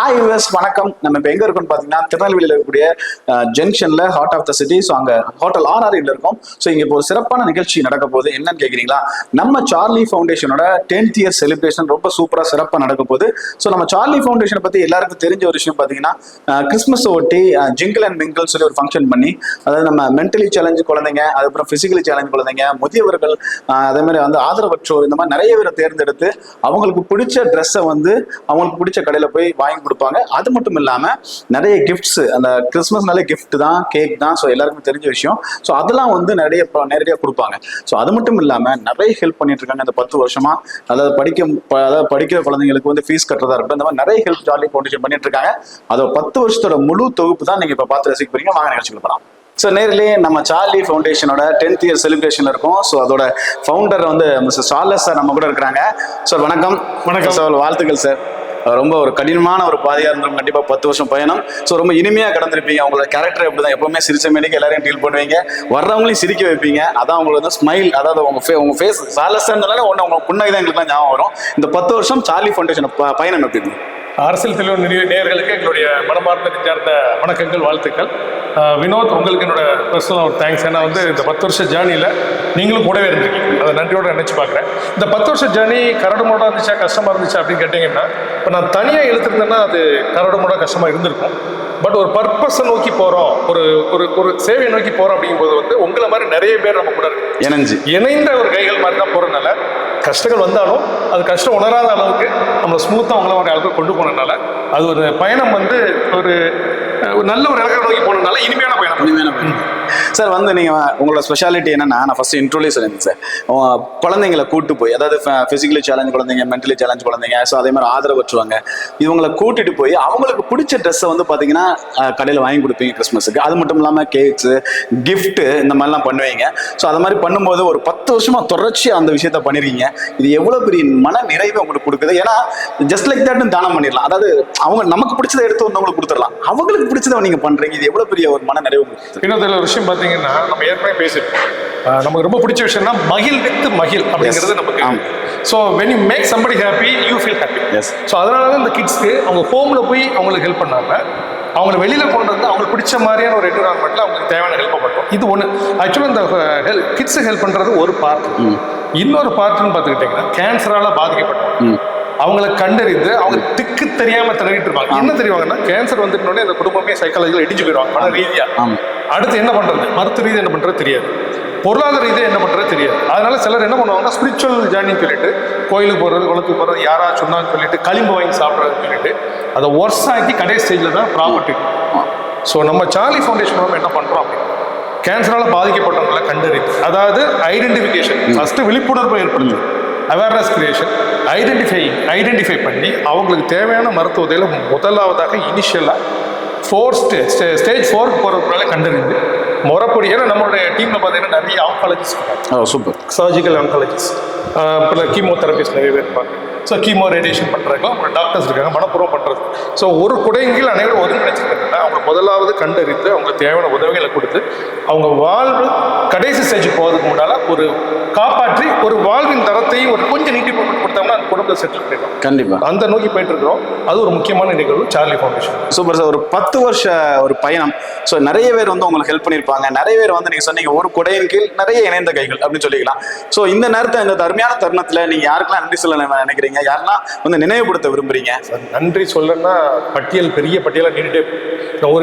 Hi US வணக்கம். நம்ம இப்போ எங்க இருக்கோம்னு பார்த்தீங்கன்னா திருநெல்வேலியில் இருக்கக்கூடிய ஜங்ஷன்ல heart of the city. So அங்கே ஹோட்டல் ஆர்ஆர்ல இருக்கும். ஸோ இங்கே இப்போ ஒரு சிறப்பான நிகழ்ச்சி நடக்க போகுது. என்னன்னு கேட்குறீங்களா? நம்ம சார்லி ஃபவுண்டேஷனோட 10th இயர் செலிப்ரேஷன் ரொம்ப சூப்பராக சிறப்பாக நடக்க போகுது. ஸோ நம்ம சார்லி ஃபவுண்டேஷனை பற்றி எல்லாருக்கும் தெரிஞ்ச ஒரு விஷயம் பார்த்தீங்கன்னா கிறிஸ்மஸ் ஒட்டி ஜிங்கிள் அண்ட் மிங்கிள் சொல்லி ஒரு ஃபங்க்ஷன் பண்ணி, அதாவது நம்ம மென்டலி சேலஞ்சு குழந்தைங்க, அதுக்கப்புறம் பிசிக்கலி சேலஞ்சு குழந்தைங்க, முதியவர்கள், அதே மாதிரி வந்து ஆதரவற்றோர், இந்த மாதிரி நிறைய பேரை தேர்ந்தெடுத்து அவங்களுக்கு பிடிச்ச ட்ரெஸ்ஸை வந்து அவங்களுக்கு பிடிச்ச கடையில் போய் வாங்கி கொடுப்பாங்க. அது மட்டும் இல்லாம நிறைய கிஃப்ட்ஸ், அந்த கிறிஸ்மஸ்னாலே கிஃப்ட் தான், கேக் தான். ஸோ எல்லாருக்கும் தெரிஞ்ச விஷயம். ஸோ அதெல்லாம் வந்து நேரடியாக கொடுப்பாங்க. ஸோ அது மட்டும் இல்லாம நிறைய ஹெல்ப் பண்ணிட்டு இருக்காங்க இந்த 10 வருஷமா. அதாவது படிக்கிற குழந்தைங்களுக்கு வந்து ஃபீஸ் கட்டுறதா இருக்கட்டும், இந்த மாதிரி நிறைய ஹெல்ப் சார்லி ஃபவுண்டேஷன் பண்ணிட்டு இருக்காங்க. அதோட 10 வருஷத்தோட முழு தொகுப்பு தான் நீங்க இப்ப பார்த்து ரசிக்க போறீங்க. வாங்க நிகழ்ச்சிக்கு போகலாம். ஸோ நேரிலே நம்ம சார்லி ஃபவுண்டேஷனோட 10th இயர் செலிப்ரேஷன் இருக்கும். ஸோ அதோட ஃபவுண்டர் வந்து மிஸ்டர் சார்லஸ் சார் நம்ம கூட இருக்கிறாங்க. சார் வணக்கம். வணக்கம் சார், வாழ்த்துக்கள் சார். ரொம்ப ஒரு கடினமான ஒரு பாதையாக இருந்தோம். கண்டிப்பாக 10 வருஷம் பயணம். ஸோ ரொம்ப இனிமையாக கடந்திருப்பீங்க. உங்களோட கேரக்டர் எப்படி தான், எப்பவுமே சிரிச்ச மேடிக்கு எல்லாரையும் டீல் பண்ணுவீங்க, வர்றவங்களையும் சிரிக்க வைப்பீங்க. அதான் உங்களுக்கு வந்து ஸ்மைல், அதாவது உங்க ஃபேஸ் சார்லஸ்னால ஒன்று உங்க புன்னகை தான் எங்களுக்குலாம் ஞாபகம் வரும். இந்த 10 வருஷம் சார்லி ஃபவுண்டேஷன் பயணம் எப்படி இருக்கு? அரசியல் தெளிவு நேயர்களுக்கு எங்களுடைய மனமார்ந்த நெஞ்சார்ந்த வணக்கங்கள், வாழ்த்துக்கள். வினோத், உங்களுக்கு என்னோட பர்சனலாக ஒரு தேங்க்ஸ். ஏன்னா வந்து இந்த 10 வருஷ ஜேர்னியில் நீங்களும் கூடவே இருந்திருக்கீங்க. அதை நன்றியோடு நினைச்சு பார்க்குறேன். இந்த 10 வருஷ ஜேர்னி கரடுமுரடாக இருந்துச்சா கஷ்டமாக இருந்துச்சா அப்படின்னு கேட்டிங்கன்னா, இப்போ நான் தனியாக எழுத்துருந்தேன்னா அது கரடுமுரடாக கஷ்டமாக இருந்திருக்கும். பட் ஒரு பர்பஸை நோக்கி போகிறோம், ஒரு சேவையை நோக்கி போகிறோம் அப்படிங்கும்போது வந்து உங்களை மாதிரி நிறைய பேர் நம்ம கூட இருக்கு இணைந்த ஒரு கைகள் மாதிரி தான் போகிறதுனால கஷ்டங்கள் வந்தாலும் அது கஷ்டம் உணராத அளவுக்கு நம்ம ஸ்மூத்தாக உங்களை மாதிரி அளவுக்கு கொண்டு போனதுனால அது ஒரு பயணம் வந்து ஒரு நல்ல ஒரு இலக்கை நோக்கி போனதுனால இனிமையான பயணம். சார் வந்து நீங்கள் உங்களோட ஸ்பெஷாலிட்டி என்னன்னா, நான் ஃபர்ஸ்ட் இன்ட்ரோலே சொல்லியிருந்தேன் சார், குழந்தைங்களை கூட்டு போய், அதாவது ஃபிசிக்கலி சேலஞ்ச் குழந்தைங்க, மென்டலி சேலஞ்ச் குழந்தைங்க, ஸோ அதே மாதிரி ஆதரவற்றுவாங்க, இவங்களை கூட்டிட்டு போய் அவங்களுக்கு பிடிச்ச ட்ரெஸ்ஸை வந்து பார்த்தீங்கன்னா கடையில் வாங்கி கொடுப்பீங்க கிறிஸ்மஸுக்கு. அது மட்டும் இல்லாமல் கேக்ஸு, கிஃப்ட்டு, இந்த மாதிரிலாம் பண்ணுவீங்க. ஸோ அது மாதிரி பண்ணும்போது ஒரு 10 வருஷமா தொடர்ச்சியாக அந்த விஷயத்த பண்ணிருக்கீங்க. இது எவ்வளோ பெரிய மன நிறைவை உங்களுக்கு கொடுக்குது. ஏன்னா ஜஸ்ட் லைக் தட்னு தானம் பண்ணிடலாம். அதாவது அவங்க நமக்கு பிடிச்சதை எடுத்து வந்து அவங்களுக்கு கொடுத்துடலாம், அவங்களுக்கு பிடிச்சதை நீங்க பண்றீங்க. இது எவ்வளவு பெரிய ஒரு மன நிறைவு. இன்னொரு ஒரு விஷயம் பார்த்தீங்கன்னா, நம்ம ஏற்கனவே பேசியிருக்கோம், நமக்கு ரொம்ப பிடிச்ச விஷயம்னா மகிழ் வித் மகிழ் அப்படிங்கிறது நமக்கு. So when you make somebody happy you feel happy. So அதனால தான் இந்த கிட்ஸ்க்கு அவங்க ஹோம்ல போய் அவங்களுக்கு ஹெல்ப் பண்ணாங்க, அவங்களை வெளியில கொண்டு வந்து அவங்களுக்கு பிடிச்ச மாதிரியான ஒரு என்விரான்மெண்ட்ல அவங்களுக்கு தேவையான ஹெல்ப் பண்ணுறோம். இது ஒன்று. ஆக்சுவலாக இந்த கிட்ஸுக்கு ஹெல்ப் பண்றது ஒரு பார்ட். இன்னொரு பார்ட்னு பார்த்துக்கிட்டிங்கன்னா, கேன்சரால பாதிக்கப்பட்டோம் அவங்களை கண்டறிந்து அவங்க திக்கு தெரியாம திணறிட்டு இருப்பாங்க. என்ன தெரியுவாங்கன்னா, கேன்சர் வந்துட்டோடனே அந்த குடும்பமே சைக்காலஜியில் இடிஞ்சு போயிடுவாங்க மன ரீதியா. அடுத்து என்ன பண்றது, மருத்துவ ரீதியாக என்ன பண்றது தெரியாது, பொருளாதார ரீதியாக என்ன பண்றது தெரியாது. அதனால சிலர் என்ன பண்ணுவாங்கன்னா, ஸ்பிரிச்சுவல் ஜேர்னின்னு சொல்லிட்டு கோயிலுக்கு போறது, குளத்துக்கு போறது, யாரா சொன்னான்னு சொல்லிட்டு களிம்பு வாங்கி சாப்பிட்றதுன்னு சொல்லிட்டு அதை ஒர்ஸ் ஆக்கி கடை ஸ்டேஜில் தான் ப்ராப்பர்ட்டி. ஸோ நம்ம சார்லி ஃபவுண்டேஷன் மூலமாக என்ன பண்றோம் அப்படின்னா, கேன்சரால பாதிக்கப்பட்டவங்களை கண்டறிந்து, அதாவது ஐடென்டிஃபிகேஷன், ஃபர்ஸ்ட் விழிப்புணர்வு ஏற்படுது, அவேர்னஸ் கிரியேஷன், ஐடென்டிஃபை பண்ணி அவங்களுக்கு தேவையான மருத்துவ உதவியில் முதலாவதாக இனிஷியலாக ஸ்டேஜ் 4 போகிறதுனால கண்டறிந்து முறைப்படி. ஏன்னா நம்மளுடைய டீமில் பார்த்தீங்கன்னா நிறைய ஆங்காலஜிஸ்ட் இருக்காங்க, சூப்பர் சர்ஜிக்கல் ஆங்காலஜிஸ்ட், இப்போ கீமோதெரபிஸ்ட் நிறைய பேர் இருப்பாங்க. ஸோ கீமோ ரேடியேஷன் பண்ணுறாங்க, அவங்க டாக்டர்ஸ் இருக்காங்க, மனப்பூர்வம் பண்ணுறது. ஸோ ஒரு குடையில் அனைவரும் ஒருங்கிணைச்சிருக்காங்கன்னா அவங்க முதலாவது கண்டறிந்து அவங்களுக்கு தேவையான உதவிகளை கொடுத்து அவங்க வாழ்வு கடைசி ஸ்டேஜ் போகிறதுக்கு முன்னால் ஒரு காப்பாற்றி ஒரு வாழ்வின் தரத்தையும் ஒரு கொஞ்சம் நீட்டிப்பு கொடுத்தோம்னா அந்த குடும்பத்தை செட்டில் பண்ணிடும். கண்டிப்பாக அந்த நோக்கி போயிட்டு இருக்கிறோம். அது ஒரு முக்கியமான நிகழ்வு சார்லி ஃபவுண்டேஷன். Super sir. ஒரு 10 வருஷ ஒரு பயணம். ஸோ நிறைய பேர் வந்து உங்களுக்கு ஹெல்ப் பண்ணியிருப்பாங்க. நிறைய பேர் வந்து நீங்கள் சொன்னீங்க ஒரு குடையின் கீழ் நிறைய இணைந்த கைகள் அப்படின்னு சொல்லிக்கலாம். ஸோ இந்த நேரத்தை, இந்த அருமையான தருணத்தில் நீங்கள் யாருக்கெல்லாம் நன்றி சொல்ல நினைக்கிறீங்க, யாரெல்லாம் வந்து நினைவுபடுத்த விரும்புறீங்க? நன்றி சொல்லணும்னா பெரிய பட்டியலாக நீண்டுட்டே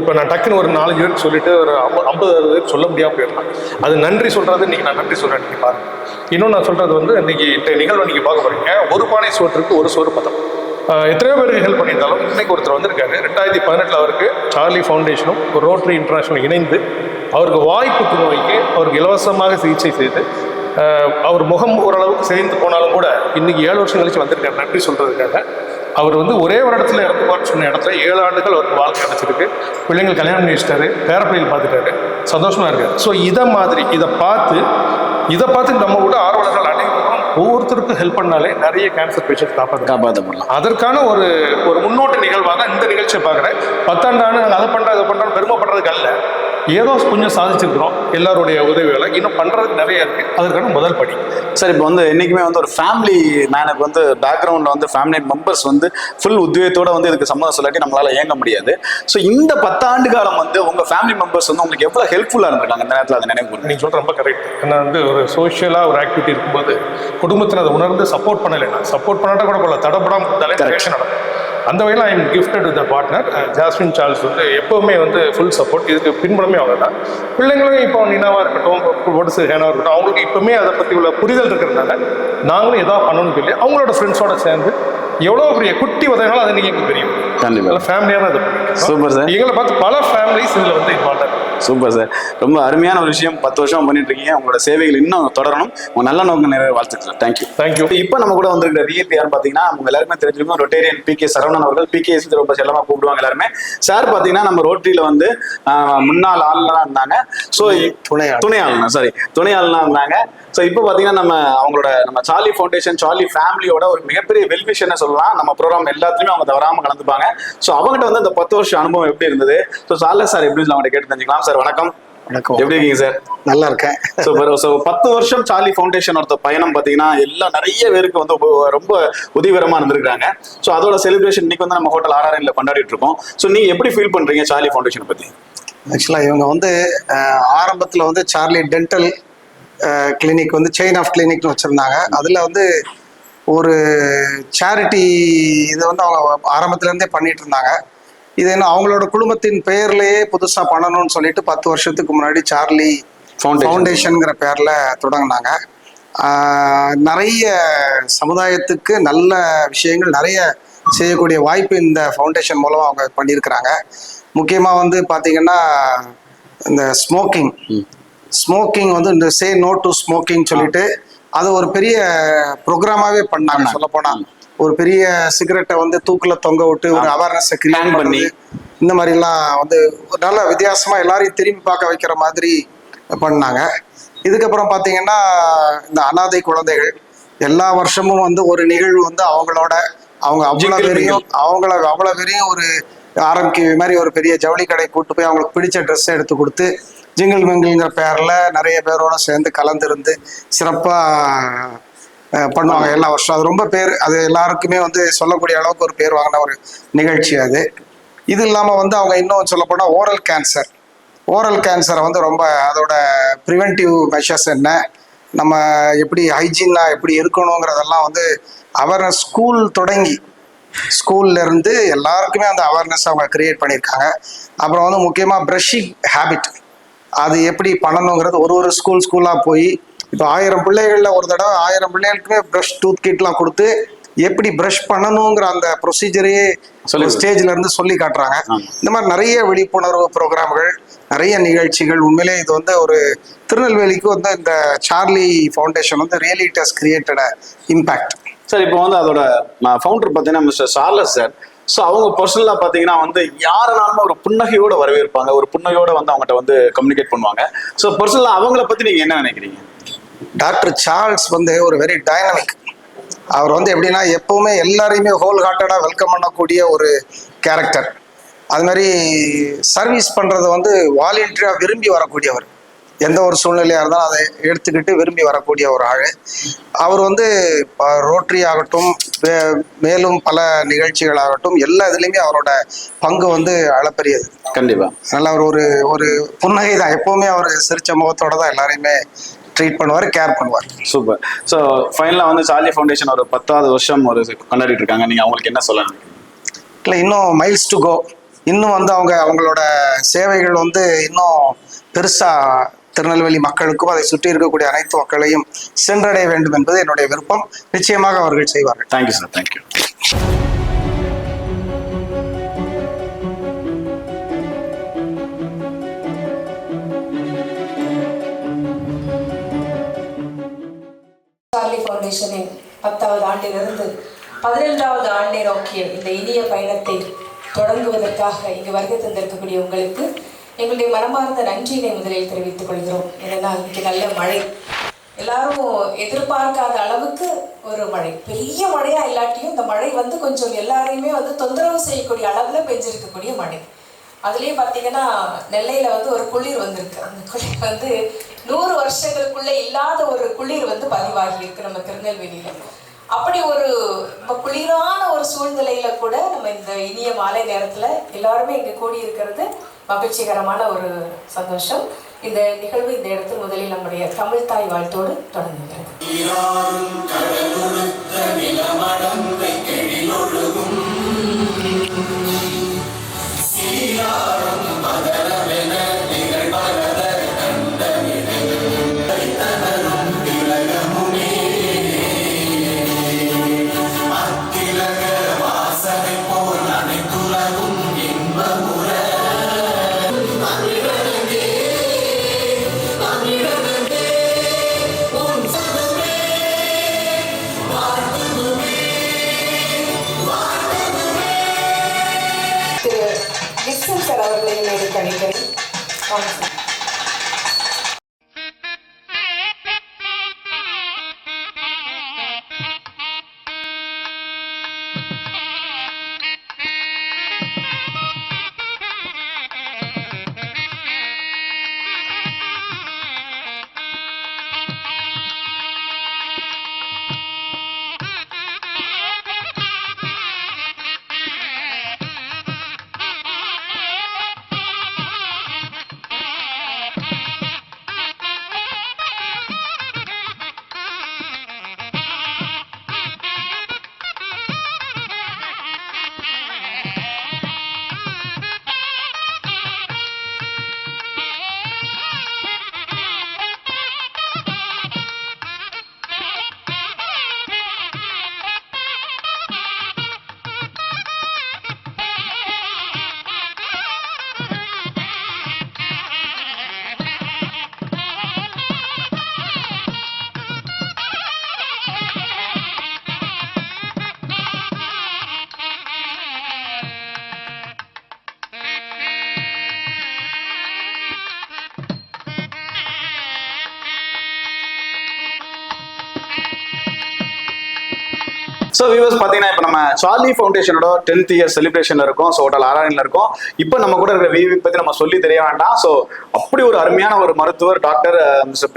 இப்போ நான் டக்குன்னு ஒரு 4 பேருக்கு சொல்லிட்டு ஒரு 50-60 பேருக்கு சொல்ல முடியாமல் போயிடலாம். அது நன்றி சொல்றது இன்னைக்கு நான் நன்றி சொல்றேன். இன்னைக்கு பாருங்க, இன்னும் நான் சொல்றது வந்து இன்னைக்கு நிகழ்வு நீங்க பார்க்க போறீங்க, ஒரு பானை சோற்றுக்கு ஒரு சோறு பதம். எத்தனையோ பேருக்கு ஹெல்ப் பண்ணியிருந்தாலும் இன்னைக்கு ஒருத்தர் வந்திருக்காரு. 2018 அவருக்கு சார்லி ஃபவுண்டேஷனும் ஒரு ரோட்டரி இன்டர்நேஷனல் இணைந்து அவருக்கு வாய் புற்றுநோய்க்கு அவருக்கு இலவசமாக சிகிச்சை செய்து அவர் முகம் ஓரளவுக்கு சேர்ந்து போனாலும் கூட இன்னைக்கு 7 வருஷம் கழிச்சு வந்திருக்காரு நன்றி சொல்றதுக்காக. அவர் வந்து ஒரே ஒரு இடத்துல இறந்துப்பான்னு சொன்ன இடத்துல 7 ஆண்டுகள் அவருக்கு வாழ்க்கை கிடைச்சிருக்கு. பிள்ளைங்கள் கல்யாணம் பண்ணி வச்சிட்டாரு, பேரப்பிள்ளைகள் பார்த்துட்டாரு, சந்தோஷமா இருக்காரு. ஸோ இதை பார்த்து நம்ம கூட ஆர்வலர்கள் அனைவரும் ஒவ்வொருத்தருக்கும் ஹெல்ப் பண்ணாலே நிறைய கேன்சர் பேஷண்ட் காப்பாற்றப்படலாம். அதற்கான ஒரு முன்னோட்ட நிகழ்வாக இந்த நிகழ்ச்சியை பார்க்குறேன். 10 ஆண்டு நாங்கள் அதை பண்ணுறோம் பெருமைப்படுறதுக்கு அல்ல, ஏதோ கொஞ்சம் சாதிச்சிருக்கிறோம். எல்லாருடைய உதவிகளை இன்னும் பண்ணுறது நிறைய இருக்குது. அதற்கான முதல் படி. சார் இப்போ வந்து என்றைக்குமே வந்து ஒரு ஃபேமிலி மேனுக்கு வந்து பேக்ரவுண்டில் வந்து ஃபேமிலி மெம்பர்ஸ் வந்து ஃபுல் உத்வேகத்தோட வந்து இதுக்கு சம்மதம் சொல்லாட்டி நம்மளால இயங்க முடியாது. ஸோ இந்த 10 ஆண்டு காலம் வந்து உங்கள் ஃபேமிலி மெம்பர்ஸ் வந்து உங்களுக்கு எவ்வளோ ஹெல்ப்ஃபுல்லாக இருந்திருக்காங்க அந்த நேரத்தில்? அதை நினைவு நீங்கள் சொல்கிற ரொம்ப கரெக்ட். ஏன்னா வந்து ஒரு சோஷியலாக ஒரு ஆக்டிவிட்டி இருக்கும்போது குடும்பத்தில் அதை உணர்ந்து சப்போர்ட் பண்ணலைன்னா, சப்போர்ட் பண்ணாட்டா கூட கொள்ள தடப்படாமல் இருந்தாலே கரெக்ஷன் நடக்கும். அந்த வகையில் I am gifted with the partner. Jasmine Charles வந்து எப்போவுமே வந்து ஃபுல் சப்போர்ட். இதுக்கு பின்புலமே அவங்க தான். பிள்ளைங்களும் இப்போ நினாவாக இருக்கட்டும், ஒடிசு ஹேனாக இருக்கட்டும், அவங்களுக்கு இப்போவுமே அதை பற்றி உள்ள புரிதல் இருக்கிறதுனால நாங்களும் எதாவது பண்ணணும்னு சொல்லி அவங்களோட ஃப்ரெண்ட்ஸோட சேர்ந்து எவ்வளோ பெரிய குட்டி உதவினாலும் அது நீங்கள் எங்களுக்கு தெரியும். கண்டிப்பாக ஃபேமிலியாக தான் இது. Super sir. எங்களை பார்த்து பல ஃபேமிலிஸ் இதில் வந்து இன்வால்வ். Super sir. ரொம்ப அருமையான ஒரு விஷயம். 10 வருஷம் பண்ணிட்டு இருக்கீங்க. உங்களோட சேவைகள் இன்னும் தொடரணும். உங்க நல்ல நோக்கம் நிறைய வாழ்த்துக்கள். தேங்க்யூ. இப்போ நம்ம கூட வந்திருக்கிற விஐபி யார் பார்த்தீங்கன்னா, அவங்க எல்லாருமே தெரிஞ்சிருக்கும், ரொட்டேரியன் பி.கே. சரவணன் அவர்கள். பி.கே. ரொம்ப செல்லமாக கூப்பிடுவாங்க எல்லாருமே. சார் பார்த்தீங்கன்னா நம்ம ரோட்டரியில் வந்து முன்னாள் ஆளுநராக இருந்தாங்க. ஸோ துணை ஆளுநராக இருந்தாங்க. ஸோ இப்போ பார்த்தீங்கன்னா நம்ம சார்லி ஃபவுண்டேஷன், சார்லி ஃபேமிலியோட ஒரு மிகப்பெரிய வெல்விஷன்னு சொல்லலாம். நம்ம ப்ரோக்ராம் எல்லாத்துலையுமே அவங்க தவறாமல் கலந்துப்பாங்க. ஸோ அவங்ககிட்ட வந்து அந்த 10 வருஷம் அனுபவம் எப்படி இருந்தது, ஸோ சார்லஸ் சார் எப்படி அவங்ககிட்ட கேட்டு தெரிஞ்சுக்கலாம். சார் வணக்கம். எப்படி இருக்கீங்க சார்? நல்லா இருக்கேன். ஸோ 10 வருஷம் சார்லி ஃபவுண்டேஷன் பயணம் பார்த்தீங்கன்னா நிறைய பேருக்கு வந்து ரொம்ப உதவிகரமாக இருந்திருக்காங்க. ஸோ அதோட செலிப்ரேஷன் இன்னைக்கு வந்து நம்ம ஹோட்டல் RRNல கொண்டாடிட்டு இருக்கோம். ஸோ நீங்க எப்படி ஃபீல் பண்றீங்க சார்லி ஃபவுண்டேஷனை பத்தி? ஆக்சுவலாக இவங்க வந்து ஆரம்பத்தில் வந்து சார்லி டென்டல் கிளினிக் வந்து செயின் ஆஃப் கிளினிக்னு வச்சுருந்தாங்க. அதில் வந்து ஒரு சேரிட்டி இதை வந்து அவங்க ஆரம்பத்துலேருந்தே பண்ணிட்டு இருந்தாங்க. இது என்ன அவங்களோட குடும்பத்தின் பெயர்லேயே புதுசாக பண்ணணும்னு சொல்லிட்டு 10 வருஷத்துக்கு முன்னாடி சார்லி ஃபவுண்டேஷனுங்கிற பேரில் தொடங்கினாங்க. நிறைய சமுதாயத்துக்கு நல்ல விஷயங்கள் நிறைய செய்யக்கூடிய வாய்ப்பு இந்த ஃபவுண்டேஷன் மூலம் அவங்க பண்ணியிருக்கிறாங்க. முக்கியமாக வந்து பார்த்தீங்கன்னா இந்த ஸ்மோக்கிங் வந்து இந்த சே நோ டு ஸ்மோக்கிங் சொல்லிட்டு அது ஒரு பெரிய ப்ரோக்ராமாகவே பண்ணாங்க. சொல்லப்போனால் ஒரு பெரிய சிகரெட்டை வந்து தூக்கில் தொங்க விட்டு ஒரு அவேர்னஸை கிரியேட் பண்ணி இந்த மாதிரிலாம் வந்து நல்ல வித்தியாசமாக எல்லாரையும் திரும்பி பார்க்க வைக்கிற மாதிரி பண்ணாங்க. இதுக்கப்புறம் பார்த்தீங்கன்னா இந்த அனாதை குழந்தைகள் எல்லா வருஷமும் வந்து ஒரு நிகழ்வு வந்து அவங்க அவ்வளோ பெரிய ஒரு ஆரம்பிக்க மாதிரி ஒரு பெரிய ஜவுளி கடை கூட்டு போய் அவங்களுக்கு பிடிச்ச ட்ரெஸ் எடுத்து கொடுத்து ஜிங்கிள் மிங்கிள்ங்கிற பேரில் நிறைய பேரோட சேர்ந்து கலந்துருந்து சிறப்பாக பண்ணுவாங்க எல்லா வருஷம். அது ரொம்ப அது எல்லாருக்குமே வந்து சொல்லக்கூடிய அளவுக்கு ஒரு பேர் வாங்கின ஒரு நிகழ்ச்சி அது. இது இல்லாமல் வந்து அவங்க இன்னும் சொல்லப்போனால் ஓரல் கேன்சரை வந்து ரொம்ப அதோட ப்ரிவென்டிவ் மெஷர்ஸ் என்ன, நம்ம எப்படி ஹைஜீனாக எப்படி இருக்கணுங்கிறதெல்லாம் வந்து அவேர்னஸ் ஸ்கூல்லேருந்து எல்லாருக்குமே அந்த அவேர்னஸ் அவங்க கிரியேட் பண்ணியிருக்காங்க. அப்புறம் வந்து முக்கியமாக ப்ரஷிங் ஹேபிட் அது எப்படி பண்ணணுங்கிறது ஒரு ஸ்கூலாக போய் இப்போ 1000 பிள்ளைகளில் ஒரு தடவை 1000 பிள்ளைகளுக்குமே ப்ரஷ் டூத் கிட்லாம் கொடுத்து எப்படி ப்ரஷ் பண்ணணுங்கிற அந்த ப்ரொசீஜரையே ஸ்டேஜ்ல இருந்து சொல்லி காட்டுறாங்க. இந்த மாதிரி நிறைய விழிப்புணர்வு ப்ரோக்ராம்கள், நிறைய நிகழ்ச்சிகள். உண்மையிலே இது வந்து ஒரு திருநெல்வேலிக்கு வந்து இந்த சார்லி ஃபவுண்டேஷன் வந்து really it has created impact. Sir இப்போ வந்து அதோட ஃபவுண்டர் பார்த்தீங்கன்னா மிஸ்டர் சார்லஸ் சார். ஸோ அவங்க பர்சனலாக பார்த்தீங்கன்னா வந்து யாருனாலும் ஒரு புன்னகையோட வரவேற்பாங்க, ஒரு புன்னகையோட வந்து அவங்ககிட்ட வந்து கம்யூனிகேட் பண்ணுவாங்க. ஸோ பர்சனலாக அவங்கள பற்றி நீங்கள் என்ன நினைக்கிறீங்க? டாக்டர் சார்ல்ஸ் வந்து ஒரு வெரி டைனமிக். அவர் வந்து எப்படின்னா எப்பவுமே எல்லாரையுமே ஹோல் ஹார்ட்டடாக வெல்கம் பண்ணக்கூடிய ஒரு கேரக்டர். அது மாதிரி சர்வீஸ் பண்ணுறதை வந்து வாலண்டியராக விரும்பி வரக்கூடியவர். எந்த ஒரு சூழ்நிலையாக இருந்தாலும் அதை எடுத்துக்கிட்டு விரும்பி வரக்கூடிய ஒரு ஆள். அவர் வந்து ரோட்டரி ஆகட்டும், மேலும் பல நிகழ்ச்சிகளாகட்டும், எல்லா இதுலேயுமே அவரோட பங்கு வந்து அளப்பெரியது. கண்டிப்பாக. அதனால் அவர் ஒரு புன்னகை தான். எப்போவுமே அவர் சிரிச்ச முகத்தோட தான் எல்லாரையுமே ட்ரீட் பண்ணுவார், கேர் பண்ணுவார். சூப்பர். ஸோ ஃபைனலாக வந்து சார்லி ஃபவுண்டேஷன் ஒரு 10வது வருஷம் கொண்டாடிட்டு இருக்காங்க. நீங்கள் அவங்களுக்கு என்ன சொல்லணும்? இல்லை, இன்னும் மைல்ஸ் டு கோ. இன்னும் வந்து அவங்களோட சேவைகள் வந்து இன்னும் பெருசாக திருநெல்வேலி மக்களுக்கும் அதை சுற்றி இருக்கக்கூடிய அனைத்து மக்களையும் சென்றடைய வேண்டும் என்பது என்னுடைய விருப்பம். நிச்சயமாக அவர்கள் செய்வார்கள். Thank you sir. தேங்க்யூ. சார்லி ஃபவுண்டேஷனின் 10வது ஆண்டிலிருந்து 15வது ஆண்டை நோக்கிய இந்த இனிய பயணத்தை தொடங்குவதற்காக இங்கு வருகை தந்திருக்கக்கூடிய உங்களுக்கு எங்களுடைய மனமார்ந்த நன்றியினை முதலில் தெரிவித்துக் கொள்கிறோம். ஏன்னா இன்னைக்கு நல்ல மழை, எல்லாரும் எதிர்பார்க்காத அளவுக்கு ஒரு மழை, பெரிய மழையா இல்லாட்டியும் இந்த மழை வந்து கொஞ்சம் எல்லாரையுமே வந்து தொந்தரவு செய்யக்கூடிய அளவில் பெஞ்சிருக்கக்கூடிய மழை. அதுலேயும் பார்த்தீங்கன்னா நெல்லையில் வந்து ஒரு குளிர் வந்திருக்கு. அந்த குளிர் வந்து 100 வருஷங்களுக்குள்ளே இல்லாத ஒரு குளிர் வந்து பதிவாகி இருக்கு நம்ம திருநெல்வேலியில். அப்படி ஒரு குளிரான ஒரு சூழ்நிலையில கூட நம்ம இந்த இனிய மாலை நேரத்தில் எல்லாருமே இங்கே கூடி இருக்கிறது மகிழ்ச்சிகரமான ஒரு சந்தோஷம். இந்த நிகழ்வு இந்த இடத்தில் முதலில் நம்முடைய தமிழ் தாய் வாழ்த்தோடு தொடங்குகிறது. அவர்களையும் எடுத்து அளிக்கிறேன். ஸோ வியூவர்ஸ் பார்த்தீங்கன்னா இப்போ நம்ம சார்லி ஃபவுண்டேஷனோட 10th இயர் செலிப்ரேஷன் இருக்கும். ஸோ ஹோட்டல் ஆர்ஆர்என்ல இருக்கும். இப்போ நம்ம கூட இருக்கிற விவி பற்றி நம்ம சொல்லி தெரிய வேண்டாம். ஸோ அப்படி ஒரு அருமையான ஒரு மருத்துவர் டாக்டர் மிஸ்டர்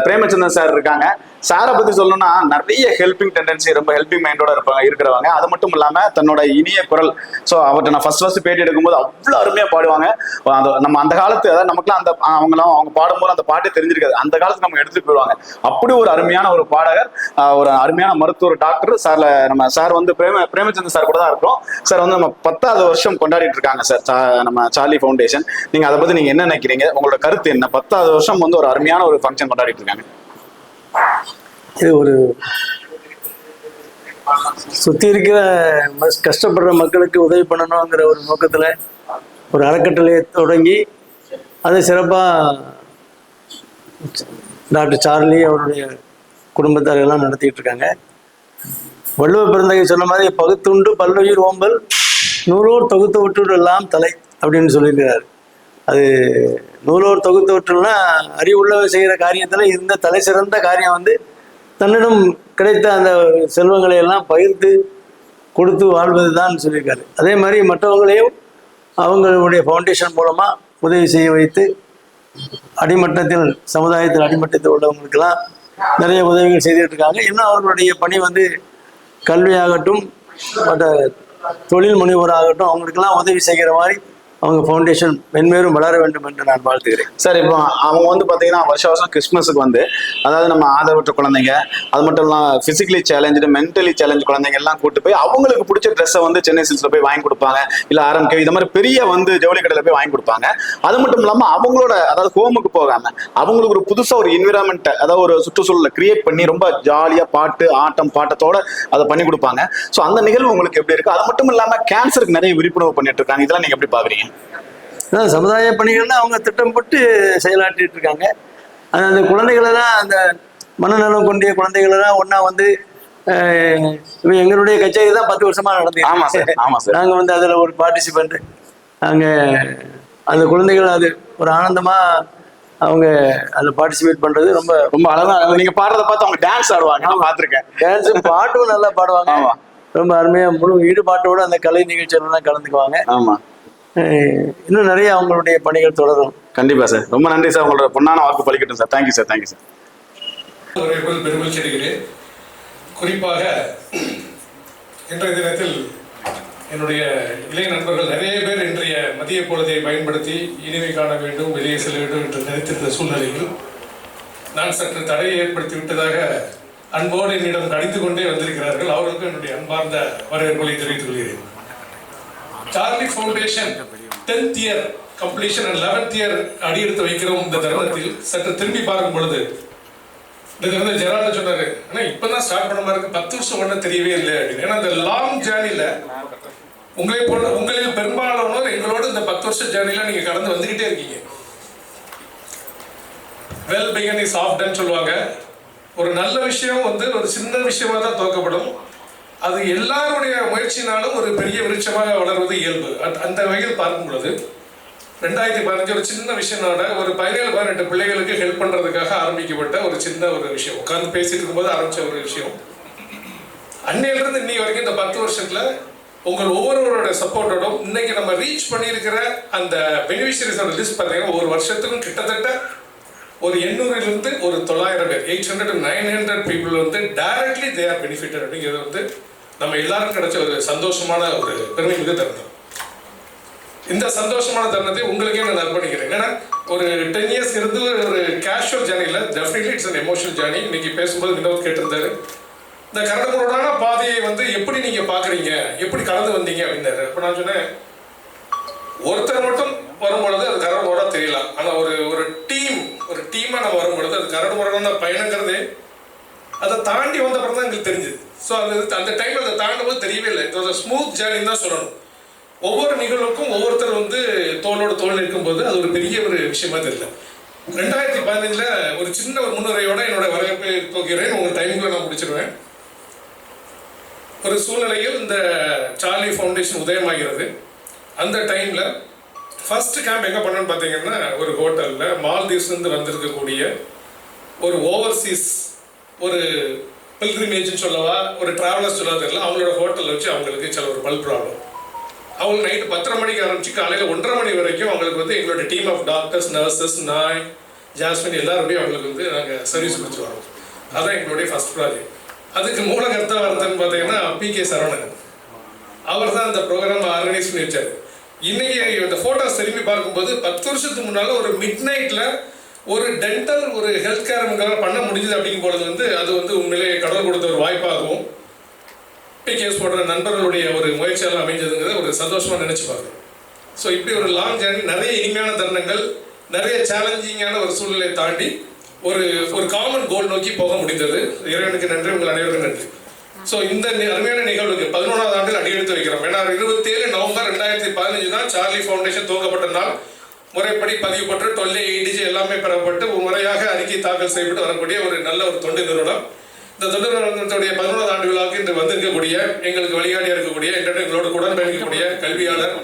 பிரேமச்சந்திரன் சார் இருக்காங்க. சாரை பத்தி சொல்லணும்னா நிறைய ஹெல்பிங் டெண்டன்சி, ரொம்ப ஹெல்பிங் மைண்டோட இருக்கிறவங்க. அது மட்டும் இல்லாம தன்னோட இனிய குரல். ஸோ அவர்கிட்ட நான் ஃபர்ஸ்ட் பேட்டி எடுக்கும்போது அவ்வளோ அருமையா பாடுவாங்க. நம்ம அந்த காலத்து, அதாவது நமக்குலாம் அந்த அவங்க பாடும்போது அந்த பாட்டே தெரிஞ்சிருக்காது. அந்த காலத்துக்கு நம்ம எடுத்துட்டு போயிடுவாங்க. அப்படி ஒரு அருமையான ஒரு பாடகர், ஒரு அருமையான மருத்துவர் டாக்டர். சார்ல நம்ம சார் வந்து பிரேமச்சந்திரன் சார் கூட தான் இருக்கிறோம். சார் வந்து நம்ம 10வது வருஷம் கொண்டாடிட்டு இருக்காங்க சார் நம்ம சார்லி ஃபவுண்டேஷன். நீங்க அதை பத்தி நீங்க என்ன நினைக்கிறீங்க? உங்களோட கருத்து என்ன? 10வது வருஷம் வந்து ஒரு அருமையான ஒரு ஃபங்க்ஷன் கொண்டாடிட்டு இருக்காங்க. இது ஒரு சுற்றி இருக்கிற கஷ்டப்படுற மக்களுக்கு உதவி பண்ணணுங்கிற ஒரு நோக்கத்தில் ஒரு அறக்கட்டளையை தொடங்கி அதை சிறப்பாக டாக்டர் சார்லி அவருடைய குடும்பத்தார் எல்லாம் நடத்திட்டு இருக்காங்க. வள்ளுவ பெருந்தகை சொன்ன மாதிரி பகுத்துண்டு பல்லுயிர் ஓம்பல் நூலோர் தொகுத்து விட்டு எல்லாம் தலை அப்படின்னு சொல்லியிருக்கிறார். அது நூலோர் தொகுத்து விட்டுனா அறிவுள்ளவர் செய்கிற காரியத்தில் இருந்த தலை சிறந்த காரியம் வந்து தன்னிடம் கிடைத்த அந்த செல்வங்களை எல்லாம் பகிர்ந்து கொடுத்து வாழ்வது தான் சொல்லியிருக்காரு. அதே மாதிரி மற்றவங்களையும் அவங்களுடைய ஃபவுண்டேஷன் மூலமாக உதவி செய்ய வைத்து அடிமட்டத்தில், சமுதாயத்தில் அடிமட்டத்தில் உள்ளவங்களுக்கெல்லாம் நிறைய உதவிகள் செய்துட்டு இருக்காங்க. இன்னும் அவர்களுடைய பணி வந்து கல்வியாகட்டும், மற்ற தொழில் முனைவோராகட்டும், அவங்களுக்கெல்லாம் உதவி செய்கிற மாதிரி அவங்க ஃபவுண்டேஷன் மென்மேலும் வளர வேண்டும் என்று நான் வாழ்த்துகிறேன். சார், இப்போ அவங்க வந்து பார்த்தீங்கன்னா வருஷம் கிறிஸ்மஸுக்கு வந்து, அதாவது நம்ம ஆதரவற்ற குழந்தைங்க, அது மட்டும் இல்லாமல் ஃபிசிக்கலி சேலஞ்சு, மென்டலி சேலஞ்சு குழந்தைங்க எல்லாம் கூட்டு போய் அவங்களுக்கு பிடிச்ச ட்ரெஸ்ஸை வந்து சென்னை சில்க்ஸ்ல போய் வாங்கி கொடுப்பாங்க. இல்லை ஆரம்பிக்க இந்த மாதிரி பெரிய வந்து ஜவுளி கடையில் போய் வாங்கி கொடுப்பாங்க. அது மட்டும் இல்லாமல் அவங்களோட, அதாவது ஹோமுக்கு போகாம அவங்களுக்கு ஒரு புதுசாக ஒரு என்விரான்மெண்ட்டை, அதாவது ஒரு சுற்றுச்சூழலை கிரியேட் பண்ணி ரொம்ப ஜாலியாக பாட்டு, ஆட்டம், பாட்டத்தோட அதை பண்ணி கொடுப்பாங்க. ஸோ அந்த நிகழ்வு உங்களுக்கு எப்படி இருக்கு? அது மட்டும் இல்லாமல் கேன்சருக்கு நிறைய விழிப்புணர்வு பண்ணிட்டு இருக்காங்க. இதெல்லாம் நீங்க எப்படி பாக்குறீங்க? சமுதாய பணிகள்லாம் அவங்க திட்டம் போட்டு செயலாற்றிட்டு இருக்காங்க. அந்த குழந்தைகளெல்லாம், அந்த மனநலம் கொண்டிய குழந்தைகளெல்லாம் ஒன்றா வந்து எங்களுடைய கச்சேரி தான் 10 வருஷமா நடந்தது. நாங்கள் வந்து அதில் ஒரு பார்ட்டிசிபெண்ட். நாங்கள் அந்த குழந்தைகள் அது ஒரு ஆனந்தமாக அவங்க அதில் பார்ட்டிசிபேட் பண்ணுறது ரொம்ப ரொம்ப அழகா. நீங்கள் பாடுறதை பார்த்து அவங்க டான்ஸ் ஆடுவாங்க, நான் பார்த்துருக்கேன். டான்ஸும் பாட்டும் நல்லா பாடுவாங்க. ரொம்ப அருமையாக முழு ஈடுபாட்டோடு அந்த கலை நிகழ்ச்சியிலாம் கலந்துக்குவாங்க. ஆமாம். இன்னும் நிறைய அவங்களுடைய பணிகள் தொடரும். கண்டிப்பா சார். ரொம்ப நன்றி சார். உங்களோட பொன்னான வாக்கு பலிக்கட்டும் sir. Thank you sir. Thank you sir. பெருமகிழ்ச்சி அடைகிறேன். குறிப்பாக இன்றைய தினத்தில் என்னுடைய இளைய நண்பர்கள் நிறைய பேர் இன்றைய மதிய பொழுதை பயன்படுத்தி இனிமை காண வேண்டும், வெளியே செல்ல வேண்டும் என்று நினைத்திருந்த சூழ்நிலையில் நான் சற்று தடையை ஏற்படுத்தி விட்டதாக அன்போடு என்னிடம் கடிந்து கொண்டே வந்திருக்கிறார்கள். அவர்களுக்கு என்னுடைய அன்பார்ந்த வரவேற்புகளை தெரிவித்துக் கொள்கிறேன். Charlie foundation 10th year completion and 11th year அடியெடுத்து வைக்கிறோம். இந்த தருணத்தில் சற்று திரும்பி பார்க்கும் பொழுது இது ஜெரால்டு சொன்னாரு, ஆனால் இப்பதான் ஸ்டார்ட் பண்ண மாதிரி இருக்கு, 10 வருஷம் ஒன்றும் தெரியவே இல்லை அப்படின்னு. ஏன்னா இந்த லாங் ஜேர்னில உங்களில் பெரும்பாலானோர் எங்களோட இந்த 10 வருஷ ஜேர்னில நீங்க கடந்து வந்துகிட்டே இருக்கீங்க. வெல் பிகன் இஸ் ஆஃப்டன் சொல்லுவாங்க. ஒரு நல்ல விஷயம் ஒரு சின்ன விஷயமா தான் துவக்கப்படும். அது எல்லாருடைய முயற்சினாலும் ஒரு பெரிய விருட்சமாக வளர்வது இயல்பு. அந்த வகையில் பார்க்கும் பொழுது 2015 ஒரு சின்ன விஷயத்தோட ஒரு 17-18 பிள்ளைகளுக்கு ஹெல்ப் பண்றதுக்காக ஆரம்பிக்கப்பட்ட ஒரு சின்ன ஒரு விஷயம், உட்கார்ந்து பேசிட்டு இருக்கும்போது ஆரம்பிச்ச ஒரு விஷயம். அன்னையிலிருந்து இன்னைக்கு வரைக்கும் இந்த 10 வருஷத்துல உங்கள் ஒவ்வொருவரோட சப்போர்ட்டோடும் இன்னைக்கு நம்ம ரீச் பண்ணியிருக்கிற அந்த பெனிஃபிஷரிஸோட லிஸ்ட் பார்த்தீங்கன்னா ஒரு வருஷத்துக்கும் கிட்டத்தட்ட ஒரு 800 ஒரு 900 பேர், 800 to 900 people directly they are benefited அப்படிங்கிறது நம்ம எல்லாருக்கும் கிடைச்ச ஒரு சந்தோஷமான ஒரு பெருமைமிகு தருணம். இந்த சந்தோஷமான தருணத்தை உங்களுக்கே நான் அர்ப்பணிக்கிறேன். ஏன்னா ஒரு 10 இயர்ஸ் இருந்து ஒரு கேஷுவல் ஜேர்னியில் definitely it's an emotional journey. இன்னைக்கு பேசும்போது வினோத் கேட்டிருந்தாரு, இந்த கரடுமுரடான பாதையை எப்படி நீங்க பாக்குறீங்க, எப்படி கடந்து வந்தீங்க அப்படின்னாரு. அப்ப நான் சொன்னேன், ஒருத்தர் மட்டும் வரும்பொழுது அது கரடுமுரடா தெரியலாம், ஆனா ஒரு டீமா நம்ம வரும்பொழுது அது கரடுமுரடான பயணங்கிறதே அதை தாண்டி வந்த அப்புறம் தான் எங்களுக்கு தெரிஞ்சது. ஸோ அந்த டைம்ல அதை தாண்டும் போது தெரியவே இல்லை. இது ஸ்மூத் ஜேர்னி தான் சொல்லணும். ஒவ்வொரு நிகழ்வுக்கும் ஒவ்வொருத்தர் தோளோடு தோல் இருக்கும்போது அது ஒரு பெரிய ஒரு விஷயமா தெரியல. 2015 ஒரு சின்ன ஒரு முன்னுரையோட என்னோட வரவேற்பை போகிறேன். உங்க டைமுக்குள்ள நான் முடிச்சிருவேன். ஒரு சூழ்நிலையில் இந்த சார்லி ஃபவுண்டேஷன் உதயமாகிறது. அந்த டைம்ல ஃபர்ஸ்ட் கேம்ப் எங்க பண்ணணும்னு பார்த்தீங்கன்னா ஒரு ஹோட்டல்ல மால்தீவ்ஸ்லேருந்து வந்திருக்கக்கூடிய ஒரு ஓவர்சீஸ் ஒரு பில்கிரிமேஜ்னு சொல்லவா ஒரு டிராவலர்ஸ் சொல்லவா தெரியல, அவங்களோட ஹோட்டலில் வச்சு அவங்களுக்கு சில ஒரு பல் ப்ராப்ளம். அவங்க நைட்டு 10:30 மணிக்கு ஆரம்பிச்சு காலையில் 1:30 மணி வரைக்கும் அவங்களுக்கு எங்களோட டீம் ஆஃப் டாக்டர்ஸ், நர்சஸ், நாய், ஜாஸ்மின் எல்லாருமே அவங்களுக்கு நாங்கள் சர்வீஸ் கொடுத்து வரோம். அதான் எங்களுடைய ஃபர்ஸ்ட் ப்ராஜெக்ட். அதுக்கு மூலகர்த்தா வரதுன்னு பார்த்தீங்கன்னா PK சரவணன். அவர் தான் இந்த ப்ரோக்ராம் ஆர்கனைஸ் பண்ணி வச்சார். இன்னைக்கு இந்த ஃபோட்டோஸ் திரும்பி பார்க்கும்போது 10 வருஷத்துக்கு முன்னால் ஒரு மிட் நைட்டில் ஒரு டென்டல் ஒரு ஹெல்த் கேர் பண்ண முடிஞ்சது அப்படிங்கும் பொழுது அது உண்மையிலேயே கடவுள் கொடுத்த ஒரு வாய்ப்பாகவும் PKS போடுற நண்பர்களுடைய ஒரு முயற்சியால் அமைஞ்சதுங்கிறத ஒரு சந்தோஷமா நினைச்சு பார்க்குறேன். ஸோ இப்படி ஒரு லாங் ஜேர்னி, நிறைய இனிமையான தருணங்கள், நிறைய சேலஞ்சிங்கான ஒரு சூழ்நிலை தாண்டி ஒரு காமன் கோல் நோக்கி போக முடிந்தது. இறைவனுக்கு நன்றி, உங்கள் அனைவருக்கும் நன்றி. ஸோ இந்த அருமையான நிகழ்வுக்கு 11வது ஆண்டில் அடியெடுத்து வைக்கிறோம். ஏன்னா 27 நவம்பர் 2015 தான் சார்லி ஃபவுண்டேஷன் துவக்கப்பட்ட நாள். முறைப்படி பதிவு பெற்று 12ADG எல்லாமே பெறப்பட்டு ஒரு முறையாக அறிக்கை தாக்கல் செய்யப்பட்டு வரக்கூடிய ஒரு நல்ல ஒரு தொண்டு நிறுவனம். இந்த தொண்டு நிறுவனத்துடைய 11வது ஆண்டு விழாவுக்கு இன்று வந்திருக்கக்கூடிய எங்களுக்கு வழிகாட்டியாக இருக்கக்கூடிய எங்களோட உடன் பயணிக்கக்கூடிய கல்வியாளர்,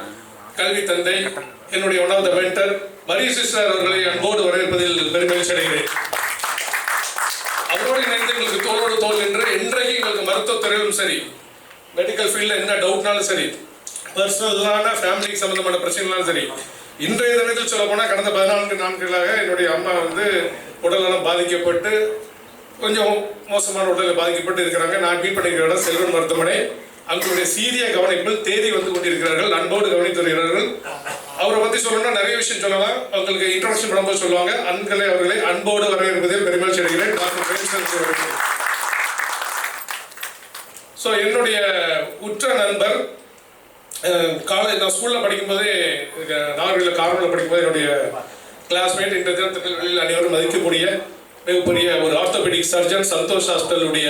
கல்வி தந்தை, என்னுடைய one of the mentor Maria sister அவர்களை அன்போடு வரவேற்பதில் பெருமகிழ்ச்சி அடைகிறேன். அவரோடு இணைந்து எங்களுக்கு தோளோடு தோல் என்று இன்றைக்கு எங்களுக்கு மருத்துவத்துறையிலும் சரி, மெடிக்கல் ஃபீல்டில் என்ன டவுட்னாலும் சரி, பர்சனலான ஃபேமிலிக்கு சம்பந்தமான பிரச்சனைனாலும் சரி, இன்றைய தினத்தில் சொல்ல போனால் கடந்த 14 நாட்களாக என்னுடைய அம்மா உடல்நலம் பாதிக்கப்பட்டு கொஞ்சம் மோசமான உடலில் பாதிக்கப்பட்டு இருக்கிறாங்க. நான் மீட் பண்ணிக்கிற இடம் செல்வன் மருத்துவமனை. அவங்களுடைய சீரிய கவனிப்பில் தேதி வந்து கொண்டிருக்கிறார்கள், அன்போடு கவனித்து வருகிறார்கள். அவரை பற்றி சொல்லணும்னா நிறைய விஷயம் சொல்லலாம். அவங்களுக்கு இன்ட்ரோடக்ஷன் பண்ணும்போது சொல்லுவாங்க. அவர்களை அன்போடு வரவேற்பதில் பெருமகிழ்ச்சி அடைகிறேன். டாக்டர். ஸோ என்னுடைய உற்ற நண்பர், காலேஜ் நான் ஸ்கூலில் படிக்கும்போதே நாகர்கோவிலில் கார்மலில் படிக்கும்போது என்னுடைய கிளாஸ்மேட், இந்த தினத்தில் அனைவரும் மதிக்கக்கூடிய மிகப்பெரிய ஒரு ஆர்த்தோபெடிக் சர்ஜன், சந்தோஷ் ஹாஸ்பிட்டலுடைய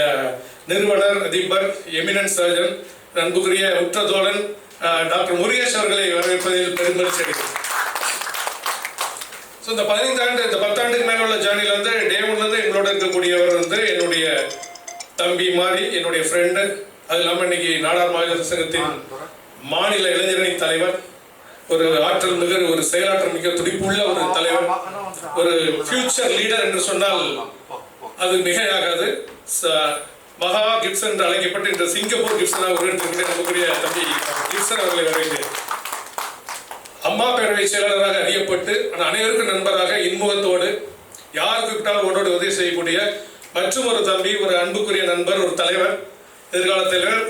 நிறுவனர், அதிபர், எமினன்ட் சர்ஜன், அன்புக்குரிய உற்ற தோழன் டாக்டர் முருகேஷ் அவர்களை வரவேற்பதில் பெருமகிழ்ச்சி அடைகிறேன். ஸோ இந்த 15 ஆண்டு, இந்த 10 ஆண்டுக்கு மேலே உள்ள ஜேர்னியில் டே 1 எங்களோட இருக்கக்கூடியவர் என்னுடைய தம்பி மாதிரி, என்னுடைய ஃப்ரெண்டு. அது இல்லாமல் இன்னைக்கு நாடார் மாநில சங்கத்தின் மாநில இளைஞரணி தலைவர், ஒரு ஆற்றல் மிக ஒரு செயலாற்றல் மிக துடிப்புள்ள ஒரு தலைவர், ஒரு ஃபியூச்சர் லீடர் என்று சொன்னால் அது மிகையாகாது. மகா கிப்சன் என்று அழைக்கப்பட்டு இந்த சிங்கப்பூர் கிப்சனாக உருவெடுத்திருக்கிற நமக்குரிய தம்பி கிப்சன் அவர்களை வரவேற்கிறேன். அம்மா பேரவை செயலாளராக அறியப்பட்டு அனைவருக்கும் நண்பராக இன்முகத்தோடு யாருக்கு விட்டாலும் ஓடோடு உதவி செய்யக்கூடிய மற்றும் ஒரு தம்பி, ஒரு அன்புக்குரிய நண்பர், ஒரு தலைவர், எதிர்கால தலைவர்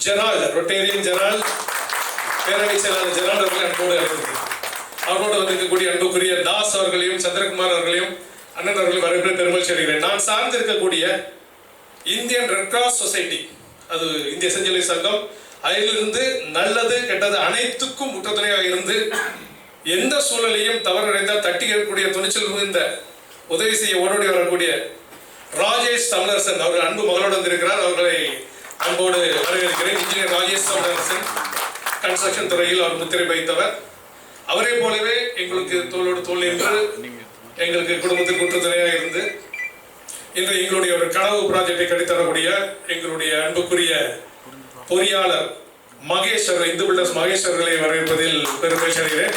ஜெரால்ட், ரொட்டேரியன் ஜெரால்ட், பேரவை செயலாளர் ஜெரால்ட் அவர்கள் அன்போடு அறிவிக்கிறார். அவரோடு வந்திருக்கக்கூடிய அன்புக்குரிய தாஸ் அவர்களையும் சந்திரகுமார் அவர்களையும் அண்ணன் அவர்கள் வரவேற்பு பெருமகிழ்ச்சி அடைகிறேன். நான் சார்ந்திருக்கக்கூடிய இந்தியன் ரெட் கிராஸ் சொசைட்டி, அது இந்திய செஞ்சிலுவை சங்கம், அதிலிருந்து நல்லது கெட்டது அனைத்துக்கும் முற்றுத்துணையாக இருந்து எந்த சூழலையும் தவறு அடைந்தால் தட்டி கேட்கக்கூடிய துணிச்சல் மிகுந்த உதவி செய்ய ஓடோடி வரக்கூடிய ராஜேஷ் தமிழரசன் அவர்கள் அன்பு மகளோடு வந்திருக்கிறார். அவர்களை அன்போடு வரவேற்கிறேன். இன்ஜினியர் ராஜேஷ் தமிழரசன் கன்ஸ்ட்ரக்ஷன் துறையில் அவர் முத்திரை வைத்தவர். அவரை போலவே எங்களுக்கு தோளோடு தோல் என்று எங்களுக்கு குடும்பத்திற்கு குற்றத்துணையாக இருந்து இன்று எங்களுடைய ஒரு கனவு ப்ராஜெக்டை கட்டித்தரக்கூடிய எங்களுடைய அன்புக்குரிய பொறியாளர் மகேஷ் அவர்கள், இந்து பில்டர்ஸ் மகேஷ் அவர்களை வரவேற்பதில் பெருமகிழ்ச்சி அடைகிறேன்.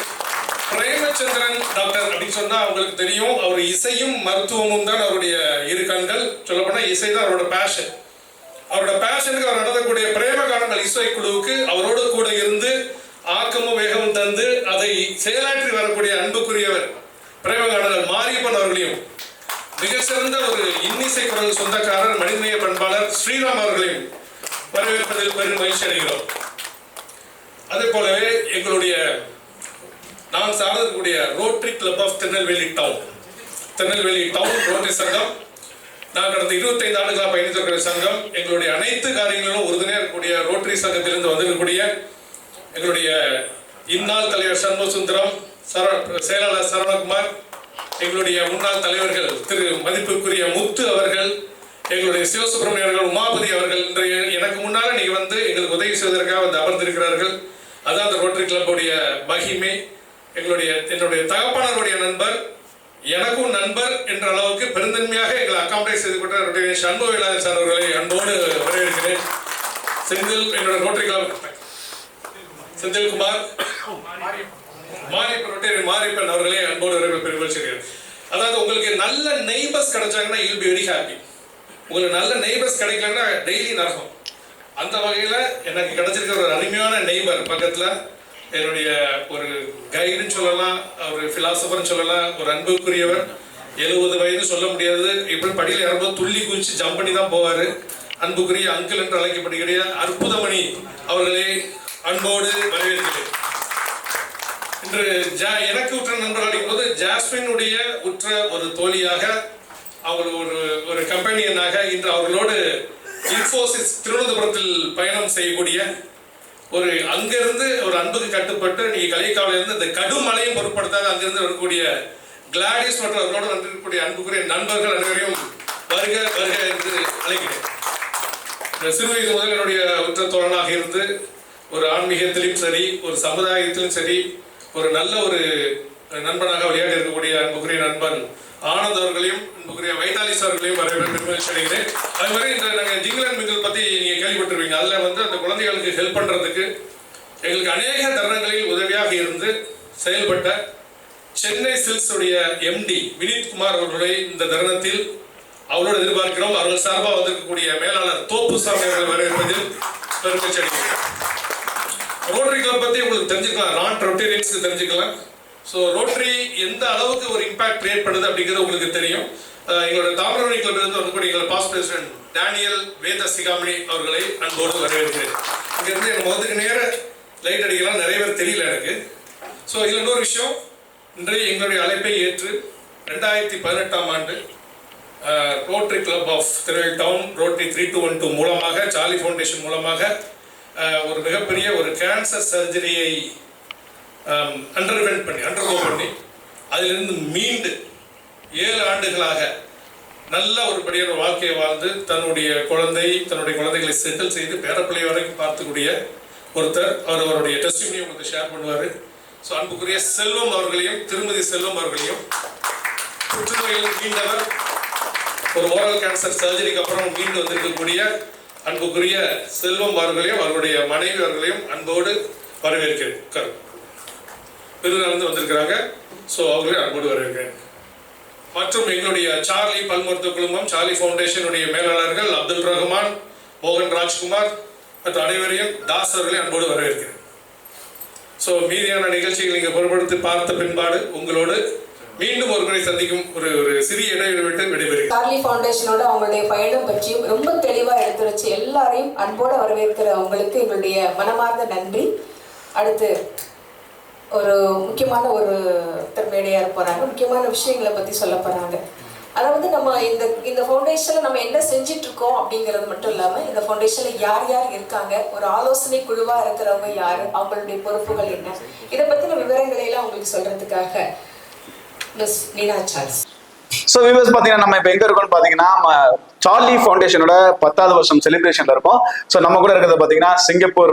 பிரேமச்சந்திரன் டாக்டர் அப்படின்னு சொன்னா அவங்களுக்கு தெரியும், அவர் இசையும் மருத்துவமும் தான் அவருடைய இரு கண்கள். சொல்லப்போனா இசை தான் அவரோட பேஷன். அவரோட பேஷனுக்கு அவர் நடத்தக்கூடிய பிரேம கானங்கள் இசை குழுவுக்கு அவரோடு கூட இருந்து ஆக்கமும் வேகமும் தந்து அதை செயலாற்றி வரக்கூடிய அன்புக்குரியவர் பிரேம கானங்கள் மாரியப்பன் அவர்களையும், மிகச்சிறந்த ஒரு இன்னிசை குரல் சொந்தக்காரர் மனிதநேய பண்பாளர் ஸ்ரீராம் அவர்களையும் வரவேற்பதில் பெரும் மகிழ்ச்சி அடைகிறோம். அதே போலவே எங்களுடைய நான் சார்ந்திருக்கக்கூடிய rotary club of Tirunelveli town rotary சங்கம், நான் கடந்த 25 ஆண்டுகளாக பயணித்திருக்கிற சங்கம். எங்களுடைய அனைத்து காரியங்களிலும் உறுதுணையாக இருக்கக்கூடிய ரோட்டரி சங்கத்திலிருந்து வந்திருக்கக்கூடிய எங்களுடைய இந்நாள் தலைவர் சண்முகசுந்தரம், செயலாளர் சரவணகுமார், எங்களுடைய முன்னாள் தலைவர்கள் திரு மதிப்புக்குரிய முத்து அவர்கள், எங்களுடைய சிவசுப்பிரமணிய அவர்கள், உமாபதி அவர்கள் இன்றைய எனக்கு முன்னால நீங்க வந்து எங்களுக்கு உதவி செய்வதற்காக வந்து அமர்ந்திருக்கிறார்கள். அதான் அந்த ரோட்டரி கிளப்புடைய மகிமை. என்னுடைய தகப்பனருடைய நண்பர், எனக்கும் நண்பர் என்ற அளவுக்கு பெருந்தன்மையாக எங்களை அகாமடேட் செய்து கொண்ட ரொட்டேரிய சண்முகவேலாயர் சார் அவர்களை அன்போடு வரவேற்கிறேன். என்னோட ரோட்டரி கிளப் செந்தில்குமார், மாரியப்பன் அவர்களே அன்போடு வரவேற்பு பெருமகிழ்ச்சி. அதாவது உங்களுக்கு நல்ல நெய்பர்ஸ் கிடைச்சாங்கன்னா you will be very happy. உங்களுக்கு நல்ல நெய்பர்ஸ் கிடைக்கலன்னா டெய்லி நரகம். அந்த வகையில் எனக்கு கிடைச்சிருக்கிற ஒரு அருமையான நெய்பர் பக்கத்தில் என்னுடைய ஒரு கைடுன்னு சொல்லலாம், ஒரு ஃபிலாசபர்னு சொல்லலாம், ஒரு அன்புக்குரியவர். 70 வயது சொல்ல முடியாது, இப்படி படியில் இறங்கும்போது துள்ளி குதிச்சு ஜம்ப் பண்ணி தான் போவார். அன்புக்குரிய அங்கிள் என்று அழைக்கப்படுகிற அற்புதமணி அவர்களே அன்போடு வரவேற்கிறேன். இன்று எனக்கு உற்ற நண்பர்கள் போது ஜாஸ்மினுடைய உற்ற ஒரு தோழியாக, அவர் ஒரு கம்பெனியனாக இன்று அவர்களோடு இன்ஃபோசிஸ் திருவனந்தபுரத்தில் பயணம் செய்யக்கூடிய ஒரு அங்கிருந்து ஒரு அன்புக்கு கட்டுப்பட்டு நீங்க கலைக்காவில இருந்து இந்த கடும் மழையும் பொருட்படுத்தாத அங்கிருந்து வரக்கூடிய கிளாடிஸ் மற்றும் அவர்களோடு வந்திருக்கக்கூடிய அன்புக்குரிய நண்பர்கள் அனைவரையும் வருக வருக என்று அழைக்கிறேன். சிறு வயது முதல் என்னுடைய உற்ற தோழனாக இருந்து ஒரு ஆன்மீகத்திலும் சரி, ஒரு சமுதாயத்திலும் சரி, ஒரு நல்ல ஒரு நண்பனாக விளையாடி இருக்கக்கூடிய அன்புக்குரிய நண்பன் ஆனந்த் அவர்களையும் அன்புக்குரிய வைத்தாலிஸ் அவர்களையும் பெருமகிழ்ச்சி அடைகிறேன். அது மாதிரி இந்த நாங்கள் ஜிங்கிள் அண்ட் மிங்கிள் பற்றி நீங்கள் கேள்விப்பட்டிருவீங்க. அதில் வந்து அந்த குழந்தைகளுக்கு ஹெல்ப் பண்ணுறதுக்கு எங்களுக்கு அநேக தருணங்களில் உதவியாக இருந்து செயல்பட்ட சென்னை சில்க்ஸ் உடைய எம்டி வினித்குமார் அவர்களை இந்த தருணத்தில் அவரோடு எதிர்பார்க்கிறோம். அவர்கள் சார்பாக வந்திருக்கக்கூடிய மேலாளர் தோப்புசாமி அவர்கள் வரவேற்பதில் பெருமகிழ்ச்சி அடைகிறேன். ரோட்டரி கிளப் பற்றி உங்களுக்கு தெரிஞ்சுக்கலாம், நான் ரொட்டேரியன்ஸ் தெரிஞ்சுக்கலாம். ஸோ ரோட்டரி எந்த அளவுக்கு ஒரு இம்பாக்ட் கிரியேட் பண்ணுது அப்படிங்கிறது உங்களுக்கு தெரியும். எங்களோட தாமிரபரணி கிளப்ல இருந்து வரக்கூடிய எங்களோட பாஸ்ட் பிரசிடென்ட் டேனியல் வேதசிகாமணி அவர்களை அன்போடு வரவேற்கிறேன். இங்கிருந்து என் முகத்துக்கு நேர லைட் அடிக்கலாம், நிறைய பேர் தெரியல எனக்கு. ஸோ இதில் இன்னொரு விஷயம், இன்றைய எங்களுடைய அழைப்பை ஏற்று 2018ஆம் ஆண்டு Rotary club of Tirunelveli town Rotary 3212 மூலமாக, சார்லி ஃபவுண்டேஷன் மூலமாக ஒரு மிகப்பெரிய ஒரு கேன்சர் சர்ஜரியை அண்டர்கோ பண்ணி அதிலிருந்து மீண்டு 7 ஆண்டுகளாக நல்ல ஒரு படியான வாழ்க்கையை வாழ்ந்து தன்னுடைய குழந்தைகளை செட்டில் செய்து பேரப்பிள்ளை வரைக்கும் பார்த்துக்கூடிய ஒருத்தர். அவருடைய டெஸ்டிமனியை உங்களுக்கு ஷேர் பண்ணுவார். ஸோ அன்புக்குரிய செல்வம் அவர்களையும், திருமதி செல்வம் அவர்களையும், புற்றுநோயில் மீண்டவர், ஒரு ஓரல் கேன்சர் சர்ஜரிக்கு அப்புறம் மீண்டு வந்திருக்கக்கூடிய அன்புக்குரிய செல்வம் அவர்களையும் அவருடைய மனைவி அவர்களையும் அன்போடு வரவேற்கிறேன். விருதுநகர்ந்து வந்திருக்கிறாங்க. ஸோ அவர்களையும் அன்போடு வரவேற்கிறேன். மற்றும் எங்களுடைய சார்லி பல் மருத்துவ குழுமம், சார்லி ஃபவுண்டேஷனுடைய மேலாளர்கள் அப்துல் ரஹ்மான், மோகன் ராஜ்குமார் மற்றும் அனைவரையும் தாஸ் அவர்களையும் அன்போடு வரவேற்கிறேன். ஸோ மீதியான நிகழ்ச்சிகள் நீங்கள் பொருட்படுத்தி பார்த்த பின்பாடு உங்களோடு மீண்டும் ஒரு முறை சந்திக்கும் ஒரு சிறிய இடைவெளி விட்டு விடைபெறுகிறேன். சார்லி ஃபவுண்டேஷனோட அவங்களுடைய பயணம் பற்றியும் ரொம்ப தெளிவாக எடுத்துரைச்சு எல்லாரையும் அன்போடு வரவேற்கிற உங்களுக்கு எங்களுடைய மனமார்ந்த நன்றி. அடுத்து ஒரு முக்கியமான ஒரு மேடையாக போகிறாங்க, முக்கியமான விஷயங்களை பற்றி சொல்ல போகிறாங்க. அதாவது நம்ம இந்த ஃபவுண்டேஷனில் நம்ம என்ன செஞ்சிட்ருக்கோம் அப்படிங்கிறது மட்டும் இல்லாமல் இந்த ஃபவுண்டேஷனில் யார் யார் இருக்காங்க, ஒரு ஆலோசனை குழுவாக இருக்கிறவங்க யார், அவங்களுடைய பொறுப்புகள் என்ன, இதை பற்றின விவரங்களை எல்லாம் உங்களுக்கு சொல்கிறதுக்காக மிஸ் நீனா சார்ல்ஸ். ஸோ வியூவர்ஸ் பார்த்தீங்கன்னா நம்ம இப்போ எங்கே இருக்கோம்னு பார்த்தீங்கன்னா சார்லி ஃபவுண்டேஷனோட 10வது வருஷம் செலிப்ரேஷன்ல இருக்கும். ஸோ நம்ம கூட இருக்கிறது பார்த்தீங்கன்னா சிங்கப்பூர்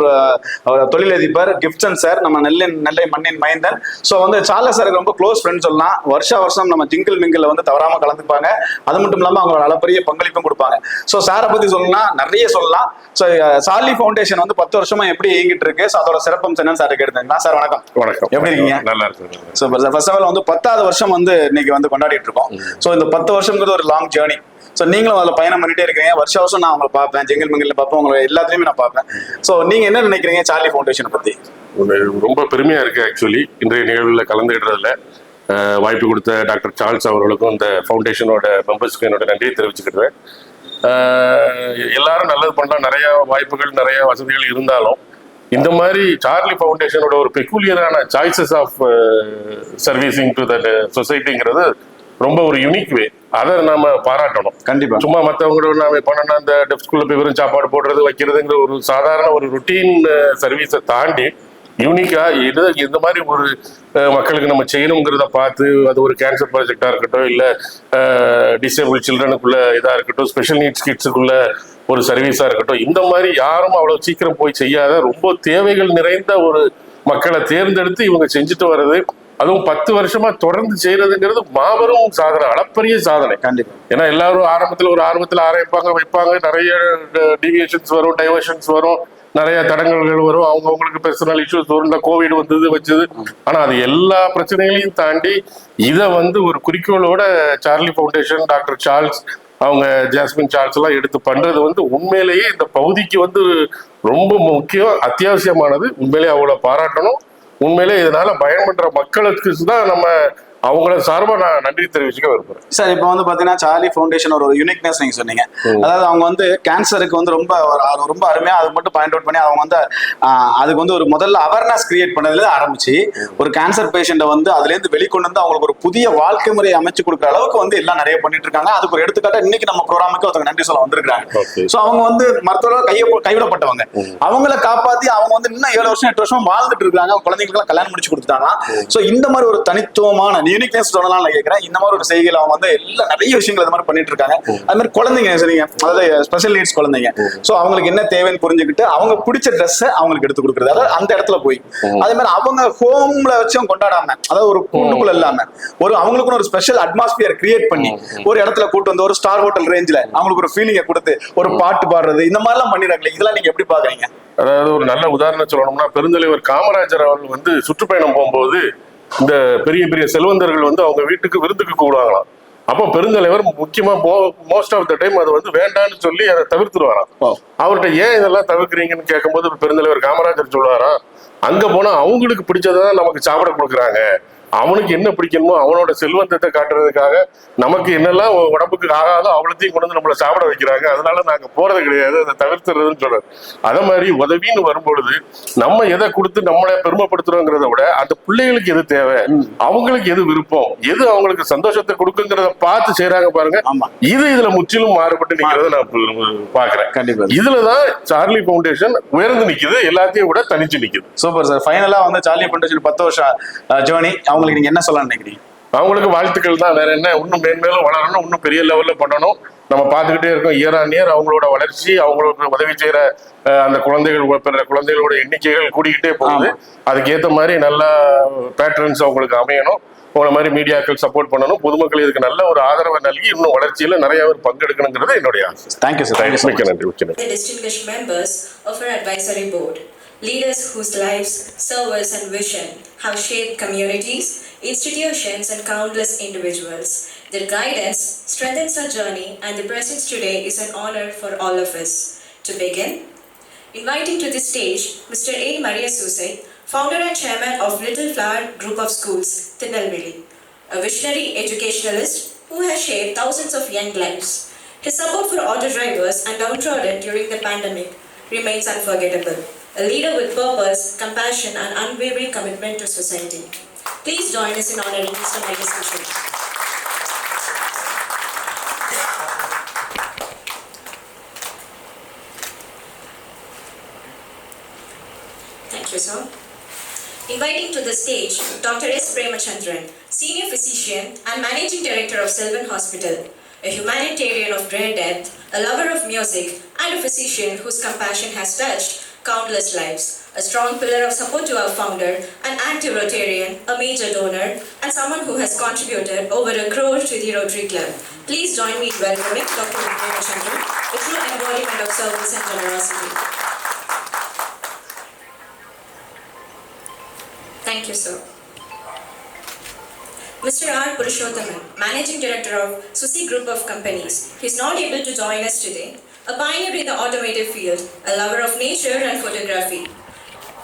தொழிலதிபர் கிஃப்ட்சன் சார், நம்ம நெல்லை மண்ணின் மைந்தன். ஸோ வந்து சார்லஸ் சாருக்கு ரொம்ப க்ளோஸ் ஃப்ரெண்ட் சொல்லலாம். வருஷம் நம்ம ஜிங்கிள் மிங்கில் வந்து தவறாமல் கலந்துப்பாங்க. அது மட்டும் இல்லாமல் அவங்களோட அளப்பரிய பங்களிப்பும் கொடுப்பாங்க. ஸோ சாரை பற்றி சொல்லணும்னா நிறைய சொல்லலாம். ஸோ சார்லி ஃபவுண்டேஷன் வந்து 10 வருஷமா எப்படி இயங்கிட்டு இருக்கு, ஸோ அதோட சிறப்பம்சம் என்னன்னு சார் கேட்டுருந்தீங்களா? சார் வணக்கம். வணக்கம், எப்படி இருக்கீங்க? நல்லா இருக்கு. Super sir. First of all வந்து 10வது வருஷம் வந்து இன்னைக்கு வந்து கொண்டாடிட்டு இருக்கோம். ஸோ இந்த 10 வருஷங்கிறது ஒரு லாங் ஜேர்னி. ஸோ நீங்களும் அதில் பயணம் பண்ணிட்டே இருக்கீங்க. வருஷம் நான் உங்களை பார்ப்பேன், ஜெங்கல் மங்கல்ல பார்ப்பேன், உங்களை எல்லாத்துலேயுமே நான் பார்ப்பேன். ஸோ நீங்க என்ன நினைக்கிறீங்க சார்லி ஃபவுண்டேஷனை பத்தி? ரொம்ப பெருமையா இருக்கு ஆக்சுவலி இன்றைய நிகழ்வில் கலந்துகிடுறதுல. வாய்ப்பு கொடுத்த டாக்டர் சார்ல்ஸ் அவர்களுக்கும் இந்த ஃபவுண்டேஷனோட மெம்பர்ஸ்க்கு என்னோட நன்றியை தெரிவிச்சுக்கிடுவேன். எல்லாரும் நல்லது பண்ணலாம், நிறைய வாய்ப்புகள் நிறைய வசதிகள் இருந்தாலும் இந்த மாதிரி சார்லி ஃபவுண்டேஷனோட ஒரு பெக்குலியரான choices of servicing to the சொசைட்டிங்கிறது ரொம்ப ஒரு யூனிக் வே. அதை நாம பாராட்டணும் கண்டிப்பா. சும்மா மற்றவங்களோட நாம பண்ணனா இந்த டெஃப் ஸ்கூல்ல போய் வெறும் சாப்பாடு போடுறது வைக்கிறதுங்கிற ஒரு சாதாரண ஒரு ருட்டீன் சர்வீஸை தாண்டி யூனிக்கா இந்த மாதிரி ஒரு மக்களுக்கு நம்ம செய்யணுங்கிறத பார்த்து அது ஒரு கேன்சர் ப்ராஜெக்டா இருக்கட்டும், இல்லை டிசேபிள் சில்ட்ரனுக்குள்ள இதா இருக்கட்டும், ஸ்பெஷல் நீட்ஸ் கிட்ஸுக்குள்ள ஒரு சர்வீஸா இருக்கட்டும், இந்த மாதிரி யாரும் அவ்வளவு சீக்கிரம் போய் செய்யாத ரொம்ப தேவைகள் நிறைந்த ஒரு மக்களை தேர்ந்தெடுத்து இவங்க செஞ்சுட்டு வர்றது, அதுவும் 10 வருஷமா தொடர்ந்து செய்யறதுங்கிறது மாபெரும் சாதனை, அளப்பரிய சாதனை. கண்டிப்பா. ஏன்னா எல்லாரும் ஆரம்பத்தில் ஆரம்பிப்பாங்க, வைப்பாங்க, நிறைய டீவியேஷன்ஸ் வரும், டைவர்ஷன்ஸ் வரும், நிறைய தடங்கல்கள் வரும், அவங்களுக்கு பர்சனல் இஷ்யூஸ் வரும், இந்த கோவிட் வச்சது. ஆனா அது எல்லா பிரச்சனைகளையும் தாண்டி இதை வந்து ஒரு குறிக்கோளோட சார்லி ஃபவுண்டேஷன், டாக்டர் சார்ல்ஸ், அவங்க ஜாஸ்மின் சார்ல்ஸ் எல்லாம் எடுத்து பண்றது வந்து உண்மையிலேயே இந்த பகுதிக்கு வந்து ரொம்ப முக்கியம், அத்தியாவசியமானது. உண்மையிலேயே அவ்வளவு பாராட்டணும். உண்மையிலே இதனால பயன்படுற மக்களுக்கு தான் நம்ம அவங்கள சார்பா நான் நன்றி தெரிவிச்சுக்க விரும்புறேன். சார் இப்போ வந்து பாத்தீங்கன்னா சார்லி ஃபவுண்டேஷன் ஒரு யூனிக்னஸ் நீங்க சொன்னீங்க. அதாவது அவங்க வந்து கேன்சருக்கு வந்து ரொம்ப அருமையா அது மட்டும் பாயிண்ட் அவுட் பண்ணி அவங்க வந்து அதுக்கு வந்து ஒரு முதல்ல அவேர்னஸ் கிரியேட் பண்ணதுல ஆரம்பிச்சு ஒரு கேன்சர் பேஷண்ட்டை வந்து அதுல இருந்து வெளிக்கொண்டு வந்து அவங்களுக்கு ஒரு புதிய வாழ்க்கை முறையை அமைச்சு கொடுக்குற அளவுக்கு வந்து எல்லாம் நிறைய பண்ணிட்டு இருக்காங்க. அதுக்கு ஒரு எடுத்துக்காட்ட இன்னைக்கு நம்ம ப்ரோக்ராமுக்கு ஒருத்தவங்க நன்றி சொல்ல வந்திருக்காங்க. ஸோ அவங்க வந்து மருத்துவர்கள் கைவிடப்பட்டவங்க, அவங்களை காப்பாத்தி அவங்க வந்து இன்னும் 7 வருஷம் 8 வருஷம் வாழ்ந்துட்டு இருக்காங்க. குழந்தைங்களுக்கு கல்யாணம் முடிச்சு கொடுத்துட்டாங்க. ஸோ இந்த மாதிரி ஒரு தனித்துவமான யூனிக்னஸ் சொல்லலாம் நான் கேட்கிறேன். இந்த மாதிரி ஒரு செய்கையில் அவங்க வந்து எல்லாம் நிறைய விஷயங்கள் அது மாதிரி பண்ணிட்டு இருக்காங்க. அது மாதிரி குழந்தைங்க சரிங்க, அதாவது ஸ்பெஷல் நீட்ஸ் குழந்தைங்க, ஸோ அவங்களுக்கு என்ன தேவைன்னு புரிஞ்சுக்கிட்டு அவங்க பிடிச்ச ட்ரெஸ்ஸை அவங்களுக்கு எடுத்து கொடுக்குறது, அதாவது அந்த இடத்துல போய் அதே மாதிரி அவங்க ஹோம்ல வச்சு அவங்க கொண்டாடாம, அதாவது ஒரு கூண்டுக்குள்ள இல்லாம ஒரு அவங்களுக்குன்னு ஒரு ஸ்பெஷல் அட்மாஸ்பியர் கிரியேட் பண்ணி ஒரு இடத்துல கூட்டு வந்து ஒரு ஸ்டார் ஹோட்டல் ரேஞ்சில் அவங்களுக்கு ஒரு ஃபீலிங்கை கொடுத்து ஒரு பாட்டு பாடுறது, இந்த மாதிரிலாம் பண்ணிடுறாங்களே, இதெல்லாம் நீங்க எப்படி பாக்குறீங்க? அதாவது ஒரு நல்ல உதாரணம் சொல்லணும்னா பெருந்தலைவர் காமராஜர் அவர்கள் வந்து சுற்றுப்பயணம் போகும்போது இந்த பெரிய பெரிய செல்வந்தர்கள் வந்து அவங்க வீட்டுக்கு விருந்துக்கு கூடுவாங்களாம். அப்போ பெருந்தலைவர் முக்கியமா மோஸ்ட் ஆஃப் த டைம் அதை வந்து வேண்டான்னு சொல்லி அதை தவிர்த்துருவாராம். அவர்கிட்ட ஏன் இதெல்லாம் தவிர்க்கிறீங்கன்னு கேட்கும்போது பெருந்தலைவர் காமராஜர் சொல்லுவாராம், அங்க போனா அவங்களுக்கு பிடிச்சதான் நமக்கு சாப்பிட கொடுக்குறாங்க, அவனுக்கு என்ன பிடிக்கணுமோ அவனோட செல்வந்தத்தை காட்டுறதுக்காக நமக்கு என்னெல்லாம் உடம்புக்கு ஆகாதோ அவ்வளோத்தையும் கொண்டு வந்து நம்மளை சாப்பிட வைக்கிறாங்க, அதனால நாங்க போறது கிடையாது, அதை தவிர்த்துறதுன்னு சொல்றாரு. அதே மாதிரி உதவின்னு வரும்பொழுது நம்ம எதை கொடுத்து நம்மளை பெருமைப்படுத்துறோங்கிறத விட அந்த பிள்ளைகளுக்கு எது தேவை, அவங்களுக்கு எது விருப்பம், எது அவங்களுக்கு சந்தோஷத்தை கொடுக்குங்கிறத பார்த்து செய்யறாங்க பாருங்க. இதுல முற்றிலும் மாறுபட்டு நிக்கிறத நான் பாக்குறேன். கண்டிப்பா இதுலதான் சார்லி ஃபவுண்டேஷன் உயர்ந்து நிக்குது, எல்லாத்தையும் விட தனிச்சு நிக்குது. Super sir. ஃபைனலா வந்து சார்லி ஃபவுண்டேஷன் 10 வருஷம் ஜேர்னி, அவங்களுக்கு நீங்க என்ன சொல்ல நினைக்கிறீங்க? அவங்களுக்கு வாழ்த்துக்கள் தான், வேற என்ன, இன்னும் மேன்மேலும் வளரணும், இன்னும் பெரிய லெவல்ல பண்ணணும். நம்ம பார்த்துக்கிட்டே இருக்கோம் இயர் ஆன் இயர் அவங்களோட வளர்ச்சி, அவங்களுக்கு உதவி செய்யற அந்த குழந்தைகளோட எண்ணிக்கைகள் கூடிக்கிட்டே போகுது. அதுக்கு ஏற்ற மாதிரி நல்ல பேட்டர்ன்ஸ் அவங்களுக்கு அமையணும். உங்களை மாதிரி மீடியாக்கள் சப்போர்ட் பண்ணணும், பொதுமக்கள் இதுக்கு நல்ல ஒரு ஆதரவை நல்கி இன்னும் வளர்ச்சியில நிறைய பேர் பங்கெடுக்கணுங்கிறது என்னுடைய ஆசை. Thank you sir. மிக்க நன்றி. Distinguished members of our advisory board, leaders whose lives, service and vision have shaped communities, institutions and countless individuals. Their guidance strengthens our journey and their presence today is an honor for all of us. To begin, inviting to the stage Mr. A. Maria Susay, founder and chairman of Little Flower Group of Schools, Tirunelveli, a visionary educationalist who has shaped thousands of young lives. His support for auto drivers and downtrodden during the pandemic remains unforgettable. A leader with purpose, compassion, and unwavering commitment to society. Please join us in honoring Mr. Mahesh Krishnan. Thank you, sir. Inviting to the stage Dr. S. Premachandran, Senior Physician and Managing Director of Sylvan Hospital, a humanitarian of rare depth, a lover of music, and a physician whose compassion has touched countless lives, a strong pillar of support to our founder, an active Rotarian, a major donor, and someone who has contributed over 1 crore to the Rotary Club. Please join me in welcoming Dr. Premachandran, a true embodiment of service and generosity. Thank you, sir. Mr. R. Purushothaman, Managing Director of Susi Group of Companies. He is not able to join us today. A pioneer in the automotive field, a lover of nature and photography,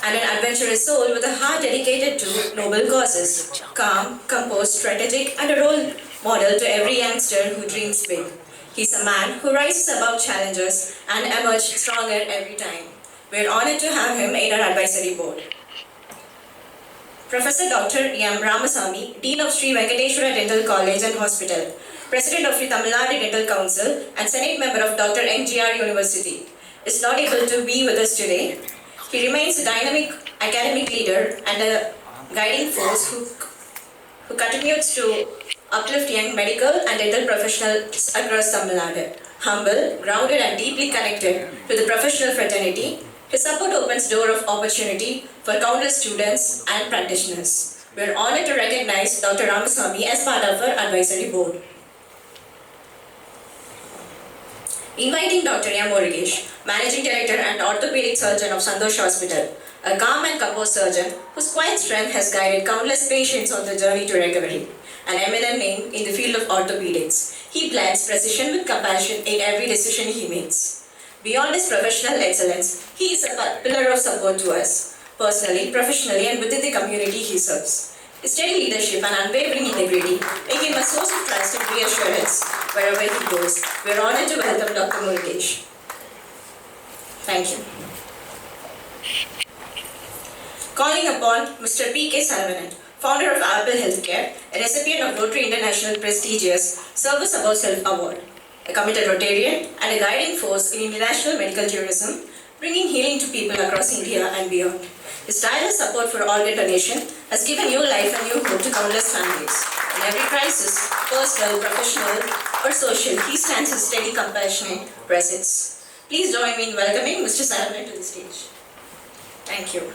and an adventurous soul with a heart dedicated to noble causes. Calm, composed, strategic, and a role model to every youngster who dreams big. He's a man who rises above challenges and emerges stronger every time. We're honored to have him in our advisory board. Professor Dr. M. Ramasamy, Dean of Sri Venkateshwara Dental College and Hospital, President of the Tamil Nadu Dental Council, and Senate member of Dr. MGR University, is not able to be with us today. He remains a dynamic academic leader and a guiding force who continues to uplift young medical and dental professionals across Tamil Nadu. Humble, grounded, and deeply connected to the professional fraternity, his support opens door of opportunity for countless students and practitioners. We are honored to recognize Dr. Ramasamy as part of our advisory board. Inviting Dr. M. Murugesh, Managing Director and Orthopedic Surgeon of Santosh Hospital, a calm and composed surgeon whose quiet strength has guided countless patients on the journey to recovery. An eminent name in the field of orthopedics, he blends precision with compassion in every decision he makes. Beyond his professional excellence, he is a pillar of support to us, personally, professionally, and within the community he serves. His steady leadership and unwavering integrity make him a source of trust and reassurance wherever he goes. We are honored to welcome Dr. Murugesh. Thank you. Calling upon Mr. P.K. Saravanan, founder of Apple Healthcare, a recipient of Rotary International prestigious Service Above Self Award, a committed Rotarian and a guiding force in international medical tourism, bringing healing to people across India and beyond. His tireless support for organ donation has given new life and new hope to countless families. In every crisis, personal, professional, or social, he stands in steady, compassionate presence. Please join me in welcoming Mr. Saravanan to the stage. Thank you.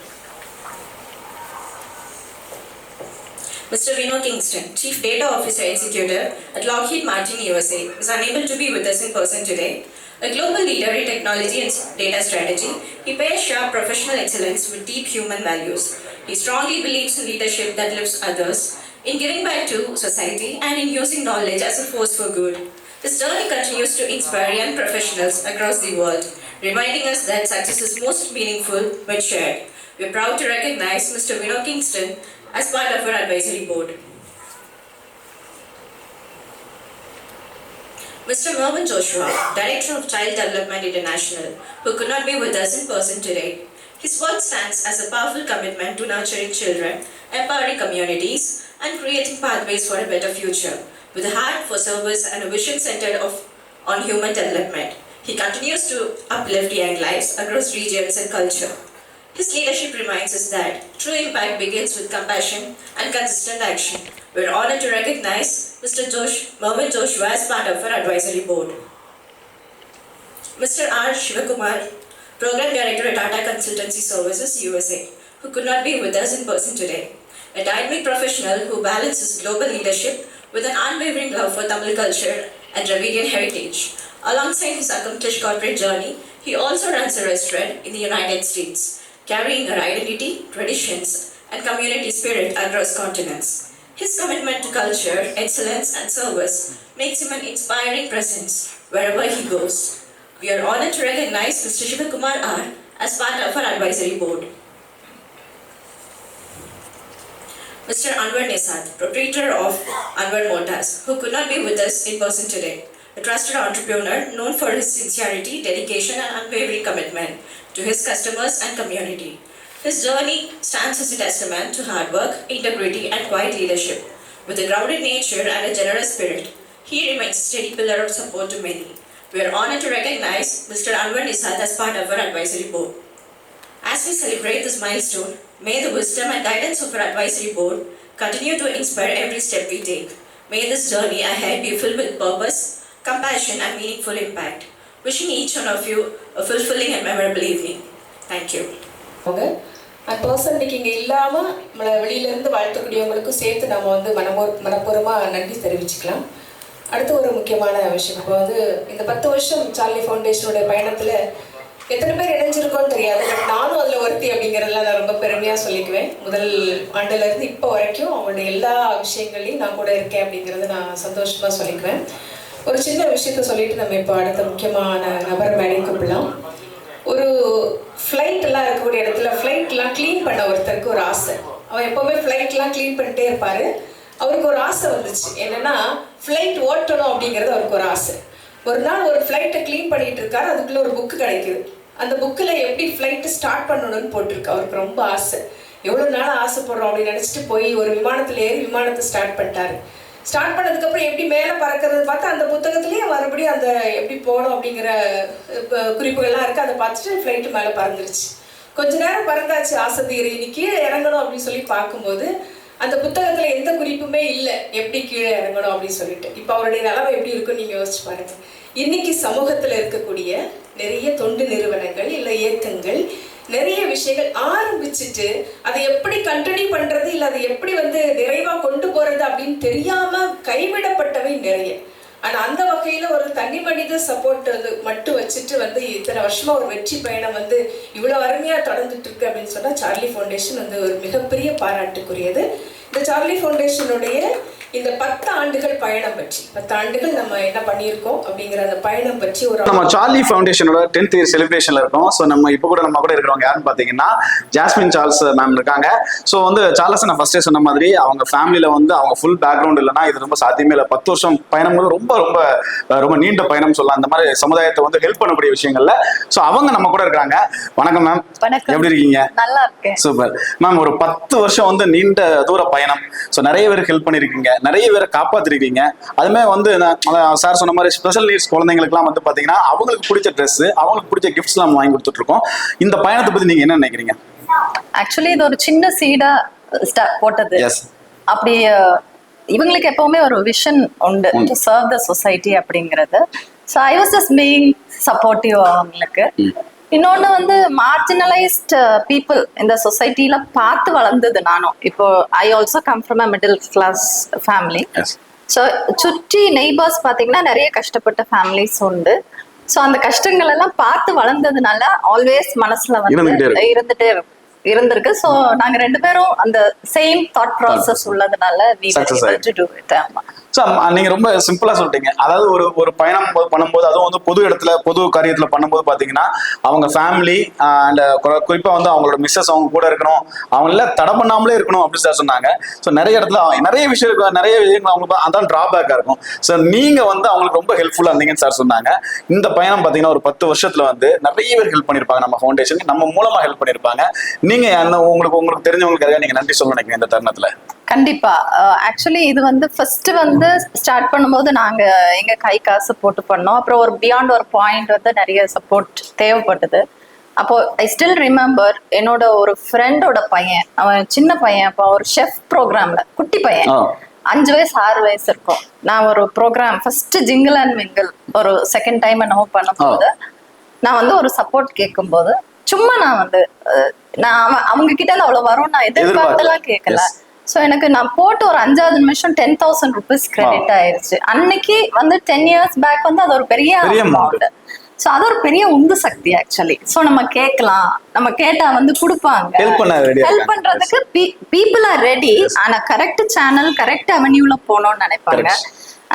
Mr. Vinod Kingston, Chief Data Officer Executive at Lockheed Martin USA, is unable to be with us in person today. A global leader in technology and data strategy, he pairs sharp professional excellence with deep human values. He strongly believes in leadership that lifts others, in giving back to society, and in using knowledge as a force for good. His journey continues to inspire young professionals across the world, reminding us that success is most meaningful when shared. We are proud to recognize Mr. Vinod Kingston as part of our advisory board. Mr. Mervyn Joshua, Director of Child Development International, who could not be with us in person today. His work stands as a powerful commitment to nurturing children, empowering communities, and creating pathways for a better future. With a heart for service and a vision centered on human development, he continues to uplift young lives across regions and culture. His leadership reminds us that true impact begins with compassion and consistent action. We are honored to recognize Mr. Mervyn Joshua as part of our advisory board. Mr. R. Shivakumar, Program Director at Tata Consultancy Services, USA, who could not be with us in person today. A dynamic professional who balances global leadership with an unwavering love for Tamil culture and Dravidian heritage. Alongside his accomplished corporate journey, he also runs a restaurant in the United States, carrying our identity, traditions, and community spirit across continents. His commitment to culture, excellence, and service makes him an inspiring presence wherever he goes. We are honored to recognize Mr. Shivakumar R. as part of our advisory board. Mr. Anwar Nisad, proprietor of Anwar Motors, who could not be with us in person today. A trusted entrepreneur known for his sincerity, dedication, and unwavering commitment to his customers and community. His journey stands as a testament to hard work, integrity, and quiet leadership. With a grounded nature and a generous spirit, he remains a steady pillar of support to many. We are honored to recognize Mr. Anwar Nisad as part of our advisory board. As we celebrate this milestone, may the wisdom and guidance of our advisory board continue to inspire every step we take. May this journey ahead be filled with purpose, compassion, and meaningful impact. Wishing each one of you a fulfilling and memorable evening. Thank you. அந்த person இன்னைக்கு இங்கே இல்லாமல் நம்மளை வெளியிலேருந்து வாழ்த்துக்கூடியவங்களுக்கும் சேர்த்து நம்ம வந்து மனப்பூர்வமாக நன்றி தெரிவிச்சுக்கலாம். அடுத்து ஒரு முக்கியமான விஷயம், இப்போ வந்து இந்த 10 வருஷம் சார்லி ஃபவுண்டேஷனுடைய பயணத்தில் எத்தனை பேர் இணைஞ்சிருக்கோன்னு தெரியாது, பட் நானும் அதில் ஒருத்தி அப்படிங்கிறதுல நான் ரொம்ப பெருமையாக சொல்லிக்குவேன். முதல் ஆண்டுலேருந்து இப்போ வரைக்கும் அவங்களுடைய எல்லா விஷயங்களையும் நான் கூட இருக்கேன் அப்படிங்கிறத நான் சந்தோஷமாக சொல்லிக்குவேன். ஒரு சின்ன விஷயத்த சொல்லிட்டு நம்ம இப்போ அடுத்த முக்கியமான நபர் மேடை கூப்பிடலாம். ஒரு ஃப்ளைட்டெல்லாம் இருக்கக்கூடிய இடத்துல ஃப்ளைட்லாம் க்ளீன் பண்ண ஒருத்தருக்கு ஒரு ஆசை. அவன் எப்போவுமே ஃப்ளைட்லாம் க்ளீன் பண்ணிட்டே இருப்பார். அவருக்கு ஒரு ஆசை வந்துச்சு, என்னென்னா ஃப்ளைட் ஓட்டணும் அப்படிங்கிறது அவருக்கு ஒரு ஆசை. ஒரு நாள் ஒரு ஃப்ளைட்டை க்ளீன் பண்ணிகிட்டு இருக்காரு, அதுக்குள்ளே ஒரு புக்கு கிடைக்குது. அந்த புக்கில் எப்படி ஃப்ளைட்டு ஸ்டார்ட் பண்ணணும்னு போட்டிருக்கு. அவருக்கு ரொம்ப ஆசை, எவ்வளோ நாள் ஆசைப்படுறோம் அப்படின்னு நினச்சிட்டு போய் ஒரு விமானத்தில் ஏறி விமானத்தை ஸ்டார்ட் பண்ணிட்டாரு. ஸ்டார்ட் பண்ணதுக்கப்புறம் எப்படி மேலே பறக்கிறது பார்த்தா அந்த புத்தகத்துலேயே மறுபடியும் அந்த எப்படி போகணும் அப்படிங்கிற குறிப்புகள்லாம் இருக்குது. அதை பார்த்துட்டு ஃப்ளைட்டு மேலே பறந்துருச்சு. கொஞ்ச நேரம் பறந்தாச்சு, ஆசை தீரு, இனி கீழே இறங்கணும் அப்படின்னு சொல்லி பார்க்கும்போது அந்த புத்தகத்தில் எந்த குறிப்புமே இல்லை எப்படி கீழே இறங்கணும் அப்படின்னு சொல்லிட்டு. இப்போ அவருடைய நிலைமை எப்படி இருக்குன்னு நீங்கள் யோசிச்சு பாருங்க. இன்னைக்கு சமூகத்தில் இருக்கக்கூடிய நிறைய தொண்டு நிறுவனங்கள் இல்லை இயக்கங்கள் நிறைய விஷயங்கள் ஆரம்பிச்சுட்டு அதை எப்படி கண்டினியூ பண்ணுறது இல்லை அதை எப்படி வந்து நிறைவாக கொண்டு போகிறது அப்படின்னு தெரியாமல் கைவிடப்பட்டவை நிறைய. ஆனால் அந்த வகையில் ஒரு தனி மனித சப்போர்ட் அது மட்டும் வச்சுட்டு வந்து இத்தனை வருஷமாக ஒரு வெற்றி பயணம் வந்து இவ்வளோ அருமையாக தொடர்ந்துட்டு இருக்கு அப்படின்னு சொன்னால் சார்லி ஃபவுண்டேஷன் வந்து ஒரு மிகப்பெரிய பாராட்டுக்குரியது. இந்த சார்லி ஃபவுண்டேஷனுடைய இந்த 10 ஆண்டுகள் பயணம் பற்றி 10 ஆண்டுகள் நம்ம என்ன பண்ணியிருக்கோம் அப்படிங்கிற அந்த பயணம் பற்றி ஒரு நம்ம சார்லி ஃபவுண்டேஷனோட 10th இயர் செலிப்ரேஷன்ல இருக்கோம். ஸோ நம்ம இப்போ கூட நம்ம கூட இருக்கிறவங்க யாருன்னு பார்த்தீங்கன்னா ஜாஸ்மின் சார்ல்ஸ் மேம் இருக்காங்க. ஸோ வந்து சார்லஸ் நான் ஃபர்ஸ்டே சொன்ன மாதிரி அவங்க ஃபேமிலியில வந்து அவங்க ஃபுல் பேக்ரவுண்ட் இல்லைன்னா இது ரொம்ப சாத்தியமே இல்லை. 10 வருஷம் பயணம் வந்து ரொம்ப ரொம்ப ரொம்ப நீண்ட பயணம் சொல்லலாம். அந்த மாதிரி சமுதாயத்தை வந்து ஹெல்ப் பண்ணக்கூடிய விஷயங்கள்ல ஸோ அவங்க நம்ம கூட இருக்காங்க. வணக்கம் மேம், எப்படி இருக்கீங்க? நல்லா இருக்கேன். Super ma'am. ஒரு 10 வருஷம் வந்து நீண்ட தூர பயணம். ஸோ நிறைய பேர் ஹெல்ப் பண்ணிருக்கீங்க, நிறைய பேரை காப்பாத்திருக்கீங்க. அதுமே வந்து சார் சொன்ன மாதிரி ஸ்பெஷல் நீட்ஸ் குழந்தைங்களுக்குலாம் வந்து பாத்தீங்கன்னா அவங்களுக்கு பிடிச்ச ட்ரெஸ், அவங்களுக்கு பிடிச்ச கிஃப்ட்ஸ் எல்லாம் வாங்கி கொடுத்துட்டு இருக்கோம். இந்த பயணத்தை பத்தி நீங்க என்ன நினைக்கிறீங்க? ஆக்சுவலி இது ஒரு சின்ன சீடா போட்டது. அப்படி இவங்களுக்கு எப்பவுமே ஒரு விஷன் உண்டு, டு சர்வ் த சொசைட்டி அப்படிங்கிறது. So I was just being supportive அவங்களுக்கு. இன்னொன்று வந்து மார்ஜினலைஸ்ட் பீப்புள் இந்த சொசைட்டியில பார்த்து வளர்ந்தது நானும். இப்போ I also come from a middle class family. So சுற்றி நெய்பர்ஸ் பார்த்தீங்கன்னா நிறைய கஷ்டப்பட்ட ஃபேமிலிஸ் உண்டு. ஸோ அந்த கஷ்டங்கள் எல்லாம் பார்த்து வளர்ந்ததுனால ஆல்வேஸ் மனசுல வந்து இருந்திருக்கு. ஸோ நாங்க 2 பேரும் அந்த சேம் தாட் ப்ராசஸ் உள்ளதுனால we were able to do it. ஆமா. ஸோ நீங்க ரொம்ப சிம்பிளா சொல்லிட்டீங்க. அதாவது ஒரு பயணம் பண்ணும்போது அதுவும் வந்து பொது இடத்துல பொது காரியத்துல பண்ணும்போது பாத்தீங்கன்னா அவங்க ஃபேமிலி அண்ட் குறிப்பா வந்து அவங்களோட மிஸ்ஸஸ் அவங்க கூட இருக்கணும், அவங்கள தடை பண்ணாமலே இருக்கணும் அப்படின்னு சார் சொன்னாங்க. ஸோ நிறைய இடத்துல நிறைய விஷயங்கள் அவங்களுக்கு அதான் டிராபேக்கா இருக்கும். ஸோ நீங்க வந்து அவங்களுக்கு ரொம்ப ஹெல்ப்ஃபுல்லா இருந்தீங்கன்னு சார் சொன்னாங்க. இந்த பயணம் பாத்தீங்கன்னா ஒரு 10 வருஷத்துல வந்து நிறைய பேர் ஹெல்ப் பண்ணிருப்பாங்க, நம்ம ஃபவுண்டேஷனுக்கு நம்ம மூலமா ஹெல்ப் பண்ணிருப்பாங்க. நீங்க உங்களுக்கு தெரிஞ்சவங்களுக்கு நீங்க நன்றி சொல்ல நினைக்கிறீங்க இந்த தருணத்துல? கண்டிப்பா. ஆக்சுவலி இது வந்து ஃபர்ஸ்ட் வந்து ஸ்டார்ட் பண்ணும்போது நாங்க எங்க கை காசு போட்டு பண்ணோம். அப்புறம் ஒரு பியாண்ட் ஒரு பாயிண்ட் வந்து நிறைய சப்போர்ட் தேவைப்பட்டது. அப்போ ஐ ஸ்டில் ரிமெம்பர் என்னோட ஒரு ஃப்ரெண்டோட பையன், அவன் சின்ன பையன், அப்போ ஒரு ஷெஃப் ப்ரோக்ராம்ல குட்டி பையன் 5 வயசு 6 வயசு இருக்கும். நான் ஒரு programme first jingle and mingle ஒரு செகண்ட் டைம் என்னவோ பண்ணும்போது நான் வந்து ஒரு சப்போர்ட் கேட்கும்போது சும்மா நான் வந்து அவங்க கிட்ட அவ்வளவு வரும் நான் எதிர்பார்த்தெல்லாம் கேட்கல. ஸோ எனக்கு நான் போட்டு ஒரு 5வது நிமிஷம் 10,000 rupees கிரெடிட் ஆயிருச்சு. அன்னைக்கு வந்து 10 years பேக் வந்து அது ஒரு பெரிய அமௌண்ட். ஸோ அது ஒரு பெரிய உந்து சக்தி ஆக்சுவலி. ஸோ நம்ம கேட்கலாம், நம்ம கேட்டா வந்து கொடுப்பாங்க. ஹெல்ப் பண்றதுக்கு பீப்புள் ஆர் ரெடி. ஆனா கரெக்ட் சேனல் கரெக்ட் அவென்யூல போகணும்னு நினைப்பாங்க.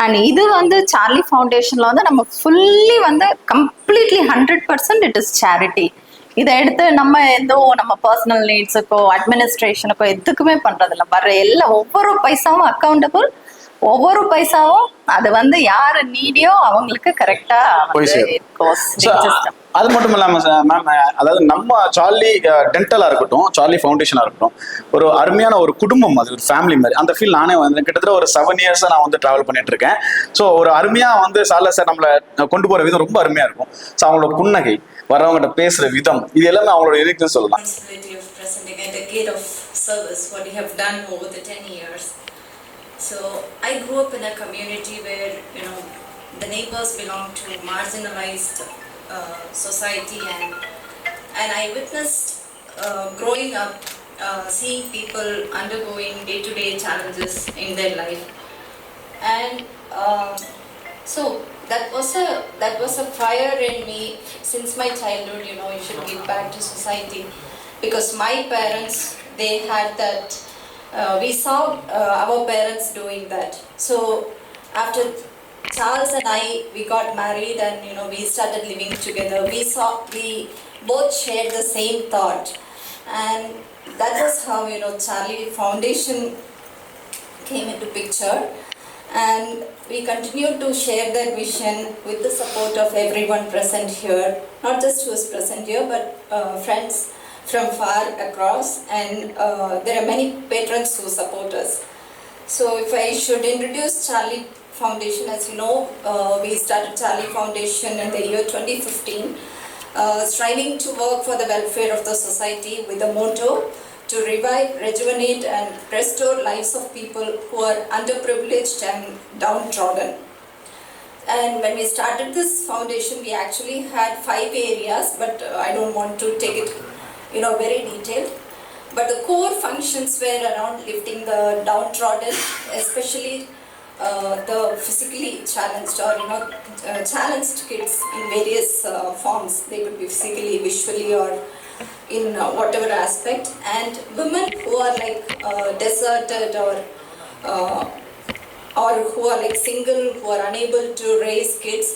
அண்ட் இது வந்து சார்லி ஃபவுண்டேஷன்ல வந்து நம்ம ஃபுல்லி வந்து கம்ப்ளீட்லி 100% இட் இஸ் சேரிட்டி. இதை எடுத்து நம்ம ஏதோ நம்ம பர்சனல் நீட்ஸுக்கோ அட்மினிஸ்ட்ரேஷனுக்கோ எதுக்குமே பண்றதில்ல. வர்ற ஒவ்வொரு பைசாவும் அக்கௌண்டபிள், ஒவ்வொரு பைசாவும் அது வந்து யாரு நீடியோ அவங்களுக்கு கரெக்டா போய் சேரும். அது மட்டும் இல்லாம மேம், அதாவது நம்ம சார்லி டென்டலா இருக்கட்டும், சார்லி ஃபவுண்டேஷனா இருக்கட்டும், ஒரு அருமையான ஒரு குடும்பம், அது ஒரு ஃபேமிலி மாதிரி. அந்த ஃபீல் நானே வந்து கிட்டத்தட்ட ஒரு 7 இயர்ஸா நான் வந்து டிராவல் பண்ணிட்டு இருக்கேன். ஸோ ஒரு அருமையா வந்து சார்லஸ் சார் நம்மளை கொண்டு போற விதம் ரொம்ப அருமையா இருக்கும். ஸோ அவங்களோட புன்னகை, வரவங்ககிட்ட பேசுற விதம், இது எல்லாமே அவங்களோட இருக்குன்னு சொல்லலாம். Responsibility of presenting at the gate of service, what you have done over the 10 years. So I grew up in a community where, you know, the neighbors belong to marginalized society, and I witnessed growing up, seeing people undergoing day-to-day challenges in their life, and so that was a fire in me since my childhood. You know, you should give back to society, because my parents, they had that. We saw our parents doing that. So after Charles and we got married, and you know, we started living together. We both shared the same thought, and that was how, you know, Charlie Foundation came into picture. And we continued to share that vision with the support of everyone present here, not just who is present here, but friends from far across, and there are many patrons who support us. So if I should introduce Charlie Foundation, as you know, we started Charlie Foundation in the year 2015, striving to work for the welfare of the society with the motto to revive, rejuvenate and restore lives of people who are underprivileged and downtrodden. And when we started this foundation, we actually had 5 areas, but I don't want to take it, you know, very detailed. But the core functions were around lifting the downtrodden, especially the physically challenged, or you know, challenged kids in various forms. They could be physically, visually, or in whatever aspect, and women who are like deserted, or who are like single, who are unable to raise kids.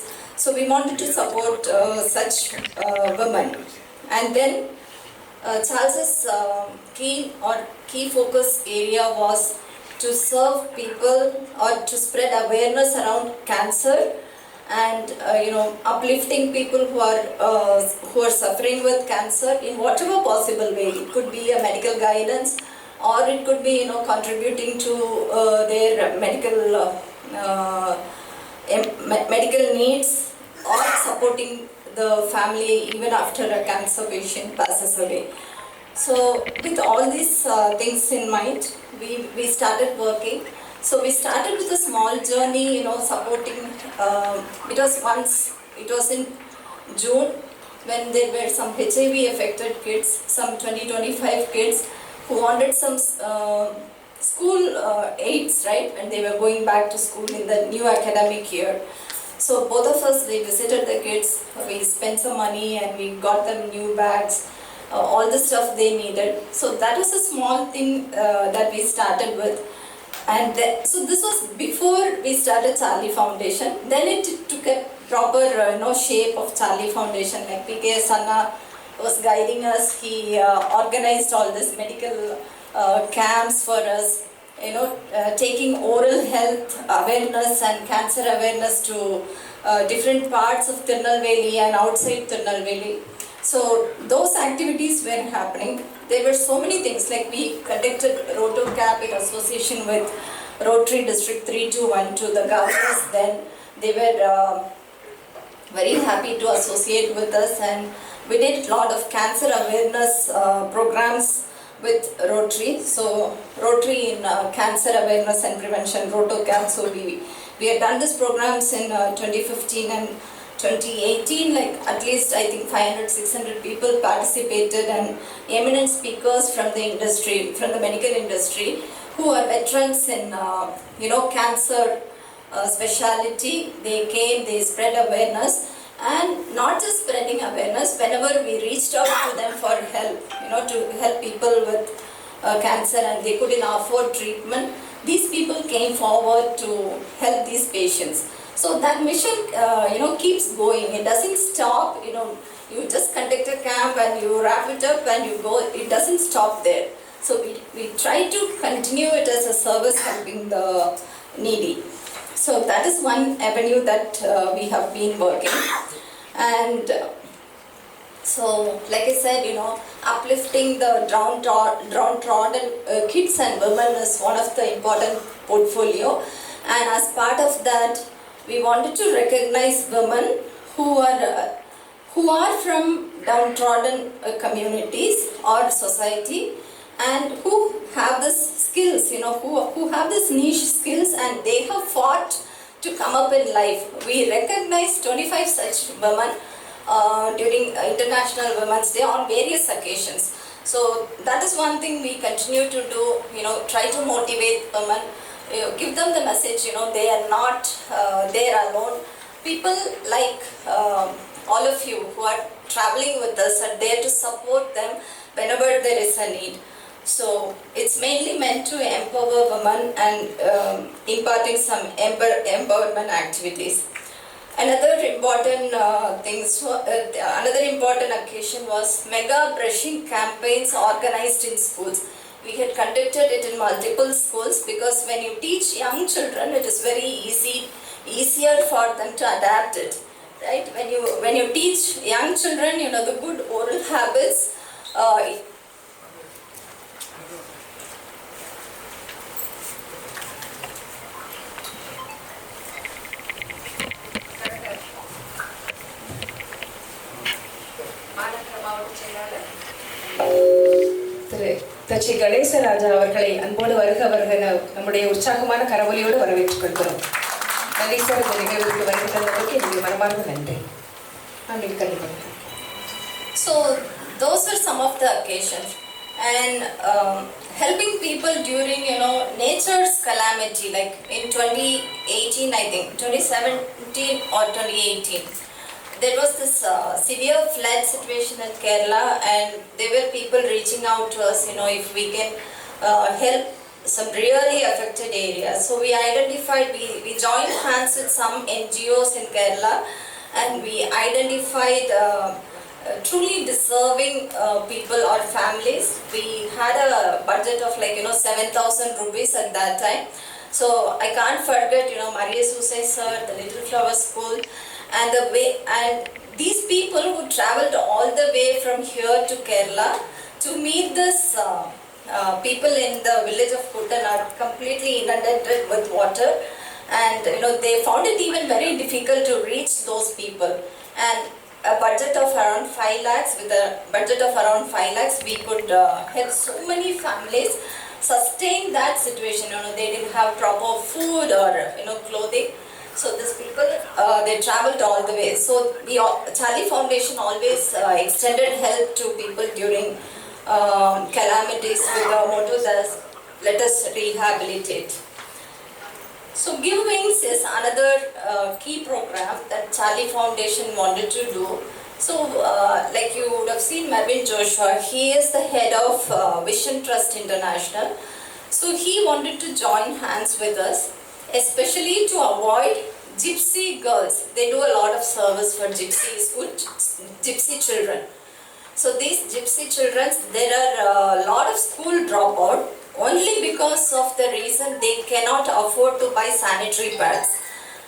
So we wanted to support such women. And then Charles's key focus area was to serve people, or to spread awareness around cancer, and you know, uplifting people who are suffering with cancer in whatever possible way. It could be a medical guidance, or it could be, you know, contributing to their medical needs, or supporting the family even after a cancer patient passes away. So with all these things in mind, we started working. So we started with a small journey, you know, supporting. It was in June, when there were some HIV affected kids, some 20-25 kids who wanted some school aids, right, when they were going back to school in the new academic year. So both of us, we visited the kids, we spent some money, and we got them new bags, all the stuff they needed. So that was a small thing that we started with. And so this was before we started Charlie Foundation. Then it took a proper shape of Charlie Foundation. Like PK Sanna was guiding us. He organized all this medical camps for us, you know, taking oral health awareness and cancer awareness to different parts of Tirunelveli and outside Tirunelveli. So those activities were happening. There were so many things, like we conducted RotoCap in association with Rotary District 3212, the governors then. They were very happy to associate with us, and we did a lot of cancer awareness programs with Rotary. So Rotary in cancer awareness and prevention, RotoCap. So we had done these programs in 2015 and 2018, like at least I think 500-600 people participated, and eminent speakers from the industry, from the medical industry, who are veterans in cancer specialty. They came, they spread awareness, and not just spreading awareness. Whenever we reached out to them for help, you know, to help people with cancer and they couldn't afford treatment, these people came forward to help these patients. So that mission, keeps going. It doesn't stop. you just conduct a camp and you wrap it up and you go. It doesn't stop there. So we try to continue it as a service helping the needy. So that is one avenue that we have been working. And so, like I said, uplifting the downtrodden kids and women is one of the important portfolio. And as part of that, we wanted to recognize women who are from downtrodden communities or society, and who have this skills, who have this niche skills, and they have fought to come up in life. We recognize 25 such women during International Women's Day on various occasions. So that is one thing we continue to do, try to motivate women, give them the message, they are not there alone. People like all of you who are traveling with us are there to support them whenever there is a need. So it's mainly meant to empower women and imparting some empowerment activities. Another important another important occasion was mega brushing campaigns organized in schools. We had conducted it in multiple schools because when you teach young children, it is very easier for them to adapt it, right? When you teach young children, the good oral habits. திரு தச்சி கணேசராஜா அவர்களை அன்போடு வருக நம்முடைய உற்சாகமான கரவொலியோடு வரவேற்றுக் கொள்கிறோம். நன்றி sir, இந்த நிகழ்வுக்கு வருகை தந்ததற்கு என்னுடைய மனமார்ந்த நன்றி. So those are some of the occasions, and helping people during nature's calamity, like in 2018, I think 2017 or 2018. There was this severe flood situation in Kerala, and there were people reaching out to us, if we can help some really affected areas. So we identified, we joined hands with some NGOs in Kerala, and we identified truly deserving people or families. We had a budget of 7,000 rupees at that time. So I can't forget, Maria Susai sir, the Little Flower School, and these people who traveled all the way from here to Kerala to meet this people in the village of Kuttanad, completely inundated with water, and they found it even very difficult to reach those people. And a budget of around 5 lakhs, with a budget of around 5 lakhs, we could help so many families sustain that situation. They didn't have proper food or clothing. So these people, they traveled all the way. So the Charlie Foundation always extended help to people during calamities with the motto as "Let us rehabilitate." So Give Wings is another key program that Charlie Foundation wanted to do. So like you would have seen Mervyn Joshua, he is the head of Vision Trust International. So he wanted to join hands with us, especially to avoid gypsy girls. They do a lot of service for gypsy children. So these gypsy children, there are a lot of school dropout only because of the reason they cannot afford to buy sanitary pads.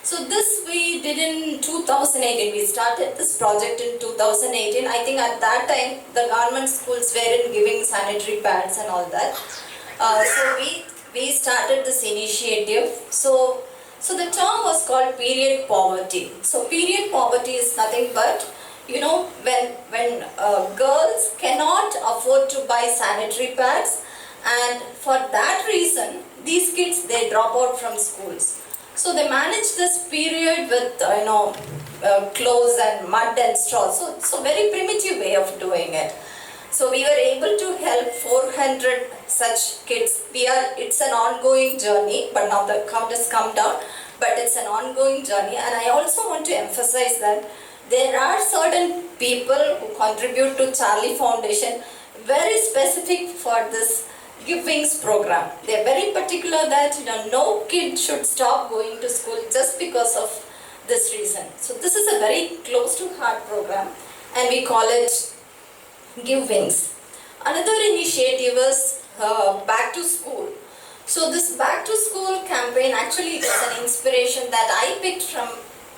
So this we did in 2018. We started this project in 2018. I think at that time the government schools weren't giving sanitary pads and all that. So we started this initiative. So the term was called period poverty. So period poverty is nothing but, when girls cannot afford to buy sanitary pads, and for that reason, these kids, they drop out from schools. So they manage this period with, clothes and mud and straw. So very primitive way of doing it. So we were able to help 400 such kids. It's an ongoing journey, but now the count has come down, but it's an ongoing journey. And I also want to emphasize that there are certain people who contribute to Charlie Foundation very specific for this Give Wings program. They're very particular that no kid should stop going to school just because of this reason. So this is a very close to heart program. and we call it Give Wings. Another initiative is Back to School. So this Back to School campaign actually is an inspiration that I picked from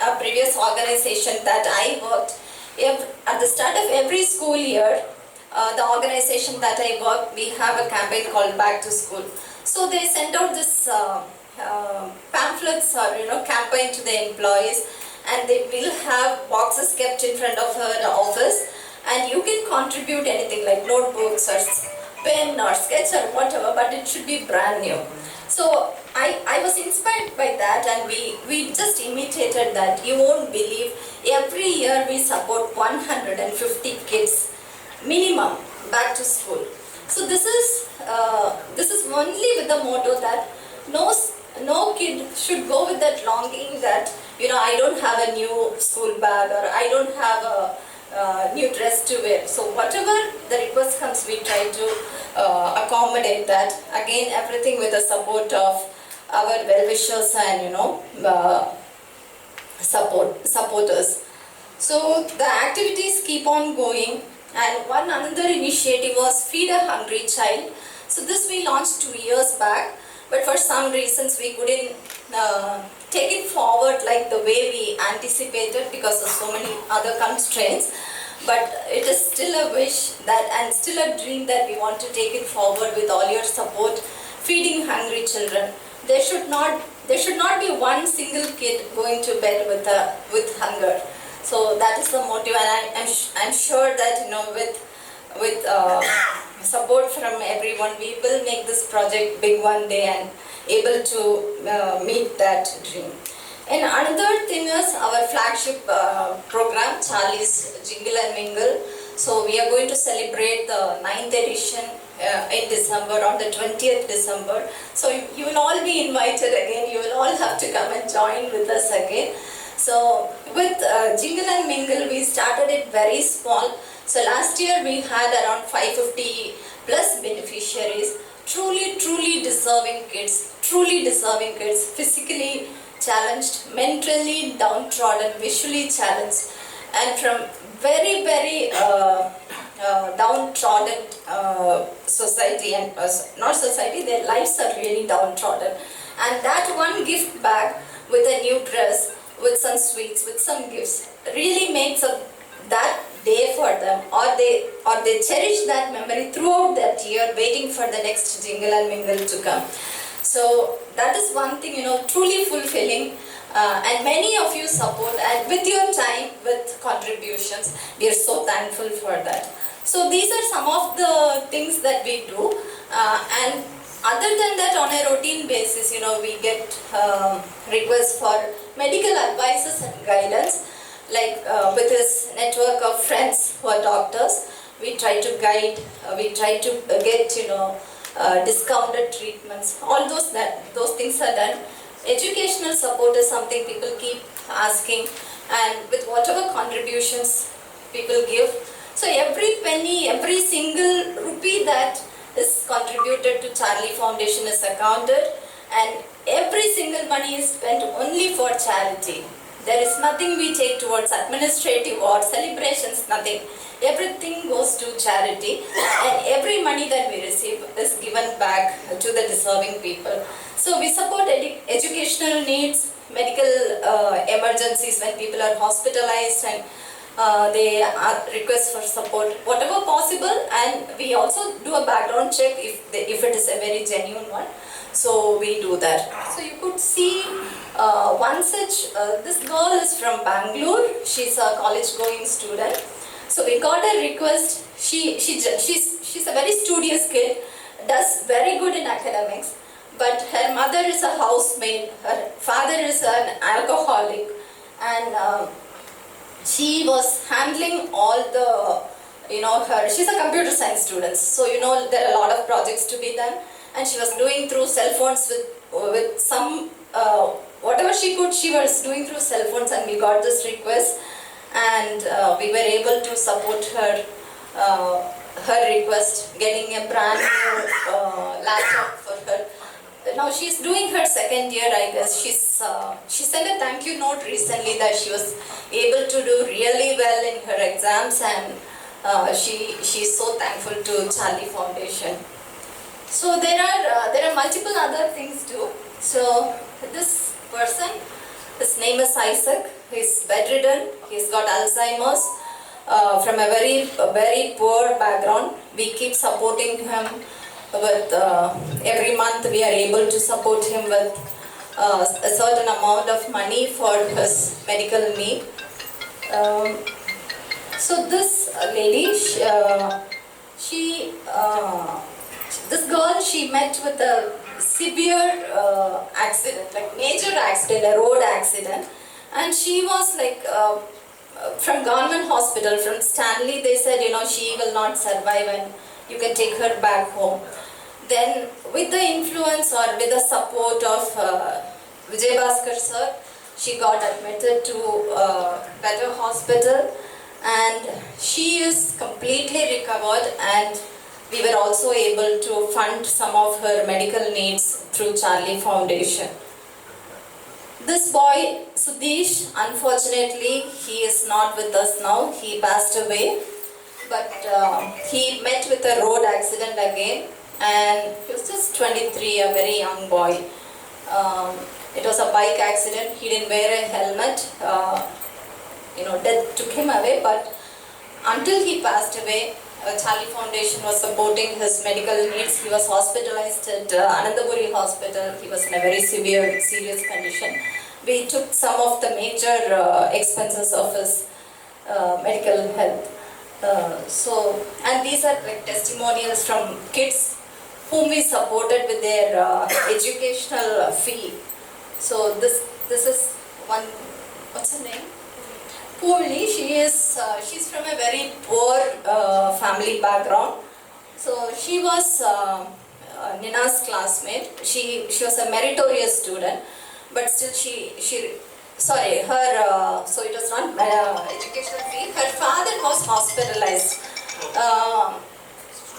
a previous organization that I worked. At the start of every school year, the organization that I work, we have a campaign called Back to School. So they send out this pamphlets or campaign to the employees, and they will have boxes kept in front of her office, and you can contribute anything like notebooks or pen or sketch or whatever, but it should be brand new. So I was inspired by that, and we just imitated that. You won't believe, every year we support 150 kids minimum back to school. So this is only with the motto that no kid should go with that longing that I don't have a new school bag, or I don't have a new dress to wear. So whatever the request comes, we try to accommodate that. Again, everything with the support of our well-wishers and supporters. So the activities keep on going, and another initiative was Feed a Hungry Child. So this we launched 2 years back, but for some reasons we couldn't take it forward like the way we anticipated because of so many other constraints. But it is still a wish that, and still a dream that we want to take it forward with all your support. Feeding hungry children. There should not be one single kid going to bed with hunger. So that is the motive, and I'm sure that with support from everyone, we will make this project big one day and able to meet that dream. And another thing is our flagship program, Charlie's Jingle and Mingle. So we are going to celebrate the 9th edition in December, on the 20th December. So you will all be invited again. You will all have to come and join with us again. So with Jingle and Mingle, we started it very small. So last year we had around 550 plus beneficiaries, truly deserving kids, physically challenged, mentally downtrodden, visually challenged, and from very downtrodden society, and not society, their lives are really downtrodden. And that one gift bag with a new dress, with some sweets, with some gifts, really makes that day for them, or they cherish that memory throughout that year, waiting for the next Jingle and Mingle to come. So that is one thing, truly fulfilling, and many of you support, and with your time, with contributions, we are so thankful for that. So these are some of the things that we do, and other than that, on a routine basis, we get requests for medical advices and guidance. Like with this network of friends who are doctors, we try to guide, we try to get discounted treatments. All those things are done. Educational support is something people keep asking, and with whatever contributions people give, so every penny, every single rupee that is contributed to Charlie Foundation is accounted, and every single money is spent only for charity. There is nothing we take towards administrative or celebrations, nothing. Everything goes to charity, and every money that we receive is given back to the deserving people. So we support educational needs, medical emergencies when people are hospitalized, and they request for support, whatever possible, and we also do a background check if it is a very genuine one. So we do that. So you could see one such, this girl is from Bangalore. She's a college-going student. So we got a request. She's a very studious kid, does very good in academics, but her mother is a housemaid, her father is an alcoholic, and she was handling all the, she's a computer science student, so there are a lot of projects to be done, and she was doing through cell phones with some, whatever she could, she was doing through cell phones, and we got this request, and we were able to support her request, getting a brand new laptop for her. now she's doing her second year, I guess. She sent a thank you note recently that she was able to do really well in her exams, and she's so thankful to Charlie Foundation. So there are multiple other things too. So this person, his name is Isaac. He's bedridden. He's got Alzheimer's. From a very poor background. We keep supporting him with every month we are able to support him with a certain amount of money for his medical need. So this lady, this girl, she met with a severe accident, like major accident, a road accident, and she was like from government hospital, from Stanley. They said, she will not survive and you can take her back home. Then with the influence or with the support of Vijay Bhaskar sir, she got admitted to better hospital, and she is completely recovered, and we were also able to fund some of her medical needs through Charlie Foundation. This boy, Sudesh, unfortunately, he is not with us now. He passed away, but he met with a road accident again, and he was just 23, a very young boy. It was a bike accident. He didn't wear a helmet. Death took him away, but until he passed away, Charlie Foundation was supporting his medical needs. He was hospitalized at Anandapuri Hospital. He was in a very serious condition. We took some of the major expenses of his medical health. And these are like testimonials from kids whom we supported with their educational fee. So this is one. What's her name? Purli, she's from a very poor family background. So she was Nina's classmate. She was a meritorious student, but still so it was not educational fee. Her father was hospitalized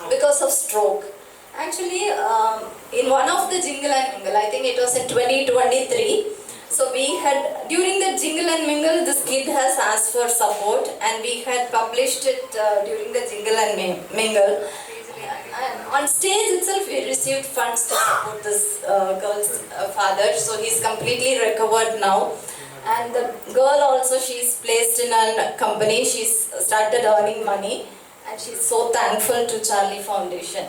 because of stroke. Actually, in one of the Jingle and Mingle, I think it was in 2023. So during the Jingle and Mingle, this kid has asked for support, and we had published it during the Jingle and Mingle. And on stage itself, we received funds to support this girl's father. So he's completely recovered now. And the girl also, she's placed in a company. She's started earning money, and she's so thankful to Charlie Foundation.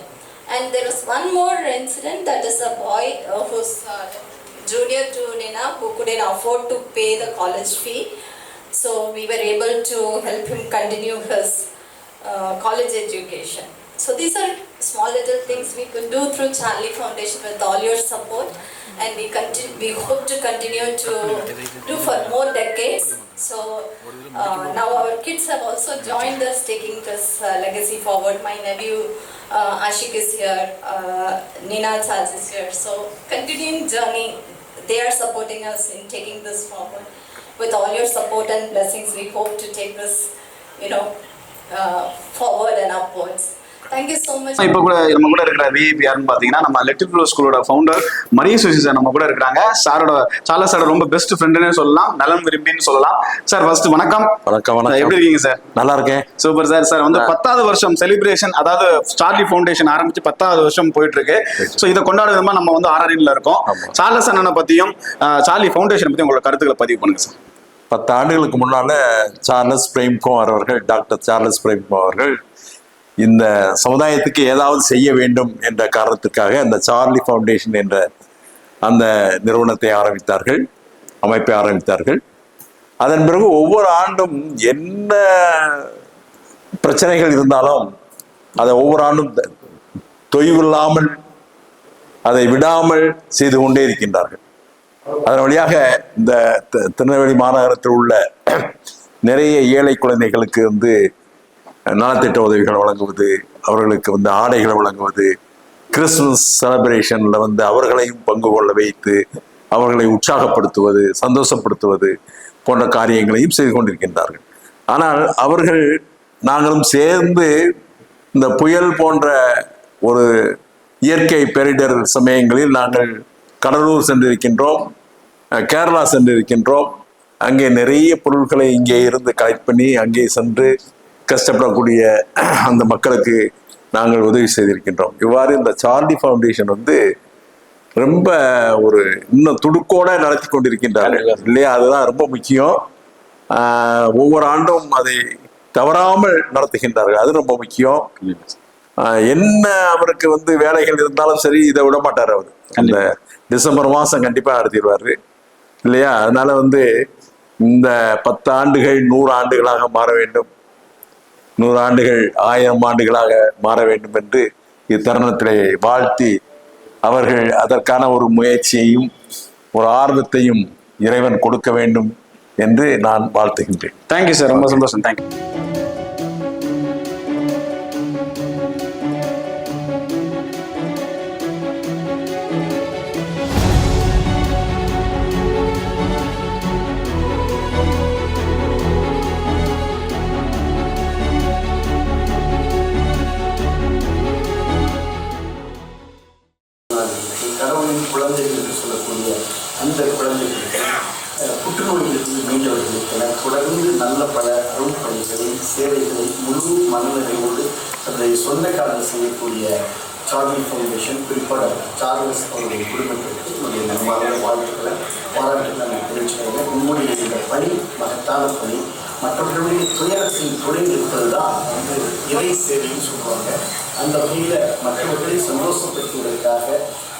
And there was one more incident, that is a boy who's junior to Nina, who couldn't afford to pay the college fee. So we were able to help him continue his college education. So these are small little things we could do through Charlie Foundation with all your support, and we hope to continue to do for more decades. So now our kids have also joined us, taking this legacy forward. My nephew Ashik is here, Nina Chaj is here. So continuing journey, they are supporting us in taking this forward. With all your support and blessings, we hope to take this, forward and upwards. Thank you so much. இப்போ கூட நம்ம கூட இருக்கிற VIP யாருன்னு பாத்தீங்கன்னா, நம்ம little blue ஸ்கூலோட founder Maria Susi sir நம்ம கூட இருக்காங்க. சார்லஸ் சாரோட ரொம்ப பெஸ்ட் ஃப்ரெண்டுன்னு சொல்லலாம், நலம் விரும்பின்னு சொல்லலாம். சார் ஃபர்ஸ்ட் வணக்கம். வணக்கம். எப்படி இருக்கீங்க சார்? நல்லா இருக்கேன். Super sir. சார் வந்து 10வது வருஷம் செலிப்ரேஷன், அதாவது சார்லி ஃபவுண்டேஷன் ஆரம்பிச்சு 10வது வருஷம் போயிட்டு இருக்கு. ஸோ இதை கொண்டாட விதமா நம்ம வந்து ஆர்ஆர்என்ல இருக்கோம். சார்லஸ் அண்ணனை பத்தியும் சார்லி ஃபவுண்டேஷன் பத்தி உங்களோட கருத்துக்களை பதிவு பண்ணுங்க சார். 10 ஆண்டுகளுக்கு முன்னால சார்லஸ் பிரேம்குமார் அவர்கள், டாக்டர் சார்லஸ் பிரேம்குமார் அவர்கள் இந்த சமுதாயத்துக்கு ஏதாவது செய்ய வேண்டும் என்ற காரணத்திற்காக அந்த சார்லி ஃபவுண்டேஷன் என்ற அந்த நிறுவனத்தை ஆரம்பித்தார்கள், அமைப்பை ஆரம்பித்தார்கள். அதன் பிறகு ஒவ்வொரு ஆண்டும் என்ன பிரச்சனைகள் இருந்தாலும் அதை ஒவ்வொரு ஆண்டும் தொய்வில்லாமல் அதை விடாமல் செய்து கொண்டே இருக்கின்றார்கள். அதன் வழியாக இந்த திருநெல்வேலி மாநகரத்தில் உள்ள நிறைய ஏழை குழந்தைகளுக்கு வந்து நலத்திட்ட உதவிகள் வழங்குவது, அவர்களுக்கு வந்து ஆடைகளை வழங்குவது, கிறிஸ்துமஸ் செலிப்ரேஷன்ல வந்து அவர்களையும் பங்கு கொள்ள வைத்து அவர்களை உற்சாகப்படுத்துவது, சந்தோஷப்படுத்துவது போன்ற காரியங்களையும் செய்து கொண்டிருக்கின்றார்கள். ஆனால் அவர்கள் நாங்களும் சேர்ந்து இந்த புயல் போன்ற ஒரு இயற்கை பேரிடர் சமயங்களில் நாங்கள் கடலூர் சென்றிருக்கின்றோம், கேரளா சென்றிருக்கின்றோம். அங்கே நிறைய பொருட்களை இங்கே இருந்து கலெக்ட் பண்ணி அங்கே சென்று கஷ்டப்படக்கூடிய அந்த மக்களுக்கு நாங்கள் உதவி செய்திருக்கின்றோம். இவ்வாறு இந்த சார்லி ஃபவுண்டேஷன் வந்து ரொம்ப ஒரு இன்னும் துடுக்கோட நடத்தி கொண்டிருக்கின்றார்கள் இல்லையா? அதுதான் ரொம்ப முக்கியம். ஒவ்வொரு ஆண்டும் அதை தவறாமல் நடத்துகின்றார்கள், அது ரொம்ப முக்கியம். என்ன அவருக்கு வந்து வேலைகள் இருந்தாலும் சரி, இதை விட மாட்டார் அவர். அந்த டிசம்பர் மாதம் கண்டிப்பாக நடத்திடுவார் இல்லையா? அதனால வந்து இந்த 10 ஆண்டுகள் 100 ஆண்டுகளாக மாற வேண்டும், 100 ஆண்டுகள் 1000 ஆண்டுகளாக மாற வேண்டும் என்று இத்தருணத்திலே வாழ்த்தி, அவர்கள் அதற்கான ஒரு முயற்சியையும் ஒரு ஆர்வத்தையும் இறைவன் கொடுக்க வேண்டும் என்று நான் வாழ்த்துகின்றேன். தேங்க்யூ சார், ரொம்ப சந்தோஷம். தேங்க்யூ. கடவுளின் குழந்தைகள் என்று சொல்லக்கூடிய அந்த குழந்தைகளுக்கு புற்றுநோயிலிருந்து மீண்டவர்களுக்கு தொடர்ந்து நல்ல பல அருள்பணிகளை சேவைகளை முழு மனநிலையோடு தன்னுடைய சொந்த காலம் செய்யக்கூடிய சார்லி ஃபவுண்டேஷன், குறிப்பாக சார்லஸ் அவருடைய குடும்பத்திற்கு என்னுடைய நண்பான வாழ்த்துக்களை பாராட்டுகளை நான் தெரிவிச்சுக்கிறேன். உங்களுடைய இந்த பணி மகத்தான பணி. மற்றவர்களுடைய துயரத்தில் துணைந்திருப்பது தான் வந்து இறை சேவைன்னு சொல்லுவாங்க. அந்த வகையில் மற்றவர்களை சந்தோஷப்படுத்துவதற்காக,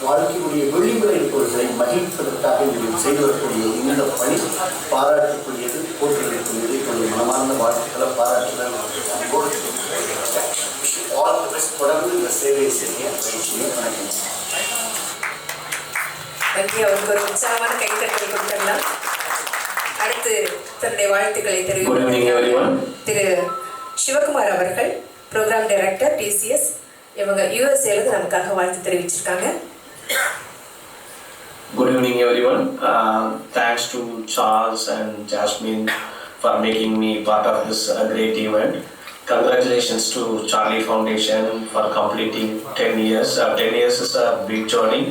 வாழ்க்கையுடைய வெளிமுறை இருப்பவர்களை மகிழ்ப்பதற்காக நீங்கள் செய்து வரக்கூடிய இந்த பணி பாராட்டக்கூடியது, போற்றக்கூடியது. என்னுடைய மனமார்ந்த வாழ்த்துக்களை பாராட்டுகளை தொடர்ந்து இந்த சேவையை செய்ய வணக்கம். அவருக்கு ஒரு உற்சாகமான கைத்தட்டல் கொடுக்கலாம். அடுத்து தன்னுடைய வாழ்த்துக்களை தெரிவிக்கும் திரு சிவகுமார் அவர்கள், ப்ரோக்ராம் டைரக்டர் டிசிஎஸ். இவங்க யூஎஸ்ஏல நமக்காக வாழ்த்து தெரிவிச்சிருக்காங்க. Good evening everyone. Thanks to Charles and Jasmine for making me part of this great event. Congratulations to Charlie Foundation for completing 10 years. 10 years is a big journey.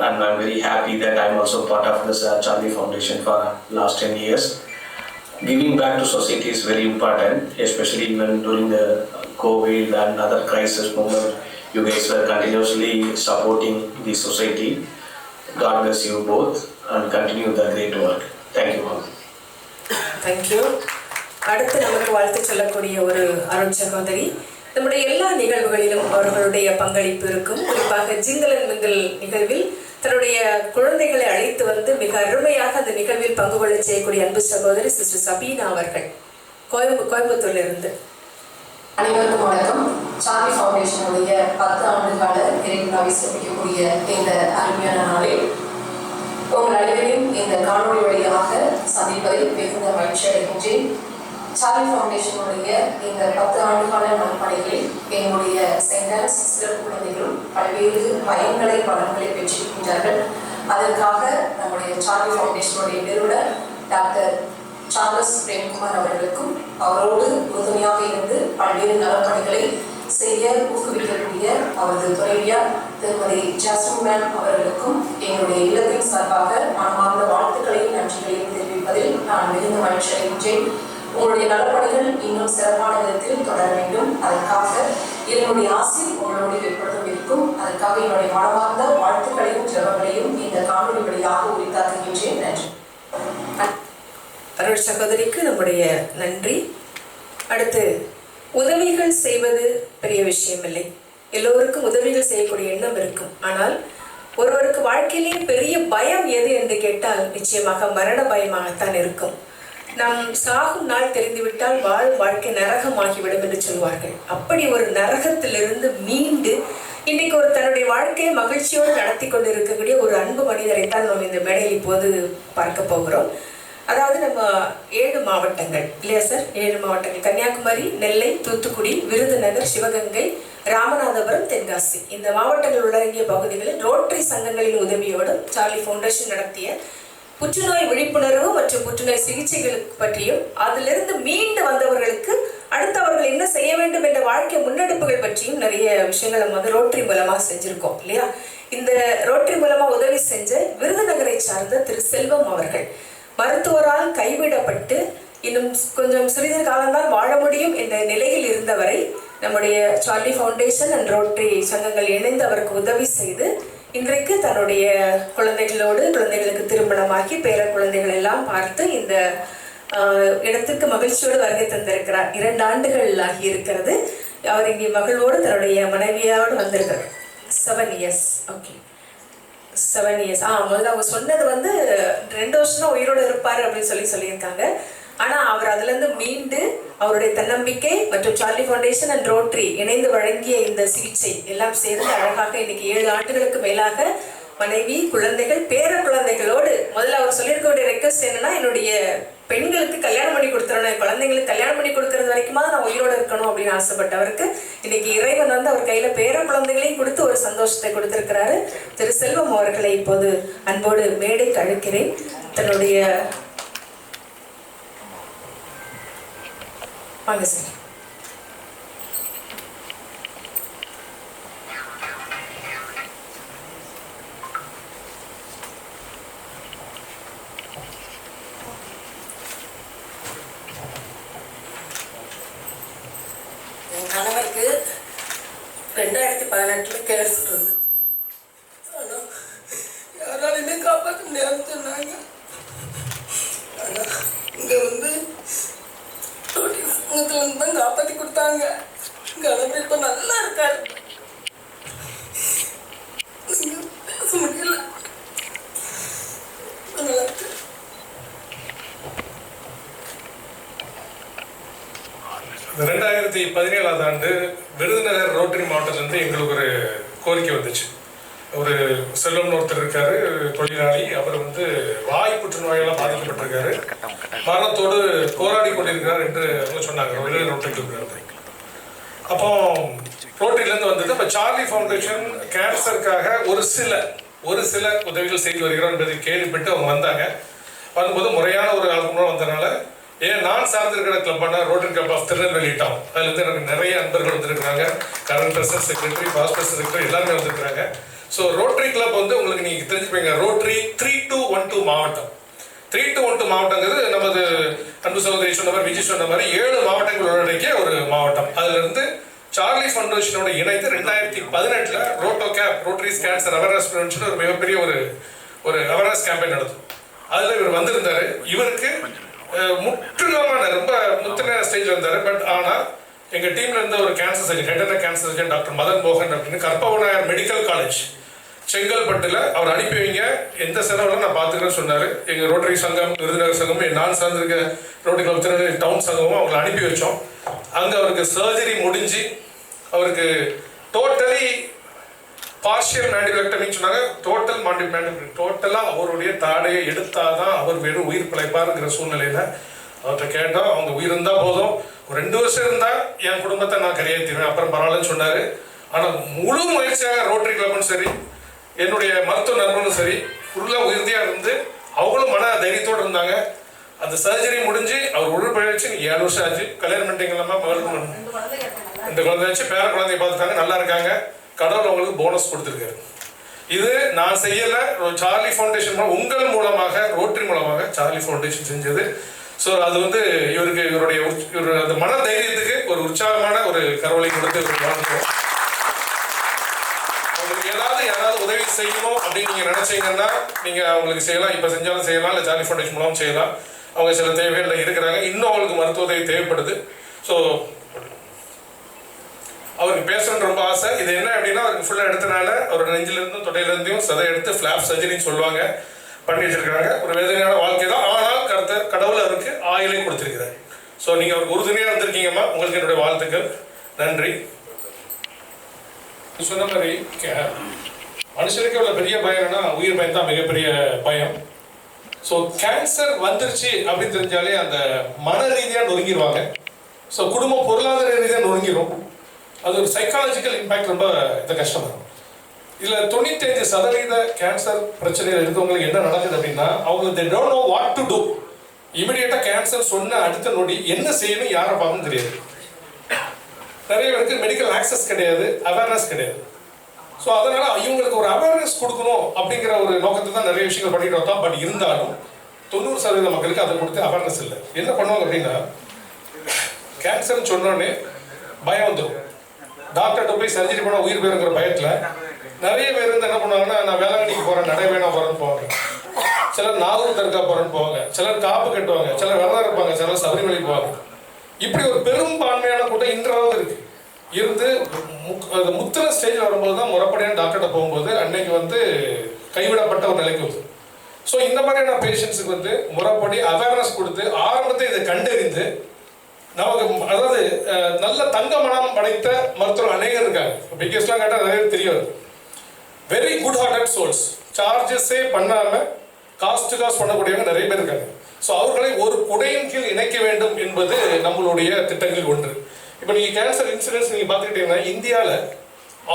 And I'm very happy that I'm also part of this Charlie Foundation for last 10 years. Giving back to society is very important, especially when during the COVID and other crisis moment, you guys were continuously supporting the society. God bless you both and continue the great work. Thank you all. Thank you. அடுத்து நமக்கு வாழ்த்து சொல்லக்கூடிய ஒரு அருள் சகோதரி. நம்முடைய எல்லா நிகழ்வுகளிலும் அவர்களுடைய பங்களிப்பு இருக்கும். குறிப்பாக ஜிங்கல் அண்ட் மிங்கல் நிகழ்வில் தன்னுடைய குழந்தைகளை அழைத்து வந்து மிக அருமையாக அந்த நிகழ்வில் பங்கு கொள்ள செய்யக்கூடிய அன்பு சகோதரி சிஸ்டர் சபீனா அவர்கள் கோயம்புத்தூர்ல இருந்து. அனைவருக்கும் வணக்கம். சார்லி ஃபவுண்டேஷனுடைய 10 ஆண்டு கால இறைவிழாவை சிறப்பிக்கக்கூடிய இந்த அருமையான நாளில் உங்கள் அனைவரையும் இந்த காணொலி வழியாக சந்திப்பதில் மிகுந்த மகிழ்ச்சி அடைகின்றேன். சார்லி ஃபவுண்டேஷனுடைய இந்த 10 ஆண்டு கால நற்பணிகளில் எங்களுடைய சென்டர்ஸ் சிறப்பு குழந்தைகளும் பல்வேறு பயன்களை பலன்களை பெற்றிருக்கின்றார்கள். அதற்காக நம்முடைய சார்லி ஃபவுண்டேஷனுடைய நிறுவனர் டாக்டர் சார்லஸ் பிரேம்குமார் அவர்களுக்கும் அவரோடு உறுதுணையாக இருந்து பல்வேறு நலப்பணிகளை செய்ய ஊக்குவிக்கக்கூடிய அவரது துணைவியார் திருமதி ஜாஸ்மின் மேம் அவர்களுக்கும் எங்களுடைய இல்லத்தின் சார்பாக மனமார்ந்த வாழ்த்துக்களையும் நன்றிகளையும் தெரிவிப்பதில் நான் மிகுந்த மகிழ்ச்சி அடைகின்றேன். உங்களுடைய நலப்பணிகள் இன்னும் சிறப்பான விதத்தில் தொடர வேண்டும். அதற்காக என்னுடைய ஆசை உங்களுடைய எப்பொழுதும் இருக்கும். அதற்காக என்னுடைய மனமார்ந்த வாழ்த்துக்களையும் ஜெபங்களையும் இந்த காணொலி வழியாக உரித்தாக்குகின்றேன். நன்றி. அருள் சகோதரிக்கு நம்முடைய நன்றி. அடுத்து, உதவிகள் செய்வது பெரிய விஷயம் இல்லை. எல்லோருக்கும் உதவிகள் செய்யக்கூடிய எண்ணம் இருக்கும். ஆனால் ஒருவருக்கு வாழ்க்கையிலேயே பெரிய பயம் எது என்று கேட்டால் நிச்சயமாக மரண பயமாகத்தான் இருக்கும். நாம் சாகும் நாள் தெரிந்துவிட்டால் வாழ்க்கை நரகமாகிவிடும் என்று சொல்வார்கள். அப்படி ஒரு நரகத்திலிருந்து மீண்டு இன்றைக்கு ஒரு தன்னுடைய வாழ்க்கையை மகிழ்ச்சியோடு நடத்தி கொண்டு இருக்கக்கூடிய ஒரு அன்பு மனிதரைத்தான் நாம் இந்த மேடையில் இப்போது பார்க்க போகிறோம். அதாவது நம்ம 7 மாவட்டங்கள் இல்லையா சார்? 7 மாவட்டங்கள்: கன்னியாகுமரி, நெல்லை, தூத்துக்குடி, விருதுநகர், சிவகங்கை, ராமநாதபுரம், தென்காசி. இந்த மாவட்டங்கள் உள்ளடங்கிய பகுதிகளில் ரோட்டரி சங்கங்களின் உதவியோடு சார்லி ஃபவுண்டேஷன் நடத்திய புற்றுநோய் விழிப்புணர்வு மற்றும் புற்றுநோய் சிகிச்சைகளுக்கு பற்றியும் அதிலிருந்து மீண்டு வந்தவர்களுக்கு அடுத்து அவர்கள் என்ன செய்ய வேண்டும் என்ற வாழ்க்கை முன்னெடுப்புகள் பற்றியும் நிறைய விஷயங்கள் நம்ம வந்து ரோட்டரி மூலமாக செஞ்சுருக்கோம் இல்லையா? இந்த ரோட்டரி மூலமா உதவி செஞ்ச விருதுநகரை சார்ந்த திரு செல்வம் அவர்கள் மருத்துவரால் கைவிடப்பட்டு இன்னும் கொஞ்சம் சிறிது காலம்தான் வாழ முடியும் என்ற நிலையில் இருந்தவரை நம்முடைய சார்லி ஃபவுண்டேஷன் அண்ட் ரோட்டரி சங்கங்கள் இணைந்து அவருக்கு உதவி செய்து இன்றைக்கு தன்னுடைய குழந்தைகளுக்கு திருமணமாக்கி பேர குழந்தைகள் எல்லாம் பார்த்து இந்த இடத்துக்கு மகிழ்ச்சியோடு வருகை தந்திருக்கிறார். 2 ஆண்டுகள் ஆகி இருக்கிறது. அவர் இங்கே மகளோடு தன்னுடைய மனைவியோடு வந்திருக்கிறார். 7 years. Okay, 7 years. முதல்ல அவங்க சொன்னது வந்து 2 வருஷம் தான் உயிரோடு இருப்பார் அப்படின்னு சொல்லியிருக்காங்க. ஆனால் அவர் அதுலேருந்து மீண்டு அவருடைய தன்னம்பிக்கை மற்றும் சார்லி ஃபவுண்டேஷன் அண்ட் ரோட்டரி இணைந்து வழங்கிய இந்த சிகிச்சை எல்லாம் சேர்ந்து அழகாக இன்னைக்கு 7 ஆண்டுகளுக்கு மேலாக மனைவி, குழந்தைகள், பேர குழந்தைகளோடு முதல்ல அவர் சொல்லியிருக்க வேண்டிய ரெக்வஸ்ட் என்னன்னா, என்னுடைய பெண்களுக்கு கல்யாணம் பண்ணி கொடுத்துடணும், குழந்தைங்களுக்கு கல்யாணம் பண்ணி கொடுக்கறது வரைக்குமா நான் உயிரோடு இருக்கணும் அப்படின்னு ஆசைப்பட்டவருக்கு இன்னைக்கு இறைவன் வந்து அவர் கையில பேர குழந்தைகளையும் கொடுத்து ஒரு சந்தோஷத்தை கொடுத்திருக்கிறாரு. திரு செல்வம் அவர்களை இப்போது அன்போடு மேடைக்கு அழைக்கிறேன். தன்னுடைய வாங்க சார். என் கணவருக்கு 2018 கேன்சர் இருந்துச்சு. ஆனால் யாராலையுமே காப்பாற்ற முடியாதுன்னு சொன்னாங்க. ஆனால் இங்கே வந்து சங்கத்துல தான் காப்பாற்றி கொடுத்தாங்க. கணவர் இப்போ நல்லா இருக்காரு. பேச முடியல. 2017 ஆண்டு விருதுநகர் ரோட்டரி மாவட்டத்திலிருந்து எங்களுக்கு ஒரு கோரிக்கை வந்துச்சு. ஒரு செல்வம்னு ஒருத்தர் இருக்காரு, தொழிலாளி. அவர் வந்து வாய் புற்றுநோயெல்லாம் பாதிக்கப்பட்டிருக்காரு, மரணத்தோடு போராடி கொண்டிருக்கிறார் என்று அவங்க சொன்னாங்க. ரோட்டரிக்கு இருக்கிறார். அப்போ ரோட்டரியிலேருந்து வந்தது. இப்போ சார்லி ஃபவுண்டேஷன் கேன்சருக்காக ஒரு சில உதவிகள் செய்து வருகிறோம் என்பதை கேள்விப்பட்டு அவங்க வந்தாங்க. வரும்போது முறையான ஒரு ஆளுநர் வந்ததுனால, ஏன் நான் சார்ந்திருக்கிற கிளப்பான rotary club of Tirunelveli town, அதுலேருந்து எனக்கு நிறைய நண்பர்கள் வந்திருக்கிறாங்க. Current president, secretary, past president, secretary எல்லாருமே வந்திருக்கிறாங்க. ஸோ ரோட்டரி கிளப் வந்து உங்களுக்கு நீங்கள் தெரிஞ்சுப்பீங்க, ரோட்டரி 3212 மாவட்டம். 3212 மாவட்டங்கிறது நமது அன்பு சகோதரி சொன்ன மாதிரி, விஜய் சொன்ன மாதிரி 7 மாவட்டங்கள் உள்ளடக்கிய ஒரு மாவட்டம். அதிலிருந்து சார்லி ஃபவுண்டேஷனோட இணைந்து 2018 roto cap, rotaries cancer awareness prevention ஒரு மிகப்பெரிய ஒரு அவேர்னஸ் கேம்பெயின் நடத்தும். அதில் இவர் வந்திருந்தாரு. இவருக்கு முற்றிலுமான ரொம்ப முத்தின ஸ்டேஜில் இருந்தார். பட் ஆனால் எங்கள் டீமில் இருந்த ஒரு cancer surgeon, head cancer surgeon doctor Madan மோகன் அப்படின்னு கற்பகநாயர் மெடிக்கல் காலேஜ் செங்கல்பட்டில் அவர் அனுப்பி வைங்க, எந்த செலவில் நான் பார்த்துக்கிறேன்னு சொன்னார். எங்கள் ரோட்டரி சங்கம், விருதுநகர் சங்கமும், நான் சார்ந்திருக்க ரோட்டரி கிளப் திருநெல்வேலி டவுன் சங்கமும் அவங்களை அனுப்பி வச்சோம். அங்கே அவருக்கு சர்ஜரி முடிஞ்சு அவருக்கு டோட்டலி பார்ஷியல் மேண்டிபெக்டமின்னு சொன்னாங்க. டோட்டல் மேண்டிபெக்டமி, டோட்டலாக அவருடைய தாடையை எடுத்தாதான் அவர் வெறும் உயிர் பிழைப்பாருங்கிற சூழ்நிலையில் அவர்கிட்ட கேட்டோம். அவங்க உயிர் இருந்தால் போதும், ஒரு 2 வருஷம் இருந்தால் என் குடும்பத்தை நான் கரையேற்றிடுவேன், அப்புறம் பரவாயில்லன்னு சொன்னார். ஆனால் முழு முயற்சியாக ரோட்டரி கிளப்பும் சரி, என்னுடைய மருத்துவ நண்பர்களும் சரி, ஃபுல்லாக உறுதியாக இருந்து அவங்களும் மன தைரியத்தோடு இருந்தாங்க. அந்த சர்ஜரி முடிஞ்சு அவர் உடற்பயிற்சி 7 வருஷம் ஆச்சு. கல்யாணம் பண்ணிட்டீங்களாமா? 2 குழந்தை ஆச்சு, பேர குழந்தைய பார்த்துட்டாங்க, நல்லா இருக்காங்க. கடவுள் அவங்களுக்கு போனஸ் கொடுத்துருக்காரு. இது நான் செய்யலை, சார்லி ஃபவுண்டேஷன் உங்கள் மூலமாக, ரோட்டரி மூலமாக சார்லி ஃபவுண்டேஷன் செஞ்சது. ஸோ அது வந்து இவருடைய அந்த மன தைரியத்துக்கு ஒரு உற்சாகமான ஒரு கரவலை கொடுத்து வாழ்ந்துடும். உங்களுக்கு யாராவது உதவி செய்யணும் அப்படின்னு நீங்கள் நினைச்சீங்கன்னா நீங்கள் அவங்களுக்கு செய்யலாம். இப்போ செஞ்சாலும் செய்யலாம், இல்லை சார்லி ஃபவுண்டேஷன் மூலம் செய்யலாம். அவங்க சில தேவைகள் இருக்கிறாங்க, இன்னும் அவங்களுக்கு மருத்துவ உதவி தேவைப்படுது. ஸோ அவருக்கு பேசணும்னு ரொம்ப ஆசை. இது என்ன அப்படின்னா, அவருக்கு ஃபுல்லாக எடுத்தனால அவரோட நெஞ்சிலிருந்தும் தொடையிலிருந்தும் சதை எடுத்து ஃபிளாப் சர்ஜரின்னு சொல்லுவாங்க, பண்ணி வச்சிருக்காங்க. ஒரு வேதனையான வாழ்க்கை தான். ஆனால் கடவுள் அவருக்கு ஆயுளை கொடுத்திருக்கிறார். ஸோ நீங்கள் அவருக்கு உறுதுணையாக இருந்திருக்கீங்கம்மா, உங்களுக்கு என்னுடைய வாழ்த்துக்கள், நன்றி. சொன்ன மாதிரி மனுஷனுக்கு உள்ள பெரிய பயம்னா உயிர் பயம் தான் மிகப்பெரிய பயம். ஸோ கேன்சர் வந்துருச்சு அப்படின்னு தெரிஞ்சாலே அந்த மன ரீதியாக நொறுங்கிடுவாங்க. ஸோ குடும்ப பொருளாதார ரீதியாக நொறுங்கிடும். அது ஒரு சைக்காலஜிக்கல் இம்பேக்ட் ரொம்ப கஷ்டமாக இருக்கும். இதில் 95% கேன்சர் பிரச்சனைகள் இருக்கவங்களுக்கு என்ன நடக்குது அப்படின்னா, அவங்களுக்கு they don't know what to do. இமிடியேட்டாக கேன்சர் சொன்ன அடுத்த நொடி என்ன செய்யணும், யாரை பார்க்கணும் தெரியாது. நிறைய பேருக்கு மெடிக்கல் ஆக்சஸ் கிடையாது, அவேர்னஸ் கிடையாது. ஸோ அதனால இவங்களுக்கு ஒரு அவேர்னஸ் கொடுக்கணும் அப்படிங்கிற ஒரு நோக்கத்தை தான் நிறைய விஷயங்கள் பண்ணிட்டு வந்தோம். பட் இருந்தாலும் 90% மக்களுக்கு அதை கொடுத்து அவேர்னஸ் இல்லை. என்ன பண்ணுவாங்க அப்படின்னா, கேன்சர்னு சொன்னோடனே பயம் வந்துடும். டாக்டர்கிட்ட போய் சர்ஜரி பண்ண உயிர் போயிருங்கிற பயத்தில் நிறைய பேர் வந்து என்ன பண்ணுவாங்கன்னா, நான் வேளாங்கண்ணிக்கு போகிறேன், நடைவேணா போகிறேன்னு போவாங்க, சிலர் நாகூர் தர்கா போகிறேன்னு போவாங்க, சிலர் காப்பு கட்டுவாங்க, சிலர் விரதம் இருப்பாங்க, சிலர் சபரிமலை போவாங்க. இப்படி ஒரு பெரும்பான்மையான கூட்டம் இன்றாவது இருக்கு. இருந்து முத்திர ஸ்டேஜ் வரும்போது தான் முறைப்படியான டாக்டர்கிட்ட போகும்போது அன்னைக்கு வந்து கைவிடப்பட்ட ஒரு நிலைக்கு வருது. ஸோ இந்த மாதிரியான பேஷண்ட்ஸுக்கு வந்து முறைப்படி அவேர்னஸ் கொடுத்து ஆரம்பத்தை இதை கண்டறிந்து நமக்கு, அதாவது நல்ல தங்க மனம் படைத்த மருத்துவர் அநேகர் இருக்காங்க. பிகேஸ்லாம் கேட்டால் நிறைய தெரியாது. வெரி குட் ஹார்ட்டட் சோல்ஸ், சார்ஜஸே பண்ணாமல் காஸ்ட் பண்ணக்கூடியவங்க நிறைய பேர் இருக்காங்க. ஸோ அவர்களை ஒரு குடையின் கீழ் இணைக்க வேண்டும் என்பது நம்மளுடைய திட்டங்கள் ஒன்று. இப்போ நீங்கள் கேன்சர் இன்சிடென்ட்ஸ் நீங்கள் பார்த்துக்கிட்டீங்கன்னா, இந்தியாவில்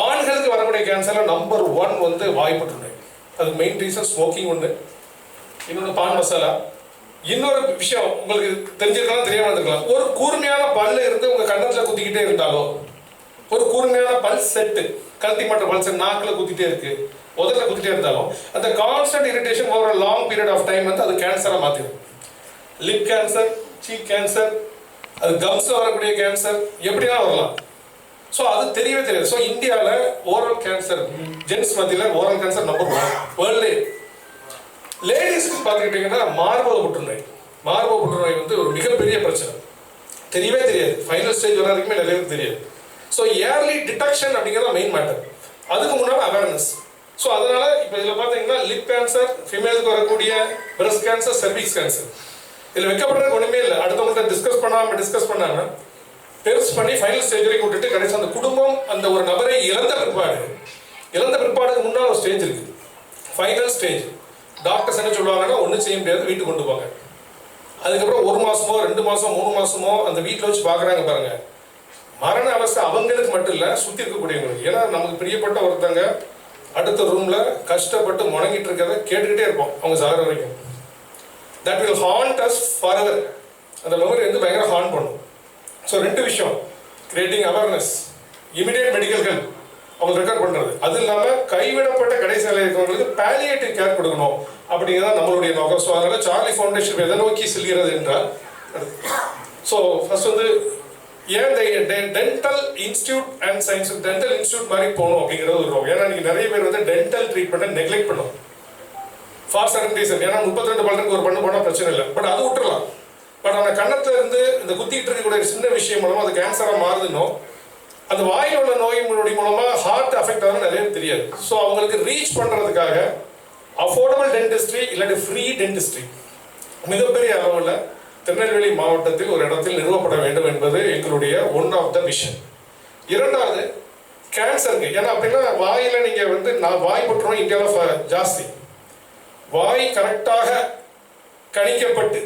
ஆண்களுக்கு வரக்கூடிய கேன்சரில் நம்பர் 1 வந்து வாய் புற்றுநோய். அது மெயின் ரீசன் ஸ்மோக்கிங் ஒன்று, இன்னொன்று பான் மசாலா. இன்னொரு விஷயம் உங்களுக்கு தெரிஞ்சிருக்கலாம், தெரியாமல் இருந்திருக்கலாம். ஒரு கூர்மையான பல்லு இருந்து உங்கள் கன்னத்தில் குத்திக்கிட்டே இருந்தாலோ, ஒரு கூர்மையான பல் செட்டு கழுத்தி மாட்ட பல் செட் நாக்கில் குத்திட்டே இருக்கு, உதட்டில் குத்திட்டே இருந்தாலும் அந்த constant irritation over long period of time வந்து அது கேன்சராக மாற்றிடும். லிப் கேன்சர், சீக் கேன்சர், அது கம்ஸில் வரக்கூடிய கேன்சர், எப்படிலாம் வரலாம். ஸோ அது தெரியவே தெரியாது. ஸோ இந்தியாவில் ஓரல் கேன்சர், ஜென்ஸ் மத்தியில் ஓரல் கேன்சர் நம்பர் 1 வேர்ல்ட்லே. லேடிஸ்க்கு பார்த்துக்கிட்டிங்கன்னா மார்பக புற்றுநோய். மார்பக புற்றுநோய் வந்து ஒரு மிகப்பெரிய பிரச்சனை, தெரியவே தெரியாது. ஃபைனல் ஸ்டேஜ் வர வரைக்குமே நிறைய பேருக்கு தெரியாது. ஸோ ஏர்லி டிடெக்ஷன் அப்படிங்கிறது மெயின் மேட்டர். அதுக்கு முன்னால் அவேர்னஸ். ஸோ அதனால இப்போ இதில் பார்த்தீங்கன்னா லிப் கேன்சர், ஃபீமேலுக்கு வரக்கூடிய பிரஸ்ட் கேன்சர், செர்விக்ஸ் கேன்சர், இதில் வைக்கப்படுறதுக்கு ஒன்றுமே இல்லை. அடுத்தவங்கள்ட்ட டிஸ்கஸ் பண்ணாமல் பெருசு பண்ணி ஃபைனல் ஸ்டேஜ் வரைக்கும் விட்டுட்டு கடைசி அந்த குடும்பம் அந்த ஒரு நபரை இழந்த பிற்பாடுக்கு முன்னால் ஒரு ஸ்டேஜ் இருக்குது, ஃபைனல் ஸ்டேஜ். டாக்டர்ஸ் என்ன சொல்லுவாங்கன்னா, ஒன்றும் செய்ய முடியாது, வீட்டுக்கு கொண்டு போங்க. அதுக்கப்புறம் 1 மாசமோ 2 மாசம் 3 மாசமோ அந்த வீட்டில் வச்சு பார்க்குறாங்க பாருங்க. மரண அவஸ்தை அவங்களுக்கு மட்டும் இல்லை, சுற்றி இருக்கக்கூடியவங்களுக்கு. ஏன்னா நமக்கு பிரியப்பட்ட ஒருத்தங்க அடுத்த ரூமில் கஷ்டப்பட்டு முடங்கிட்டு இருக்கிறத கேட்டுக்கிட்டே இருப்போம் அவங்க சாகிற வரைக்கும். That will haunt us forever. அந்த மெமரி வந்து பயங்கர ஹாண்ட் பண்ணும். ஸோ 2 விஷயம், creating awareness, immediate medical help அவங்க ரெக்கார்ட் பண்ணுறது, அது இல்லாமல் கைவிடப்பட்ட கடைசி நிலையில் இருக்கிறவங்களுக்கு பாலியேட்டிவ் கேர் கொடுக்கணும் அப்படிங்கிறத நம்மளுடைய நோக்கம். ஸோ அதனால் சார்லி ஃபவுண்டேஷன் எதை நோக்கி செல்கிறது என்றால், ஸோ ஃபர்ஸ்ட் வந்து ஏன் இந்த dental institute and science dental institute மாதிரி போகணும் அப்படிங்கிறது ஒரு நோக்கம். ஏன்னா நீங்கள் நிறைய பேர் வந்து டென்டல் ட்ரீட்மெண்ட்டை நெக்லெக்ட் பண்ணும் ஃபார் சர்டன் ரீசன். ஏன்னா 32 பல்லுக்கு ஒரு பண்ணு போனால் பிரச்சனை இல்லை, பட் அது விட்டுறலாம். பட் அந்த கன்னத்தில் இருந்து இந்த குத்திக்கிட்டு இருக்கக்கூடிய சின்ன விஷயம் மூலமாக அது கேன்சராக மாறுதுன்னோ, அந்த வாயில் உள்ள நோய் மூலமாக ஹார்ட் அஃபெக்ட் ஆகும் நிறைய தெரியாது. ஸோ அவங்களுக்கு ரீச் பண்ணுறதுக்காக அஃபோர்டபுள் டென்டிஸ்ட்ரி இல்லாட்டி ஃப்ரீ டென்டிஸ்ட்ரி மிகப்பெரிய அளவில் திருநெல்வேலி மாவட்டத்தில் ஒரு இடத்தில் நிறுவப்பட வேண்டும் என்பது எங்களுடைய ஒன் ஆஃப் த விஷன். 2வது கேன்சருக்கு. ஏன்னா அப்படின்னா வாயில் நீங்கள் வந்து வாய் புற்றுநோய் இந்தியாவில் ஜாஸ்தி. வாய் கரெக்டாக கணிக்கப்பட்டு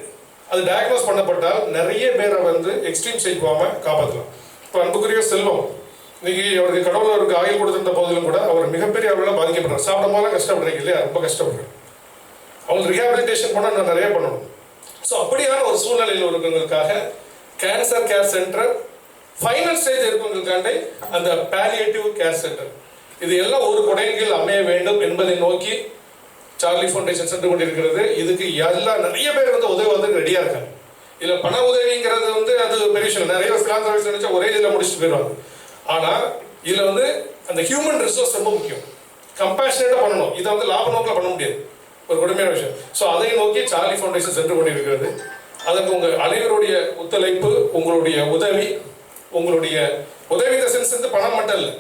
அது டயக்னோஸ் பண்ணப்பட்டால் நிறைய பேரை வந்து எக்ஸ்ட்ரீம் ஸ்டேஜ் போகாமல் காப்பாற்றலாம். இப்போ அன்புக்குரிய செல்வம் இன்னைக்கு அவருக்கு கடவுள் அவருக்கு ஆயில் கொடுத்திருந்த போதிலும் கூட அவர் மிகப்பெரிய அளவில் பாதிக்கப்படுறார். சாப்பிடும் போதெல்லாம் கஷ்டப்படுறீங்க இல்லையா, ரொம்ப கஷ்டப்படுறேன். அவங்களுக்கு ரீஹாபிலிட்டேஷன் பண்ணால் நான் நிறைய பண்ணணும். ஸோ அப்படியான ஒரு சூழ்நிலையில் இருக்கிறவங்களுக்காக cancer care centre, final stage இருக்கிறவங்களுக்காண்டி அந்த பாலியேட்டிவ் கேர் சென்டர், இது எல்லாம் ஒரு குடையில் அமைய வேண்டும் என்பதை நோக்கி சார்லி ஃபவுண்டேஷன் சென்று கொண்டிருக்கிறது. இதுக்கு எல்லாம் நிறைய பேர் வந்து உதவுவதற்கு ரெடியாக இருக்காங்க. இதில் பண உதவிங்கிறது வந்து அது பெரிய விஷயம். நிறைய ஃபிலாந்திரபிஸ்ட் நினைச்சா ஒரே இதில் முடிச்சுட்டு போயிடுவாங்க. ஆனால் இதில் வந்து அந்த ஹியூமன் ரிசோர்ஸ் ரொம்ப முக்கியம். கம்பேஷனேட்டாக பண்ணணும். இதை வந்து லாப நோக்கில் பண்ண முடியாது, ஒரு கொடுமையான விஷயம். ஸோ அதை நோக்கி சார்லி ஃபவுண்டேஷன் சென்று கொண்டிருக்கிறது. அதற்கு உங்கள் அனைவருடைய ஒத்துழைப்பு, உங்களுடைய உதவி இந்த சென்ஸ் வந்து பணம் மட்டும் இல்லை,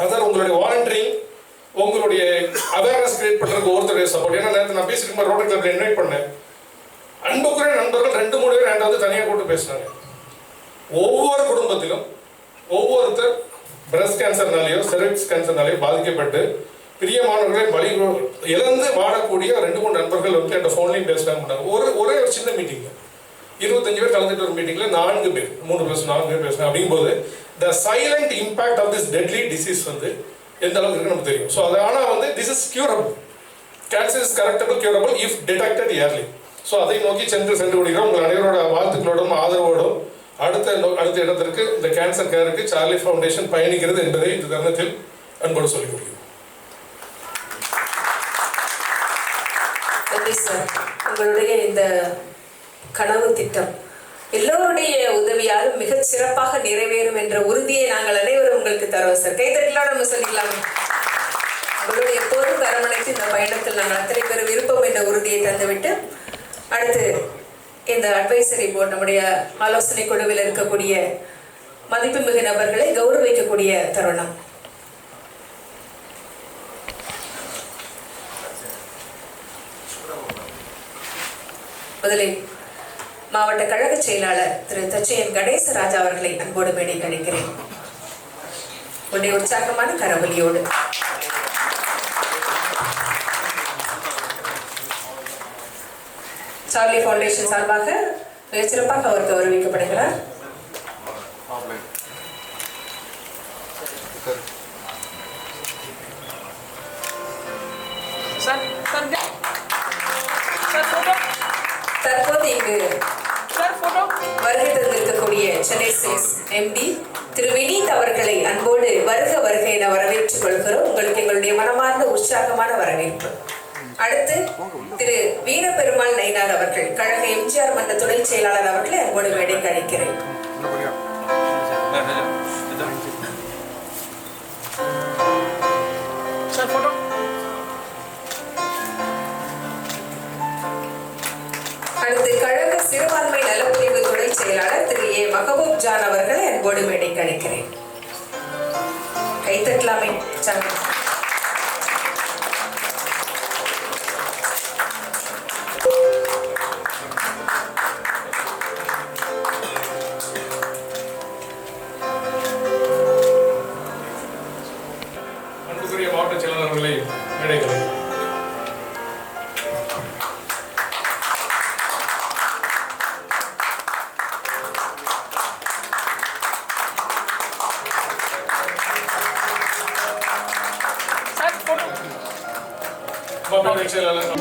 அதான் உங்களுடைய வாலண்டரிங், உங்களுடைய அவேர்னஸ் கிரியேட் பண்ணுறதுக்கு ஒவ்வொருத்தருடைய சப்போர்ட். ஏன்னா நேரத்தை நான் பேசிட்டு ரோட்டரி கிளப்ல இன்வைட் பண்ணேன். அன்புக்குரிய நண்பர்கள் 2-3 பேர் என்கிட்ட வந்து தனியாக கூட்டு பேசினாங்க. ஒவ்வொரு குடும்பத்திலும் ஒவ்வொருத்தர் பிரஸ்ட் கேன்சர்னாலேயோ செர்விக்ஸ் கேன்சர்னாலேயோ பாதிக்கப்பட்டு பிரியமானவர்களை பலி இழந்து வாழக்கூடிய 2-3 நண்பர்கள் வந்து என்கிட்ட ஃபோன்லையும் பேசினாங்க. ஒரே ஒரு சின்ன மீட்டிங்கில் 25 பேர் கலந்துட்டு ஒரு மீட்டிங்கில் 4 பேர் 3+4 பேர் பேசினாங்க. அப்படிங்கும்போது the silent impact of this deadly disease வந்து எந்த அளவுக்கு இருக்குன்னு நமக்கு தெரியும். ஸோ அது ஆனால் வந்து this is curable. Cancer is correctable, curable if detected early. So அதை நோக்கி சென்று விடுகிறோம். உங்கள் அனைவரோட வாழ்த்துக்களோடும் ஆதரவோடும் அடுத்த இடத்திற்கு இந்த கேன்சர் கேருக்கு சார்லி ஃபவுண்டேஷன் பயணிக்கிறது என்பதை இந்த தருணத்தில் அன்போடு சொல்லிக் கொள்கிறேன். நன்றி சார். உங்களுடைய இந்த கனவு திட்டம் எல்லோருடைய உதவியாலும் மிகச் சிறப்பாக நிறைவேறும் என்ற உறுதியை நாங்கள் அனைவரும் உங்களுக்கு தரோம் சார். கைத்தட்டலாம் நம்ம சொல்லிக்கலாம். உங்களுடைய எப்போதும் அரவணைத்து இந்த பயணத்தில் நாங்கள் அத்தனை பேர் விருப்பம் என்ற உறுதியை தந்துவிட்டு அடுத்து இந்த அட்வைசரி போர்டு நம்முடைய ஆலோசனை குழுவில் இருக்கக்கூடிய மதிப்புமிகு நபர்களை கௌரவிக்கக்கூடிய தருணம். முதலில் மாவட்ட கழக செயலாளர் திரு தச்சையன் கணேசராஜா அவர்களை அன்போடு மேடைக்கு அழைக்கிறேன். உடைய உற்சாகமான கரவொலியோடு சார்லி ஃபவுண்டேஷன் சார்பாக மிகச்சிறப்பாக அவர் கௌரவிக்கப்படுகிறார். தற்போது இங்கு வருகை தந்திருக்கக்கூடிய சென்னை சில்க்ஸ் எம்டி திரு வினீத் அவர்களை அன்போடு வருக வருகை என வரவேற்றுக் கொள்கிறோம். உங்களுக்கு எங்களுடைய மனமார்ந்த உற்சாகமான வரவேற்பு. அடுத்து திரு வீரபெருமாள் நயினார் அவர்கள் கழக எம்ஜிஆர் மன்ற துணை செயலாளர் அவர்களை அன்போடு மேடைக்கு அழைக்கிறேன். அடுத்து கழக சிறுபான்மை நலப்பிரிவு துணை செயலாளர் திரு ஏ மகபூப் ஜான் அவர்களை அன்போடு மேடைக்கு அழைக்கிறேன். கைத்தட்டலாமே சாமி. அன்புக்குரிய மாவட்ட செயலாளர்களை மேடைகளை மாவட்ட செயலாளர்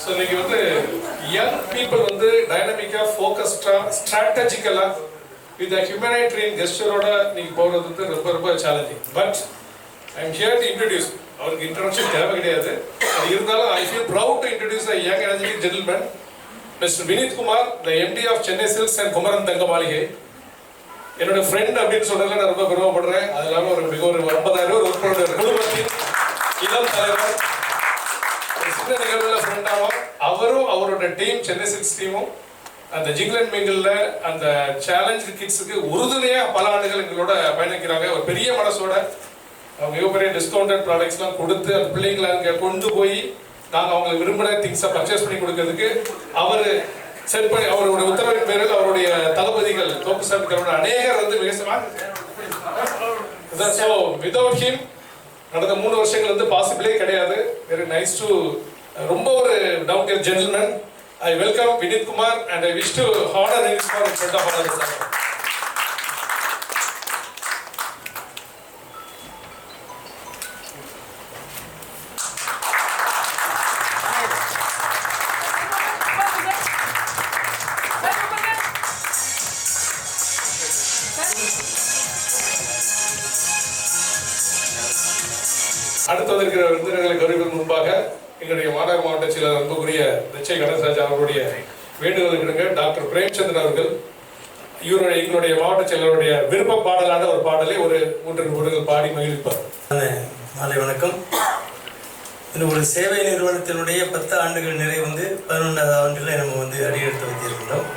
ஸோ இன்னைக்கு வந்து யங் பீப்புள் வந்து டைனமிக்காக ஃபோக்கஸ்டாக ஸ்ட்ராட்டஜிக்கலாக வித் ஹியூமனைட்ரியன் கெஸ்டரோட நீங்கள் போகிறது வந்து ரொம்ப ரொம்ப challenging. But I am here to introduce, அவருக்கு இன்ட்ரடக்ஷன் தேவை கிடையாது, அது இருந்தாலும் I feel proud to introduce a young energetic gentleman mister Vinith Kumar, the MD of Chennai Silks and Kumaran Thanga Maaligai. என்னோட ஃப்ரெண்ட் அப்படின்னு சொல்றதுல நான் ரொம்ப பெருமைப்படுறேன். அது இல்லாமல் ஒரு மிக ஒரு 50,000 ஒர்க் பண்ணுற குடும்பத்தின் இளம் தலைவர், சின்ன நிகழ்வில் ஃப்ரெண்டாகவும் அவரும் அவரோட டீம் சென்னை சில்க்ஸ் டீமும் அந்த ஜிங்கிள் அண்ட் மிங்கிளில் அந்த சேலஞ்ச் கிட்ஸுக்கு உறுதுணையாக பல ஆண்டுகள் எங்களோட பயணிக்கிறாங்க. ஒரு பெரிய மனசோட அவங்க மிக பெரிய டிஸ்கவுண்டட் ப்ராடக்ட்ஸ்லாம் கொடுத்து அந்த பிள்ளைங்களை அங்கே கொண்டு போய் நாங்கள் அவங்களுக்கு விரும்பின திங்ஸை பர்ச்சேஸ் பண்ணி கொடுக்கறதுக்கு அவர் செட் பண்ணி அவருடைய உத்தரவின் பேரில் அவருடைய தளபதிகள் தோப்பு சாமிகளோட அநேகர் வந்து ஸோ விதவுட் ஹிம் நடந்த 3 வருஷங்கள் வந்து பாசிபிளே கிடையாது. வெரி நைஸ் டு ரொம்ப ஒரு down to gentleman. I welcome Vinith Kumar and I wish to honor Vinith Kumar in front of all of us. அடுத்து வந்திருக்கிற விருந்தினர்களை கௌரவிப்பதற்கு முன்பாக எங்களுடைய மாநகர மாவட்ட செயலர் அன்புக்குரிய நிச்சய கணேசராஜ் அவர்களுடைய வேண்டுகோளுக்கு டாக்டர் பிரேம்சந்திரன் அவர்கள் எங்களுடைய மாவட்ட செயலருடைய விருப்ப பாடலான ஒரு பாடலை ஒரு 3 நிமிடங்கள் பாடி மகிழ்ப்பார். மாலை வணக்கம். இன்னும் ஒரு சேவை நிறுவனத்தினுடைய 10 ஆண்டுகள் நிறைவு வந்து 11வது ஆண்டில் நம்ம வந்து அடியெடுத்து வைத்திருக்கின்றோம்.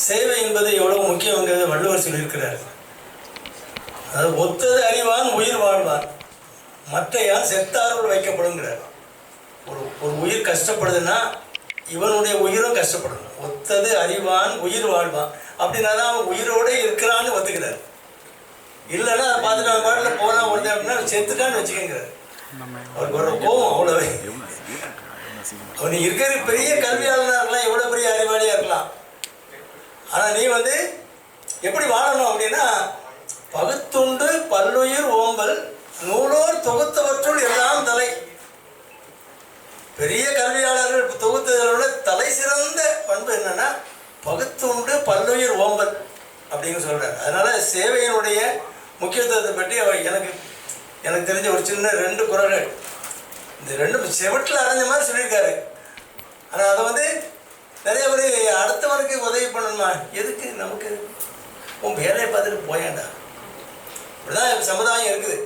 சேவை என்பது எவ்வளவு முக்கியங்கிறத வள்ளுவர் சொல்லியிருக்கிறார். அதாவது ஒத்தது அறிவான் உயிர் வாழ்வான், மற்ற யான் செத்தாரோடு வைக்கப்படுங்கிறார். ஒரு உயிர் கஷ்டப்படுதுன்னா இவனுடைய உயிரும் கஷ்டப்படணும். ஒத்தது அறிவான் உயிர் வாழ்வான் அப்படின்னா தான் அவன் உயிரோடு இருக்கிறான்னு ஒத்துக்கிறார். இல்லைன்னா அதை பார்த்துட்டு அவன் பாட்டில் போனா ஒருத்தன் அப்படின்னா செத்துட்டான்னு வச்சுக்கங்கிறார். அவருக்கு ஒரு கோபம் அவ்வளவு. அவன் இருக்கிற பெரிய கல்வியாளனாக இருக்கலாம், எவ்வளோ பெரிய அறிவாளியாக இருக்கலாம். ஆனால் நீ வந்து எப்படி வாழணும் அப்படின்னா பகுத்துண்டு பல்லுயிர் ஓம்பல் நூலோர் தொகுத்தவற்றுள் எல்லாம் தலை. பெரிய கல்வியாளர்கள் தொகுத்ததோட தலை சிறந்த பண்பு என்னன்னா பகுத்துண்டு பல்லுயிர் ஓம்பல் அப்படின்னு சொல்றாரு. அதனால சேவையினுடைய முக்கியத்துவத்தை பற்றி எனக்கு தெரிஞ்ச ஒரு சின்ன 2 குறள், இந்த 2 செவட்டில் அரைஞ்ச மாதிரி சொல்லியிருக்காரு. ஆனால் அதை வந்து நிறைய பேர் அடுத்தவருக்கு உதவி பண்ணணுமா, எதுக்கு நமக்கு உன் வேலையை பார்த்துட்டு போயேண்டா, இப்படிதான் சமுதாயம் இருக்குது.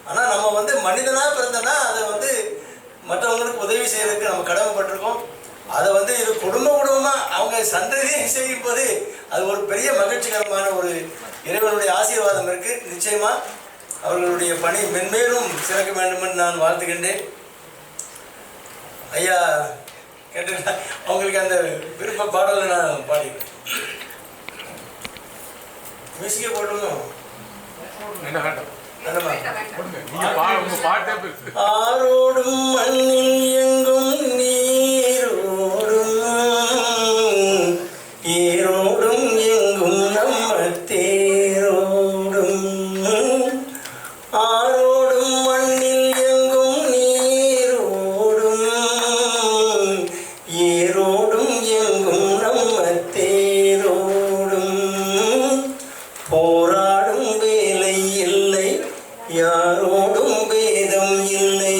ஆனால் நம்ம வந்து மனிதனாக பிறந்தோன்னா அதை வந்து மற்றவங்களுக்கு உதவி செய்யறதுக்கு நம்ம கடமைப்பட்டிருக்கோம். அதை வந்து இது குடும்பமாக அவங்க சந்ததியை செய்யும் போது அது ஒரு பெரிய மகிழ்ச்சிகரமான ஒரு இறைவனுடைய ஆசீர்வாதம் இருக்குது. நிச்சயமாக அவர்களுடைய பணி மென்மேலும் சிறக்க வேண்டும் என்று நான் வாழ்த்துகின்றேன். ஐயா கேட்டீங்களா, அவங்களுக்கு அந்த விருப்ப பாடலை நான் பாடிக்கிறேன். மியூசிக்கே போடணும். ஆரோடும் மண்ணில் எங்கும் நீரோடும், ஈரோடும் எங்கும் நம்ம தேரோடும். ஆரோடும் மண்ணில் எங்கும் நீரோடும், ஈரோடும் எங்கும் நம்ம தேரோடும். போராடும் வேலை இல்லை, யாரோடும் பேதம் இல்லை,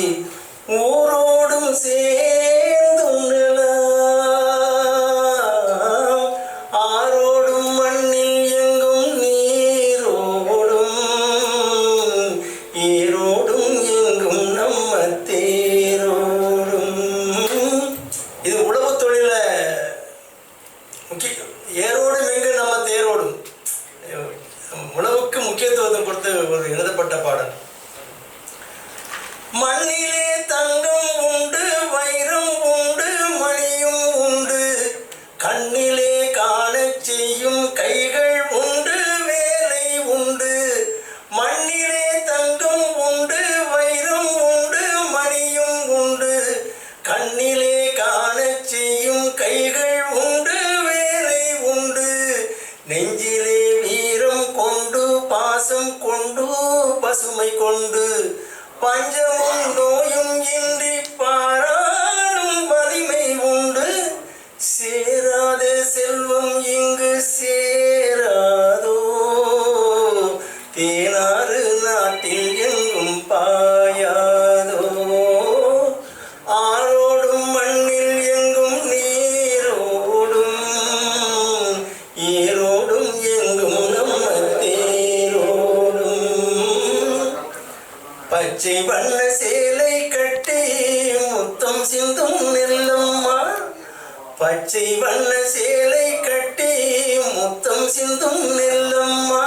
பச்சை வண்ண சேலை கட்டி முத்தம் சிந்தும் நெல்லம்மா,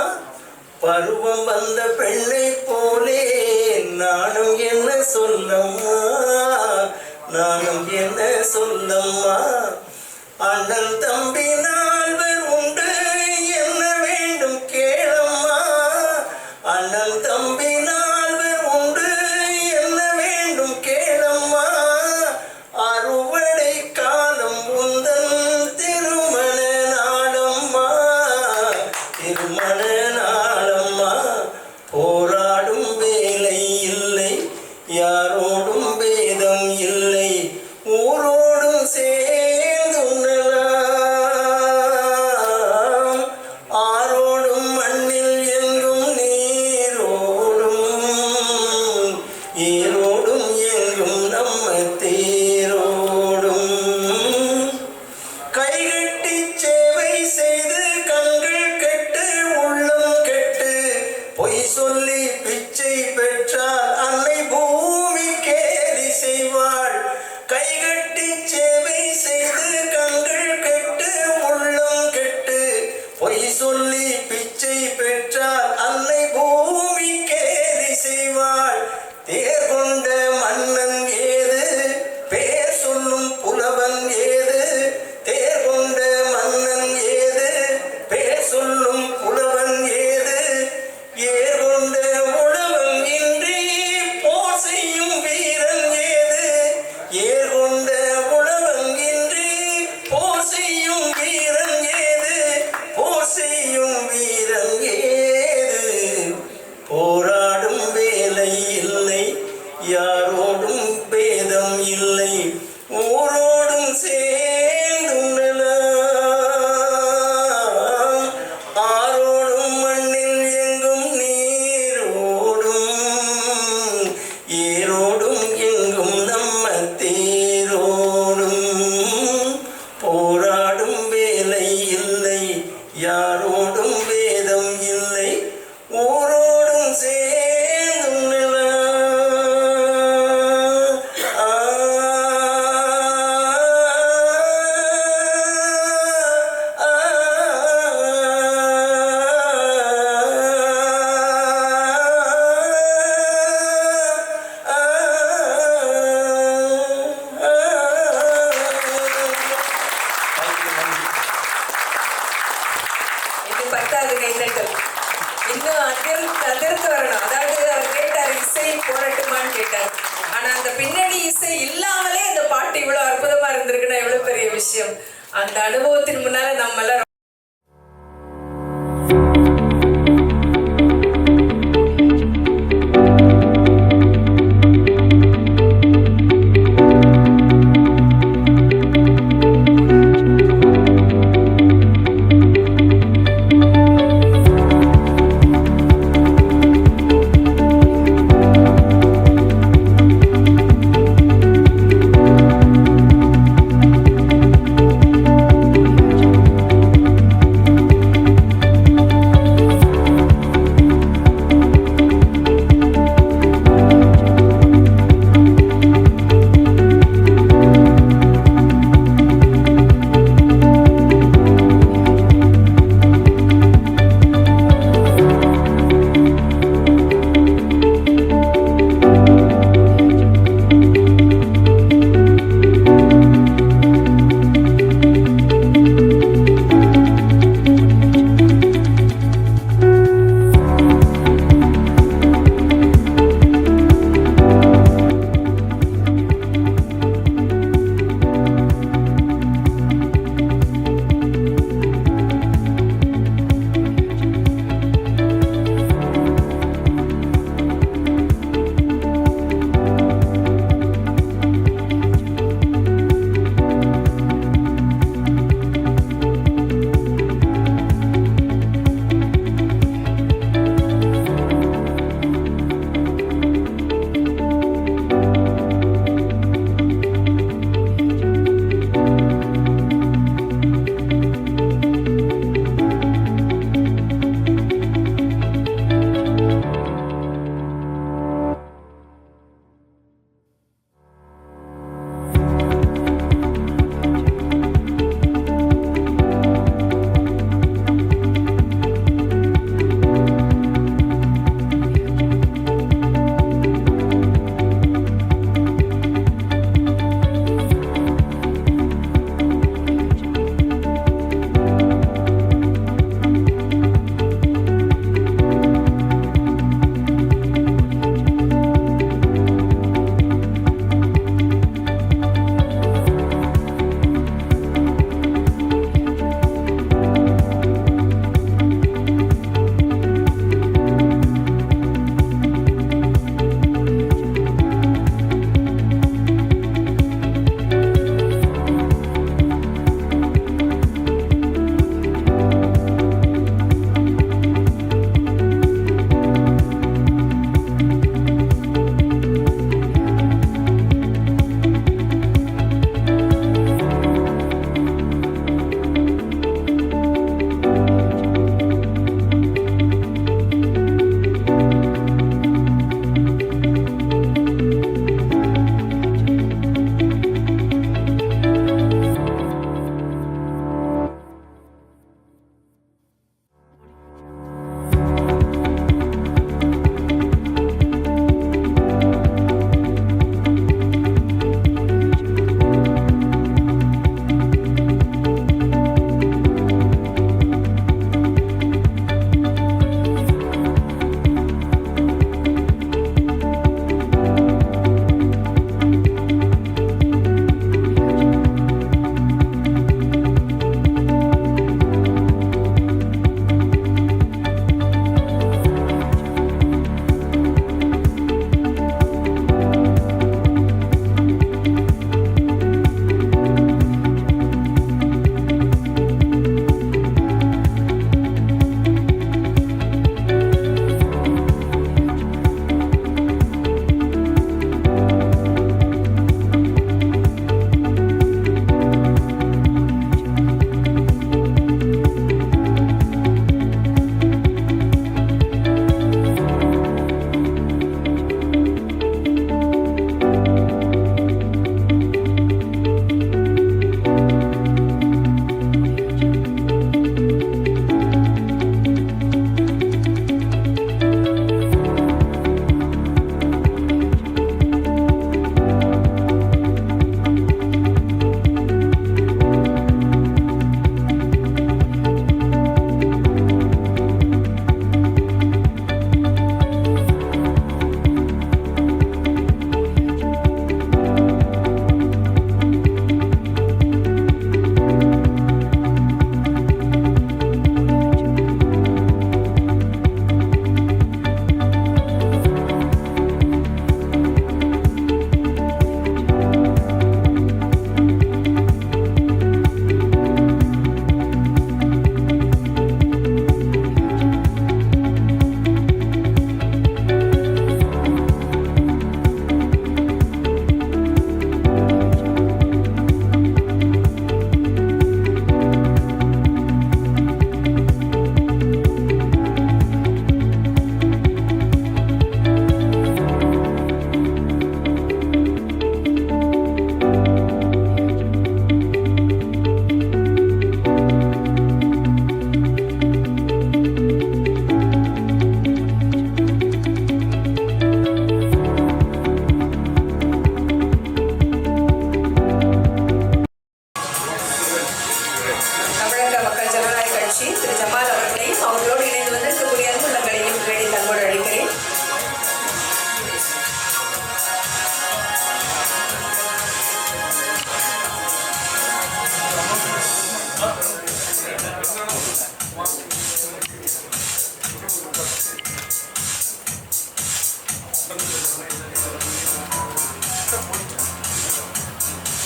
பருவம் வந்த பெண்ணை போலே நானும் என்ன சொல்லம்மா, நானும் என்ன சொல்லம்மா. அண்ணன் தம்பி நால்வர் உண்டு என்ன வேண்டும் கேளம்மா, அண்ணன் தம்பி நால்வர் உண்டு என்ன வேண்டும் கேளம்மா. அறுவடை காலம் உந்தன் திருமண நாளம்மா, திருமண நாளம்மா. போராடும் வேலை இல்லை, யாரோடும் பேதம் இல்லை, ஊரோடும் சேர்ந்துண்ணலாம். ஆரோடும் மண்ணில் எங்கும் நீரோடும், ஏரோடும் எங்கும் நம்ம தேரோடும். கைகட்டி சேவை செய்து கண்கள் கெட்டு உள்ளம் கெட்டு, பொய் சொல்லி பிச்சை பெற்றால் அன்னை பூமி கேலி செய்வாள். கைகட்டி சேவை செய்து கண்கள் கெட்டு உள்ளம் கெட்டு, பொய் சொல்லி பிச்சை பெற்றால் அன்னை பூமி கேலி செய்வாள். தேர் கொண்ட மன்னன் ஏது, பேர் சொல்லும் புலவன் ஏது, தேர் கொண்ட மன்னன் ஏது, பேர் சொல்லும் புலவன் ஏது. ஏர் கொண்ட உழவன் இன்றி போர் செய்யும் வீரன் ஏது, ஏர் கொண்ட உழவன் இன்றி போர் செய்யும் வீரன் ஏது, போர் செய்யும் வீரன் ஏது. போராடும் வேலை இல்லை, யாரோடும் பேதம் இல்லை, ஊரோடும் சேர்ந்துண்ணலாம். ஆரோடும் மண்ணில் எங்கும் நீரோடும், ஏரோடும் எங்கும் நம்ம தேரோடும். போராடும் வேலை இல்லை, யாரோடும் பேதம் இல்லை, ஊரோடும் சேர்ந்துண்ணலாம். இது பத்தாவது கைத்தட்டல். இன்னும் அதிர்த்து வரணும். அதாவது அவர் கேட்டார் இசை போடட்டுமான்னு கேட்டார். ஆனா அந்த பின்னணி இசை இல்லாமலே அந்த பாட்டு இவ்வளவு அற்புதமா இருந்திருக்குன்னா எவ்வளவு பெரிய விஷயம். அந்த அனுபவத்தின் முன்னால நம்ம எல்லாம்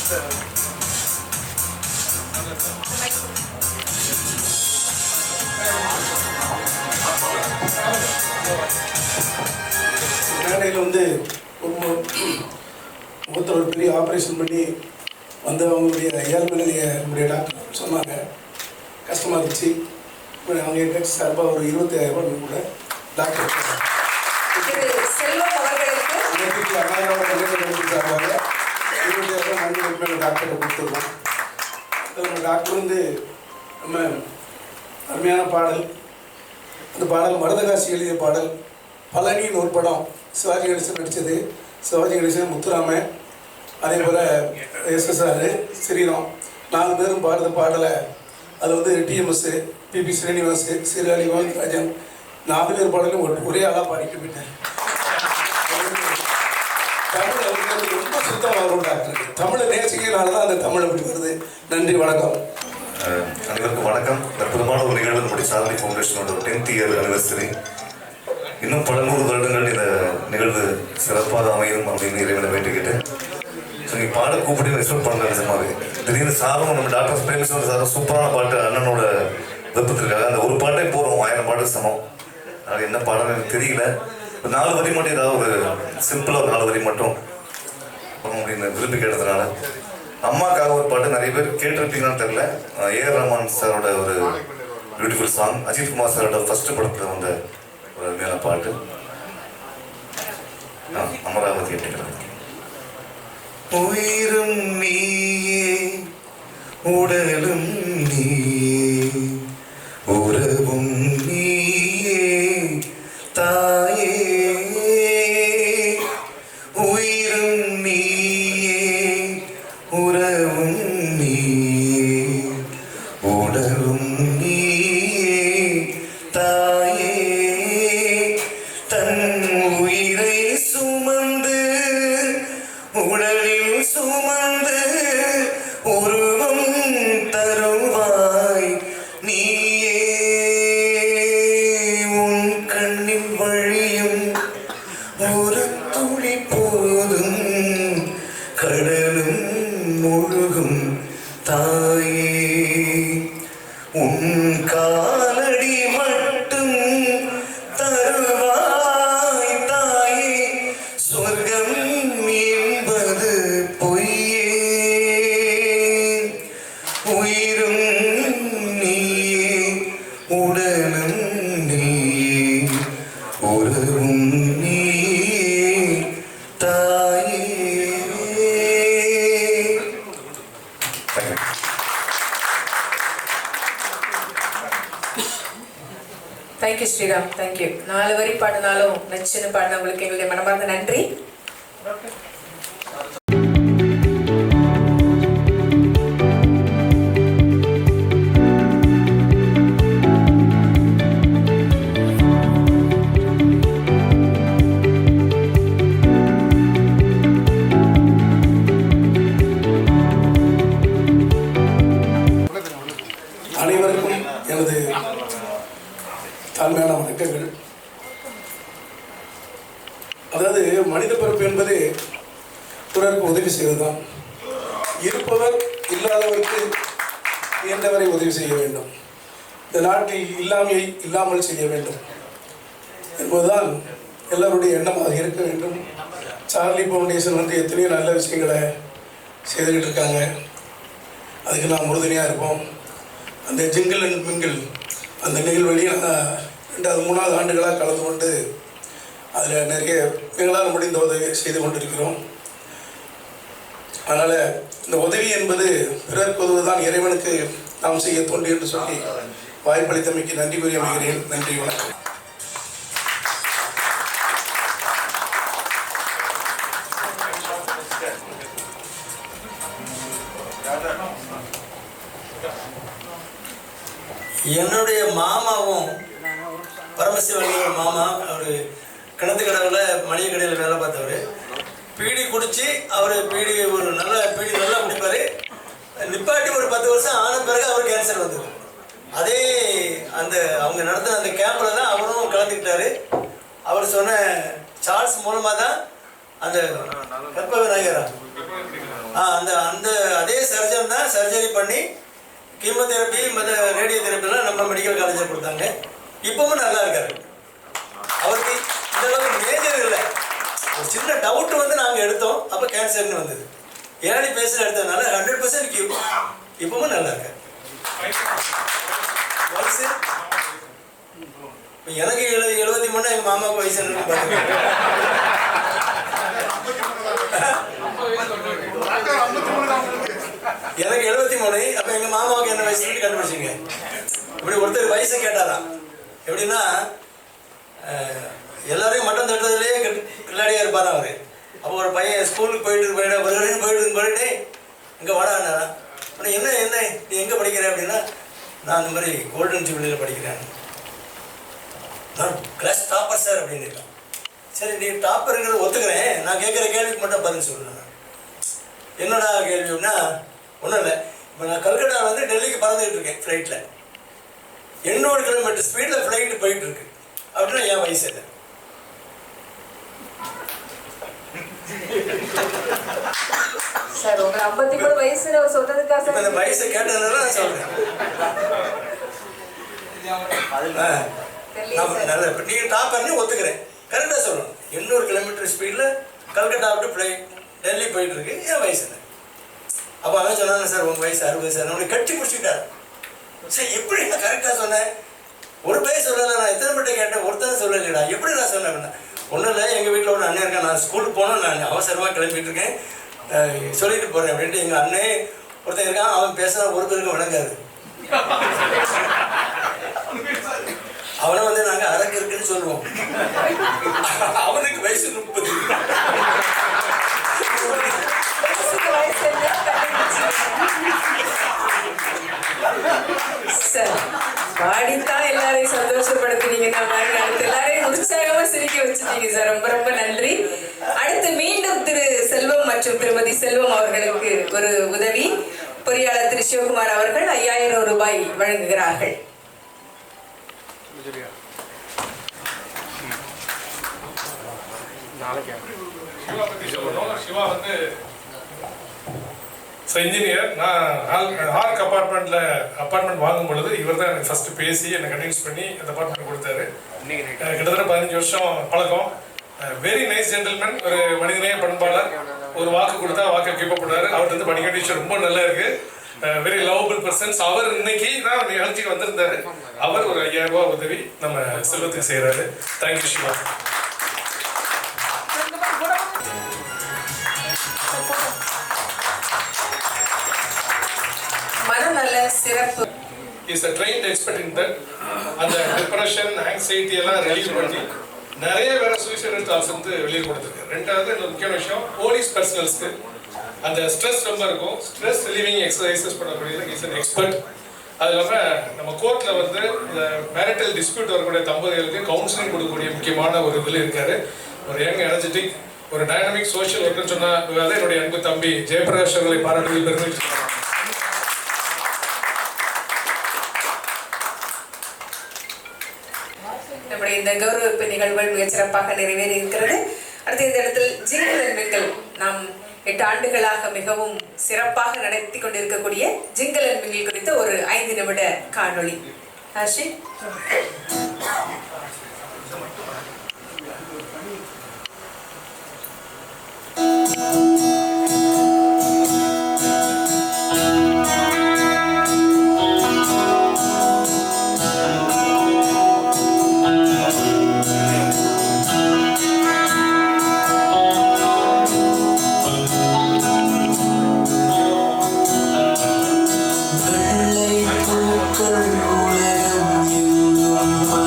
மேடையில் வந்து ஒருத்தர் ஒரு பெரிய ஆப்ரேஷன் பண்ணி வந்து அவங்களுடைய இயல்பு நிலையை நம்முடைய டாக்டர் சொன்னாங்க. கஷ்டமாக இருந்துச்சு. அவங்க எங்கள் சார்பாக ஒரு 25,000 கூட டாக்டர் செல்வம் அவர்களுக்கு சார்பாக 20,000 நன்றிகளுக்கு மேலே டாக்டர்கிட்ட கொடுத்துருக்கோம். நம்ம டாக்டர் வந்து நம்ம அருமையான பாடல், அந்த பாடல் மருதகாசி எழுதிய பாடல். பழனின்னு ஒரு படம் சிவாஜி கணேசன் நடித்தது. சிவாஜி கணேசன், முத்துராமன், அதே போல் SSR, ஸ்ரீராம் 4 பேரும் பாடுற பாடலை அது வந்து TMS, PP ஸ்ரீனிவாஸ், சீர்காழி கோவிந்தராஜன் 4 பேர் பாடலும் ஒரே ஆளாக பாடிட்டு போயிட்டார். தமிழ் அவங்களுக்கு ரொம்ப சுத்தமாக வரும் டாக்டர். தமிழை நேசிக்கிறனால தான் அந்த தமிழ் அப்படி வருது. நன்றி, வணக்கம். அனைவருக்கும் வணக்கம். அற்புதமான ஒரு நிகழ்வு நம்முடைய சார்லி ஃபவுண்டேஷனோட 10th இயர் அனிவர்சரி. இன்னும் பல 100 வருடங்கள் இந்த நிகழ்வு சிறப்பாக அமையும் அப்படின்னு இறைவனை வேண்டிக்கிட்டு நீங்கள் பாட கூப்பிட்டு எக்ஸ்பெக்ட் பண்ணல. நிஜமாவே திடீர்னு சாரும் நம்ம டாக்டர் பிரேமேஸ்வரன் சாரும் சூப்பரான பாட்டு அண்ணனோட விருப்பத்திற்காக அந்த ஒரு பாட்டே போகிறோம் 1000 பாட்டு சமம். அது என்ன பாடம் எனக்கு தெரியல. ஒரு 4 வரி மட்டும் ஏதாவது ஒரு சிம்பிளாக ஒரு 4 வரி மட்டும் அப்படின்னு விரும்பி கேட்டதுனால அம்மாக்காக ஒரு பாட்டு நிறைய பேர் கேட்டிருப்பீங்கன்னு தெரியல. A.R. ரஹ்மான் சாரோட ஒரு பியூட்டிஃபுல் சாங், அஜித் குமார் சாரோட ஃபர்ஸ்ட் படத்தில் வந்த ஒரு அருமையான பாட்டு அமராவதி கேட்டுக்கிறேன். உயிரும் நீயே உடலும் நீயே உறவும் நீயே தாயே உயிரும் நீயே உறவும் நீயே உடலும் நீயே தாயே தன் உயிரை சுமந்து உடலில் சுமந்து உருவம் தருவாய் நீயே உன் கண்ணில் வழியும் ஒரு துளி போதும் கடலும் முழுகும் தாயே உன் காலடி மட்டும் தருவாய் தாயே சொர்க்கம் என்பது பொய்யே உயிரும் நீயே உடலும் நீயே உறவும் நீயே தாயே. Thank you Sriram, thank you. 4 வரி பாடினாலும் நச்சுன்னு பாடினவங்களுக்கு எங்களுடைய மனமார்ந்த நன்றி. அனைவருக்கும் எனது தாழ்மையான வணக்கங்கள். அதாவது மனித பிறப்பு என்பது பிறருக்கு உதவி செய்வதுதான். இருப்பவர் இல்லாதவருக்கு இயன்றவரை உதவி செய்ய வேண்டும். இந்த நாட்டில் இல்லாமையை இல்லாமல் செய்ய வேண்டும் என்பதுதான் எல்லோருடைய எண்ணமாக இருக்க வேண்டும். சார்லி ஃபவுண்டேஷன் வந்து எத்தனையோ நல்ல விஷயங்களை செய்துக்கிட்டு இருக்காங்க. அதுக்கு நாம் உறுதுணையாக இருப்போம். அந்த ஜிங்கிள் அண்ட் மிங்கிள் அந்த நிகழ்வழியில் 2வது 3வது ஆண்டுகளாக கலந்து கொண்டு அதில் நிறைய எங்களால் முடிந்த உதவி செய்து கொண்டிருக்கிறோம். அதனால் இந்த உதவி என்பது பிறருக்கு உதவுதான் இறைவனுக்கு நாம் செய்ய தோன்றி என்று சொல்லி வாய்ப்பளித்தமைக்கு நன்றி கூறி அமைகிறேன். நன்றி, வணக்கம். என்னுடைய மாமாவும் பரமசிவலிங்க மாமா அவர் கிணத்து கடவுளில் மளிகை கடையில் வேலை பார்த்தவர். பீடி குடித்து அவர் பீடி ஒரு நல்ல பீடி நல்லா குடிப்பார். நிப்பாட்டி ஒரு 10 வருஷம் ஆன பிறகு அவர் கேன்சர் வந்தது. அதே அந்த அவங்க நடத்தின அந்த கேம்பில் தான் அவரும் கலந்துக்கிட்டார். அவர் சொன்ன சார்ல்ஸ் மூலமாக தான் அந்த கற்ப விநாயகரா அந்த அந்த அதே சர்ஜன் தான் சர்ஜரி பண்ணி கீமோதெரப்பி மற்ற ரேடியோ தெரப்பிலாம் நம்ம மெடிக்கல் காலேஜில் கொடுத்தாங்க. இப்பவும் நல்லா இருக்காரு. அவருக்கு இந்த அளவுக்கு மேஜர் இல்லை, ஒரு சின்ன டவுட் வந்து நாங்கள் எடுத்தோம், அப்போ கேன்சர்னு வந்தது. ஏழை பேசுகிற எடுத்ததுனால 100% கியூ. இப்பவும் நல்லா இருக்காரு. வயசு எனக்கு 73, எங்கள் மாமாவுக்கு வயசு என்ன பார்த்துக்கோங்க. எனக்கு 73, அப்போ எங்கள் மாமாவுக்கு என்ன வயசுன்னு கண்டுபிடிச்சிங்க. இப்படி ஒருத்தர் வயசு கேட்டாராம். எப்படின்னா எல்லாரையும் மட்டம் தட்டுறதுலேயே கில்லாடியாக இருப்பார் அவர். அப்போ ஒரு பையன் ஸ்கூலுக்கு போயிட்டு இங்கே வாடானாரா. ஆனால் என்ன நீ எங்கே படிக்கிற அப்படின்னா, நான் இந்த மாதிரி கோல்டன் ஜூபிலியில் படிக்கிறேன். நான் கிளாஸ் டாப்பர் சார் அப்படின்னு இருக்கான். சரி, நீ டாப்பருங்கிறது ஒத்துக்கிறேன், நான் கேட்குற கேள்விக்கு மட்டும் பதில் சொல்லுறேன். என்னடா கேள்வின்னா, ஒன்றும் இல்லை, இப்போ நான் கல்கட்டா வந்து டெல்லிக்கு பறந்துகிட்டு இருக்கேன் ஃப்ளைட்டில். 800 கிலோமீட்டர் ஸ்பீடில் ஃப்ளைட்டு போயிட்டு இருக்கு அப்படின்னா என் வயசு இல்லை. சார் உங்க 53 வயசுல ஒரு சொல்றதுக்கா சார்? இந்த வயசை கேட்டதுனால நான் சொல்றேன். நல்ல நீங்க டாப்பர்னு ஒத்துக்கிறேன், கரெக்டாக சொல்லணும். 800 கிலோமீட்டர் ஸ்பீடில் கல்கட்டா விட்டு ஃப்ளைட் டெல்லி போயிட்டு இருக்கு, என் வயசு இல்லை. அப்போ அவன் சொன்னாங்க, சார் உங்கள் வயசு 60 சார். நம்மளை கட்டி பிடிச்சிக்கிட்டாரு. சார் எப்படி நான் கரெக்டாக சொன்னேன்? ஒரு பேர் சொல்லலை, நான் எத்தனை பேர்ட்ட கேட்டேன், ஒருத்தர் சொல்லலைடா. எப்படி நான் சொன்னேன்? ஒன்றும் இல்லை, எங்கள் வீட்டில் ஒரு அண்ணன் இருக்கேன், நான் ஸ்கூலுக்கு போனோம், நான் அவசரமாக கிளம்பிட்டு இருக்கேன், சொல்லிட்டு போகிறேன் அப்படின்ட்டு. எங்கள் அண்ணன் ஒருத்தன் இருக்கான், அவன் பேசுனா ஒரு பேருக்கு விளங்காது. அவனை வந்து நாங்கள் அரக்கு இருக்குன்னு சொல்லுவோம். அவனுக்கு வயசு 30. சார் பாடித்தான் எல்லாரையும் சந்தோஷப்படுத்தினீங்க. அடுத்து எல்லாரையும் உற்சாகமா சிரிக்க வச்சுட்டீங்க சார். ரொம்ப ரொம்ப நன்றி. அடுத்து மீண்டும் திரு செல்வம் மற்றும் திருமதி செல்வம் அவர்களுக்கு ஒரு உதவி. பொறியாளர் திரு சிவகுமார் அவர்கள் 5000 ரூபாய் வழங்குகிறார்கள். சிவா வந்து இன்ஜினியர். நான் ஆர்க் அப்பார்ட்மெண்ட் வாங்கும் பொழுது இவர் தான் எனக்கு ஃபர்ஸ்ட் பேசி என்னை கன்வின்ஸ் பண்ணி அந்த அப்பார்ட்மெண்ட் கொடுத்தாரு. கிட்டத்தட்ட 15 வருஷம் பழக்கம். வெரி நைஸ் ஜென்டில்மேன், ஒரு மனிதநேய பண்பாளர். ஒரு வாக்கு கொடுத்தா வாக்கை கீப்பப் பண்ணாரு. அவர்கிட்ட வந்து படிக்க விஷயம் ரொம்ப நல்லா இருக்கு. Very lovable persons. அவர் இன்னைக்கு தான் நிகழ்ச்சிக்கு வந்திருந்தாரு. அவர் ஒரு 5000 ரூபாய் உதவி நம்ம செல்வத்துக்கு செய்யறாரு. தேங்க்யூ சிவா. மனநல சிறப்பு. Is a trained expert in that. அந்த டிப்ரெஷன், ஆங்ஸைட்டி எல்லாம் ரிலீவ் பண்ணி நிறைய வேற சூசைடல் தாட்ஸ் வந்து வெளியே கொடுத்துருக்கு. ரெண்டாவது இன்னொரு முக்கியமான விஷயம், போலீஸ் பர்சனல்ஸ்க்கு அந்த ஸ்ட்ரெஸ் ரொம்ப இருக்கும். ஸ்ட்ரெஸ் ரிலீவிங் எக்ஸசைசஸ் பண்ணக்கூடியது இஸ் அன் எக்ஸ்பர்ட். அது இல்லாமல் நம்ம கோர்ட்டில் வந்து இந்த மேரிட்டல் டிஸ்பியூட் வரக்கூடிய தம்பதிகளுக்கு கவுன்சிலிங் கொடுக்கக்கூடிய முக்கியமான ஒரு இதில் இருக்காரு. ஒரு யங் எனர்ஜெட்டிக், ஒரு டைனமிக் சோஷியல் ஒர்க்குன்னு சொன்னால் என்னுடைய அன்பு தம்பி ஜெயபிரகாஷ் அவர்களை பாராட்டுகள் பெருமை. நம்முடைய இந்த கௌரவிப்பு நிகழ்வுகள் மிகச் சிறப்பாக நிறைவேறி இருக்கிறது. அடுத்த இந்த இடத்தில் ஜிங்கல் அன்பிங்கள், நாம் 8 ஆண்டுகளாக மிகவும் சிறப்பாக நடத்தி கொண்டிருக்கக்கூடிய ஜிங்கல் அன்பிங்கள் குறித்த ஒரு 5 நிமிட காணொளி. ஆஷி வெள்ளை பூக்கள் உலகம் எங்கும்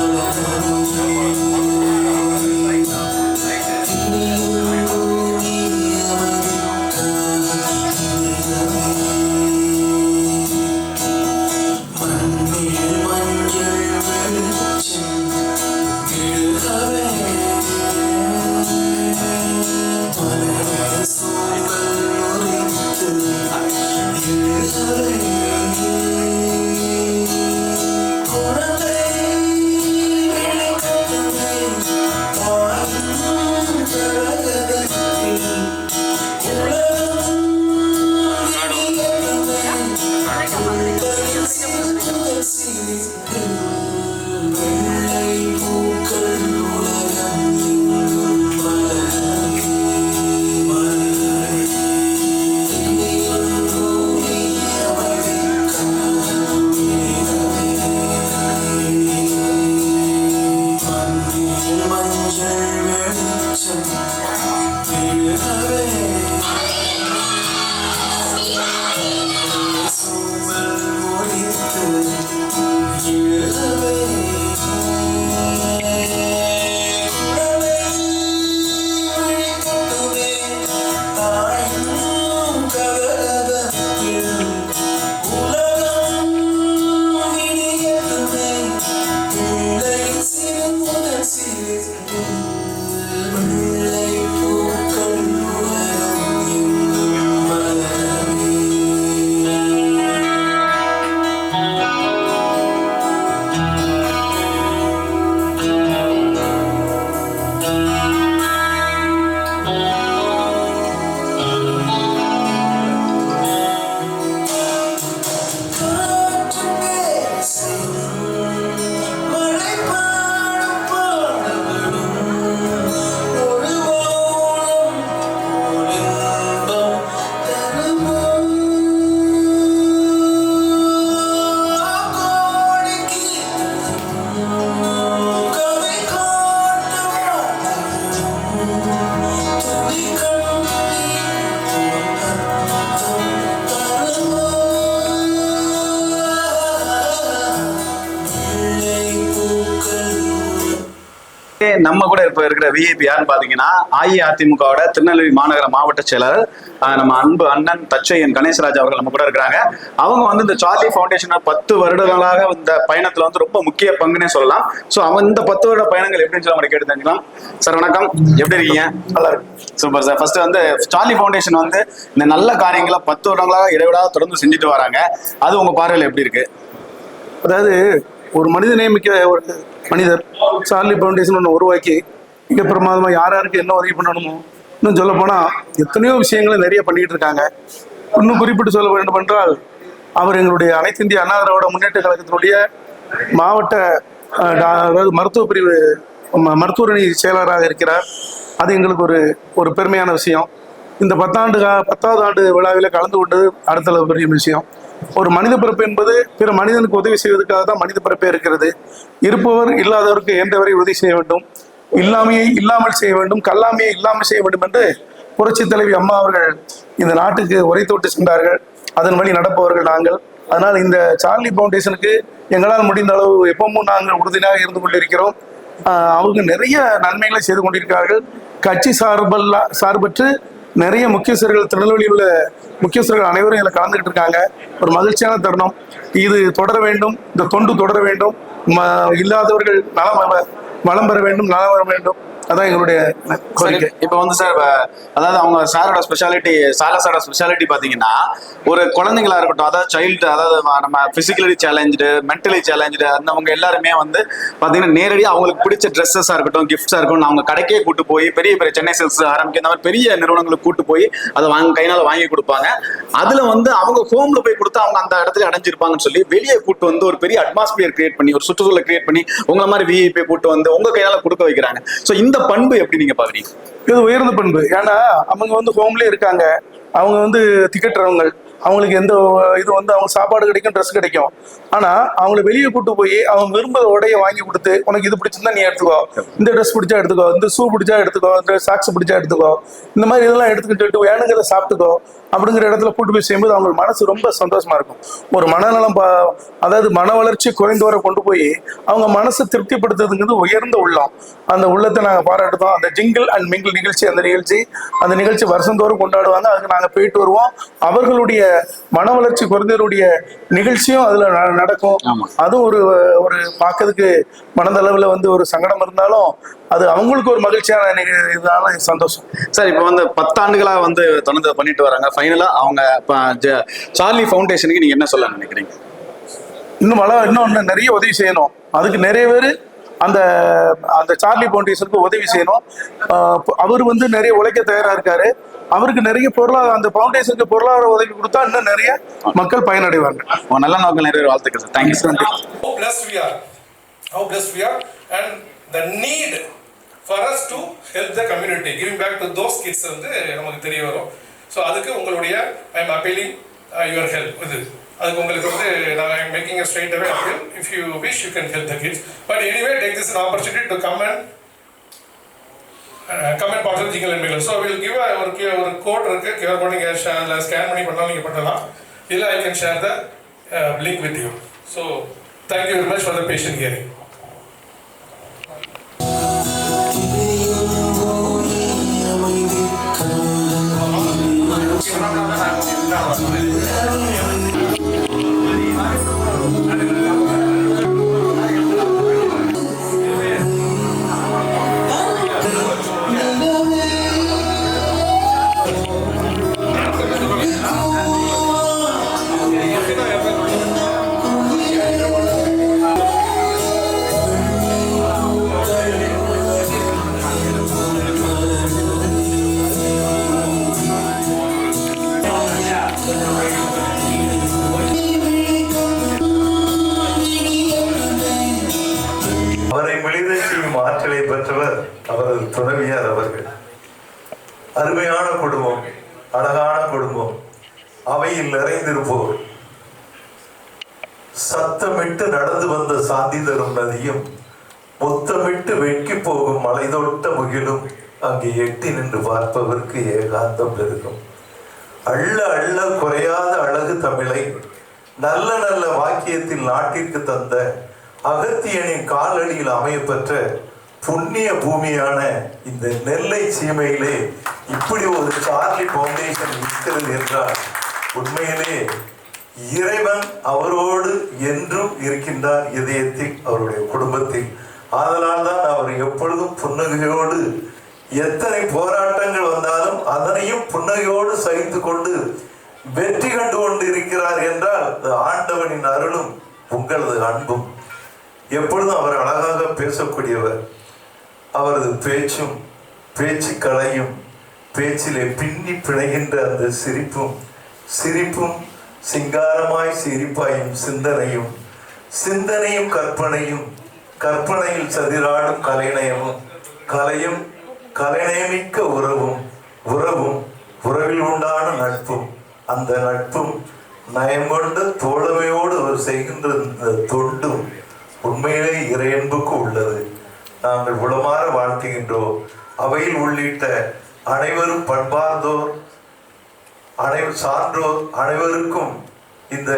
நம்ம கூட இப்ப இருக்கிற விஐபி யாருன்னு பாத்தீங்கன்னா அஇஅதிமுகவோட திருநெல்வேலி மாநகர மாவட்ட செயலாளர் நம்ம அன்பு அண்ணன் தச்சையன் கணேசராஜ் அவர்கள் நம்ம கூட இருக்கிறாங்க. அவங்க வந்து இந்த சார்லி ஃபவுண்டேஷன் 10 வருடங்களாக இந்த பயணத்துல வந்து ரொம்ப முக்கிய பங்குன்னே சொல்லலாம். ஸோ அவன் இந்த 10 வருட பயணங்கள் எப்படின்னு சொல்லி அவங்களை கேட்டு தெரிஞ்சுக்கலாம். சார் வணக்கம், எப்படி இருக்கீங்க? நல்லா இருக்கு. Super sir. ஃபர்ஸ்ட் வந்து சார்லி ஃபவுண்டேஷன் வந்து இந்த நல்ல காரியங்களை 10 வருடங்களாக இடைவிடாத தொடர்ந்து செஞ்சுட்டு வராங்க. அது உங்க பார்வையில் எப்படி இருக்கு? அதாவது ஒரு மனித நேமிக்க ஒரு மனிதர் சார்லி ஃபவுண்டேஷன் ஒன்று உருவாக்கி மிக பிரமாதமாக யார் யாருக்கு என்ன உதவி பண்ணணுமோ, இன்னும் சொல்ல போனால் எத்தனையோ விஷயங்களை நிறைய பண்ணிக்கிட்டு இருக்காங்க. இன்னும் குறிப்பிட்டு சொல்ல வேண்டும் என்றால் அவர் எங்களுடைய அனைத்து இந்திய அண்ணா திராவிட முன்னேற்ற கழகத்தினுடைய மாவட்ட அதாவது மருத்துவ பிரிவு மருத்துவரணி செயலராக இருக்கிறார். அது எங்களுக்கு ஒரு பெருமையான விஷயம். இந்த 10வது ஆண்டு விழாவில் கலந்து கொண்டது அடுத்த பெரிய விஷயம். ஒரு மனித பிறப்பு என்பது பிற மனிதனுக்கு உதவி செய்வதற்காக தான் மனித பிறப்பே இருக்கிறது. இருப்பவர் இல்லாதவருக்கு இயன்றவரை உதவி செய்ய வேண்டும், இல்லாமையை இல்லாமல் செய்ய வேண்டும், கல்லாமையை இல்லாமல் செய்ய வேண்டும் என்று புரட்சி தலைவி அம்மா அவர்கள் இந்த நாட்டுக்கு உரைத்தோட்டு சென்றார்கள். அதன் வழி நடப்பவர்கள் நாங்கள். அதனால் இந்த சார்லி ஃபவுண்டேஷனுக்கு எங்களால் முடிந்த அளவு எப்பவும் நாங்கள் உறுதியாக இருந்து கொண்டிருக்கிறோம். அவங்க நிறைய நன்மைகளை செய்து கொண்டிருக்கிறார்கள். கட்சி சார்பற்று நிறைய முக்கியஸ்தர்கள் திருநெல்வேலியில் உள்ள முக்கியஸ்தர்கள் அனைவரும் இதில் கலந்துக்கிட்டு இருக்காங்க. ஒரு மகிழ்ச்சியான தருணம். இது தொடர வேண்டும், இந்த தொண்டு தொடர வேண்டும். இல்லாதவர்கள் வளம் பெற வேண்டும், நலம் வர வேண்டும். அதான் எங்களுடைய கோரிக்கை. இப்போ வந்து சார், அதாவது அவங்க சாரோட ஸ்பெஷாலிட்டி பார்த்தீங்கன்னா, ஒரு குழந்தைங்களா இருக்கட்டும், அதாவது சைல்டு, அதாவது நம்ம பிசிக்கலி சேலஞ்சு, மென்டலி சேலஞ்சு, அந்தவங்க எல்லாருமே வந்து பார்த்தீங்கன்னா நேரடியாக அவங்களுக்கு பிடிச்ச ட்ரெஸ்ஸஸாக இருக்கட்டும், கிஃப்ட்ஸாக இருக்கட்டும், அவங்க கடைக்கே கூட்டு போய் பெரிய பெரிய சென்னை சில்க்ஸ் ஆரம்பிக்க இந்த மாதிரி பெரிய நிறுவனங்களுக்கு கூட்டு போய் அதை கையினால வாங்கி கொடுப்பாங்க. அதுல வந்து அவங்க ஹோம்ல போய் கொடுத்து அவங்க அந்த இடத்துல அடைஞ்சிருப்பாங்கன்னு சொல்லி வெளியே கூட்டு வந்து ஒரு பெரிய அட்மாஸ்பியர் கிரியேட் பண்ணி, ஒரு சுற்றுச்சூழலை கிரியேட் பண்ணி உங்களை மாதிரி விஐபி கூட்டு வந்து உங்க கையால கொடுக்க வைக்கிறாங்க. ஸோ இந்த பண்பு எப்படி நீங்க பாக்குறீங்க? இது உயர்ந்த பண்பு. ஏன்னா அவங்க வந்து ஹோம்லேயே இருக்காங்க, அவங்க வந்து திக்கட்டுறவங்க, அவங்களுக்கு எந்த இது வந்து அவங்க சாப்பாடு கிடைக்கும், ட்ரெஸ் கிடைக்கும். ஆனா அவங்களை வெளியே கூட்டு போய் அவங்க விரும்புற உடைய வாங்கி கொடுத்து, உனக்கு இது பிடிச்சிருந்தா நீ எடுத்துக்கோ, இந்த ட்ரெஸ் பிடிச்சா எடுத்துக்கோ, இந்த ஷூ பிடிச்சா எடுத்துக்கோ, இந்த சாக்ஸ் பிடிச்சா எடுத்துக்கோ, இந்த மாதிரி இதெல்லாம் எடுத்துக்கிட்டு வேணுங்கிறத சாப்பிட்டுக்கோ அப்படிங்கிற இடத்துல கூட்டு போய் செய்யும்போது அவங்க மனசு ரொம்ப சந்தோஷமா இருக்கும். ஒரு மனநலம் அதாவது மன வளர்ச்சி குறைந்து வர கொண்டு போய் அவங்க மனசை திருப்திப்படுத்துறதுங்கிறது உயர்ந்த உள்ளம். அந்த உள்ளத்தை நாங்கள் பாராட்டுதோம். அந்த ஜிங்கிள் அண்ட் மிங்கிள் நிகழ்ச்சி, அந்த நிகழ்ச்சி வருஷந்தோறும் கொண்டாடுவாங்க. அதுக்கு நாங்கள் போயிட்டு வருவோம். அவர்களுடைய மன வளர்ச்சி குறைந்தவருடைய நிகழ்ச்சியும் அதுல நடக்கும். அதுவும் ஒரு பார்க்கறதுக்கு மனதளவுல வந்து ஒரு சங்கடம் இருந்தாலும் அது அவங்களுக்கு ஒரு மகிழ்ச்சியான இதான சந்தோஷம். சார், இப்போ வந்து 10 ஆண்டுகளா வந்து தொடர்ந்து பண்ணிட்டு வராங்க. ஃபைனலா அவங்க சார்லி ஃபவுண்டேஷனுக்கு நீங்க என்ன சொல்ல நினைக்கிறீங்க? இன்னும் நிறைய உதவி செய்யணும். அதுக்கு நிறைய பேர் அந்த அந்த சார்லி ஃபவுண்டேஷனுக்கு உதவி செய்யணும். அவர் வந்து நிறைய உழைக்க தயாரா இருக்காரு. அவருக்கு நிறைய பொருளாதார அந்த ஃபவுண்டேஷனுக்கு பொருளாதார உதவி கொடுத்தா இன்னும் நிறைய மக்கள் பயனடைவாங்க. நல்ல நோக்கம் நிறைய வாழ்த்துக்கள் sir. Thank you sir. How blessed we are and the need for us to help the community, giving back to those kids வந்து நமக்கு தெரிய வரும். ஸோ அதுக்கு உங்களுடைய I am appealing your help இது அதுக்கு உங்களுக்கு வந்து நான் I am making a straight away appeal. If you wish you can help the kids, but anyway take this an opportunity to come and பார்த்து jingle and Michael. So will give ஒரு code இருக்கு, QR code நீங்கள் scan பண்ணி பண்ணாலும் நீங்கள் பண்ணலாம், இல்லை I can share the link with you. So thank you very much for the patient hearing. அவரை மெளிதை செய்யும் ஆற்றலை பெற்றவர் அவரது துணைவியார் அவர்கள். அருமையான குடும்பம், அழகான குடும்பம், அவையில் நிறைந்திருப்போர், சத்தமிட்டு நடந்து வந்த சாந்தி தரும் நதியும், முத்தமிட்டு வெட்கி போகும் மலைதொட்ட முகிலும் அங்கே எட்டி நின்று பார்ப்பவருக்கு ஏகாந்தம் பெருகும். அள்ள அள்ள குறையாத அழகு தமிழை நல்ல நல்ல வாக்கியத்தில் நாட்டிற்கு தந்த அகத்தியனின் காலடியில் அமையப்பெற்ற புண்ணிய பூமியான இந்த நெல்லை சீமையிலே இப்படி ஒரு சார்லி ஃபவுண்டேஷன் இருக்கிறது என்றால் உண்மையிலே இறைவன் அவரோடு என்றும் இருக்கின்றார், இதயத்தில், அவருடைய குடும்பத்தில். ஆதலால் தான் அவர் எப்பொழுதும் புன்னகையோடு, எத்தனை போராட்டங்கள் வந்தாலும் அதனையும் புன்னகையோடு சகித்து கொண்டு வெற்றி கண்டு கொண்டு இருக்கிறார் என்றால் ஆண்டவனின் அருளும் உங்களது அன்பும். எப்பொழுதும் அவர் அழகாக பேசக்கூடியவர். அவரது பேச்சும் பேச்சு கலையும் பேச்சிலே பின்னி பிணைகின்ற அந்த சிரிப்பும் சிங்காரமாய் சிரிப்பாயும் சிந்தனையும் கற்பனையில் சதிராடும் கலையும் கலைநயமிக்க உறவில் உண்டான நட்பும், அந்த நட்பும் நயங்கொண்ட தோழமையோடு அவர் செய்கின்ற இந்த தொண்டும் உண்மையிலே இறையன்புக்கு உள்ளது. நாங்கள் உளமாற வாழ்த்துகின்றோம். அவையில் உள்ளிட்ட அனைவரும் பண்பார்ந்தோர், சான்றோர் அனைவருக்கும் இந்த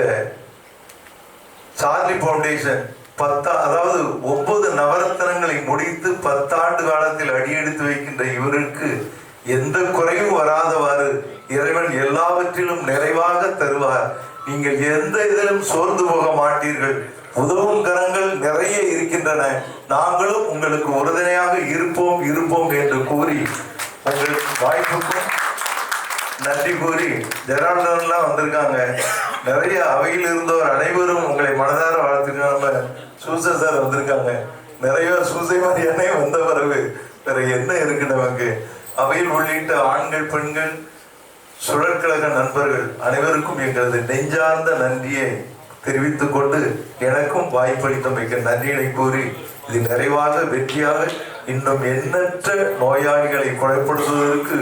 சார்லி ஃபவுண்டேஷன் 9 நவரத்னங்களை முடித்து 10 ஆண்டு காலத்தில் அடியெடுத்து வைக்கின்ற இவருக்கு எந்த குறையும் வராதவாறு இறைவன் எல்லாவற்றிலும் நிறைவாக தருவார். நீங்கள் எந்த இதிலும் சோர்ந்து போக மாட்டீர்கள். உதவும் கரங்கள் நிறைய இருக்கின்றன. நாங்களும் உங்களுக்கு உறுதுணையாக இருப்போம் என்று கூறி உங்களுக்கு வாய்ப்புக்கும் நன்றி கூறி, ஜெரால்டன்லாம் வந்திருக்காங்க, நிறைய அவையில் இருந்தவர் அனைவரும் உங்களை மனதார வாழ்த்துக்காம சூசை சார் வந்திருக்காங்க, நிறைய சூசை மாதிரியானே வந்த பிறகு வேற என்ன இருக்கு நமக்கு. அவையில் உள்ளிட்ட ஆண்கள், பெண்கள், சுழற்கழக நண்பர்கள் அனைவருக்கும் எங்களது நெஞ்சார்ந்த நன்றியை தெரிவித்துக் கொண்டு எனக்கும் வாய்ப்பளித்தமைக்கு நன்றியை கூறி, இது நிறைவாக வெற்றியாக இன்னும் எண்ணற்ற நோயாளிகளை குணப்படுத்துவதற்கு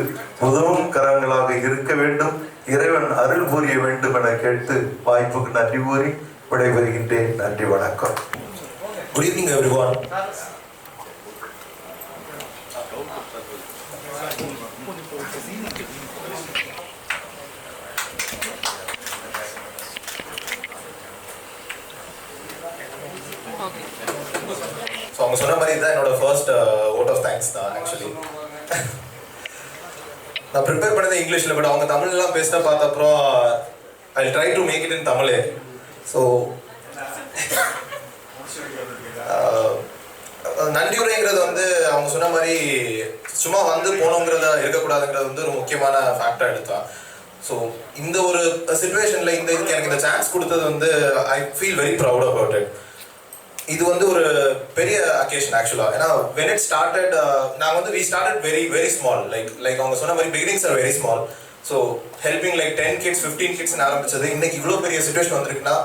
உதவும் கரங்களாக இருக்க வேண்டும். இறைவன் அருள் புரிய வேண்டும் என கேட்டு வாய்ப்புக்கு நன்றி கூறி விடைபெறுகின்றேன். நன்றி, வணக்கம். Good evening, everyone. ஸோ அவங்க சொன்ன மாதிரி தான் என்னோட ஃபர்ஸ்ட் vote of thanks தான் ஆக்சுவலி. நான் ப்ரிப்பேர் பண்ணது இங்கிலீஷில், பட் அவங்க தமிழ்லாம் பேசினா பார்த்த அப்புறம் I try to make it in தமிழே. ஸோ நன்றியுரைங்கிறது வந்து அவங்க சொன்ன மாதிரி சும்மா வந்து போனோங்கிறத இருக்கக்கூடாதுங்கிறது வந்து ஒரு முக்கியமான ஃபேக்டர் எடுத்தான். ஸோ இந்த ஒரு சுச்சுவேஷனில் இந்த இதுக்கு எனக்கு இந்த சான்ஸ் கொடுத்தது வந்து I feel very proud about it. இது வந்து ஒரு பெரிய அக்கேஷன் ஆக்சுவலாக. ஏன்னா when it started நாங்கள் வந்து we started very very small, like அவங்க சொன்ன மாதிரி beginnings are very small. So helping like 10 kids 15 kids ஆரம்பிச்சது இன்னைக்கு இவ்வளோ பெரிய சுச்சுவேஷன் வந்திருக்குன்னா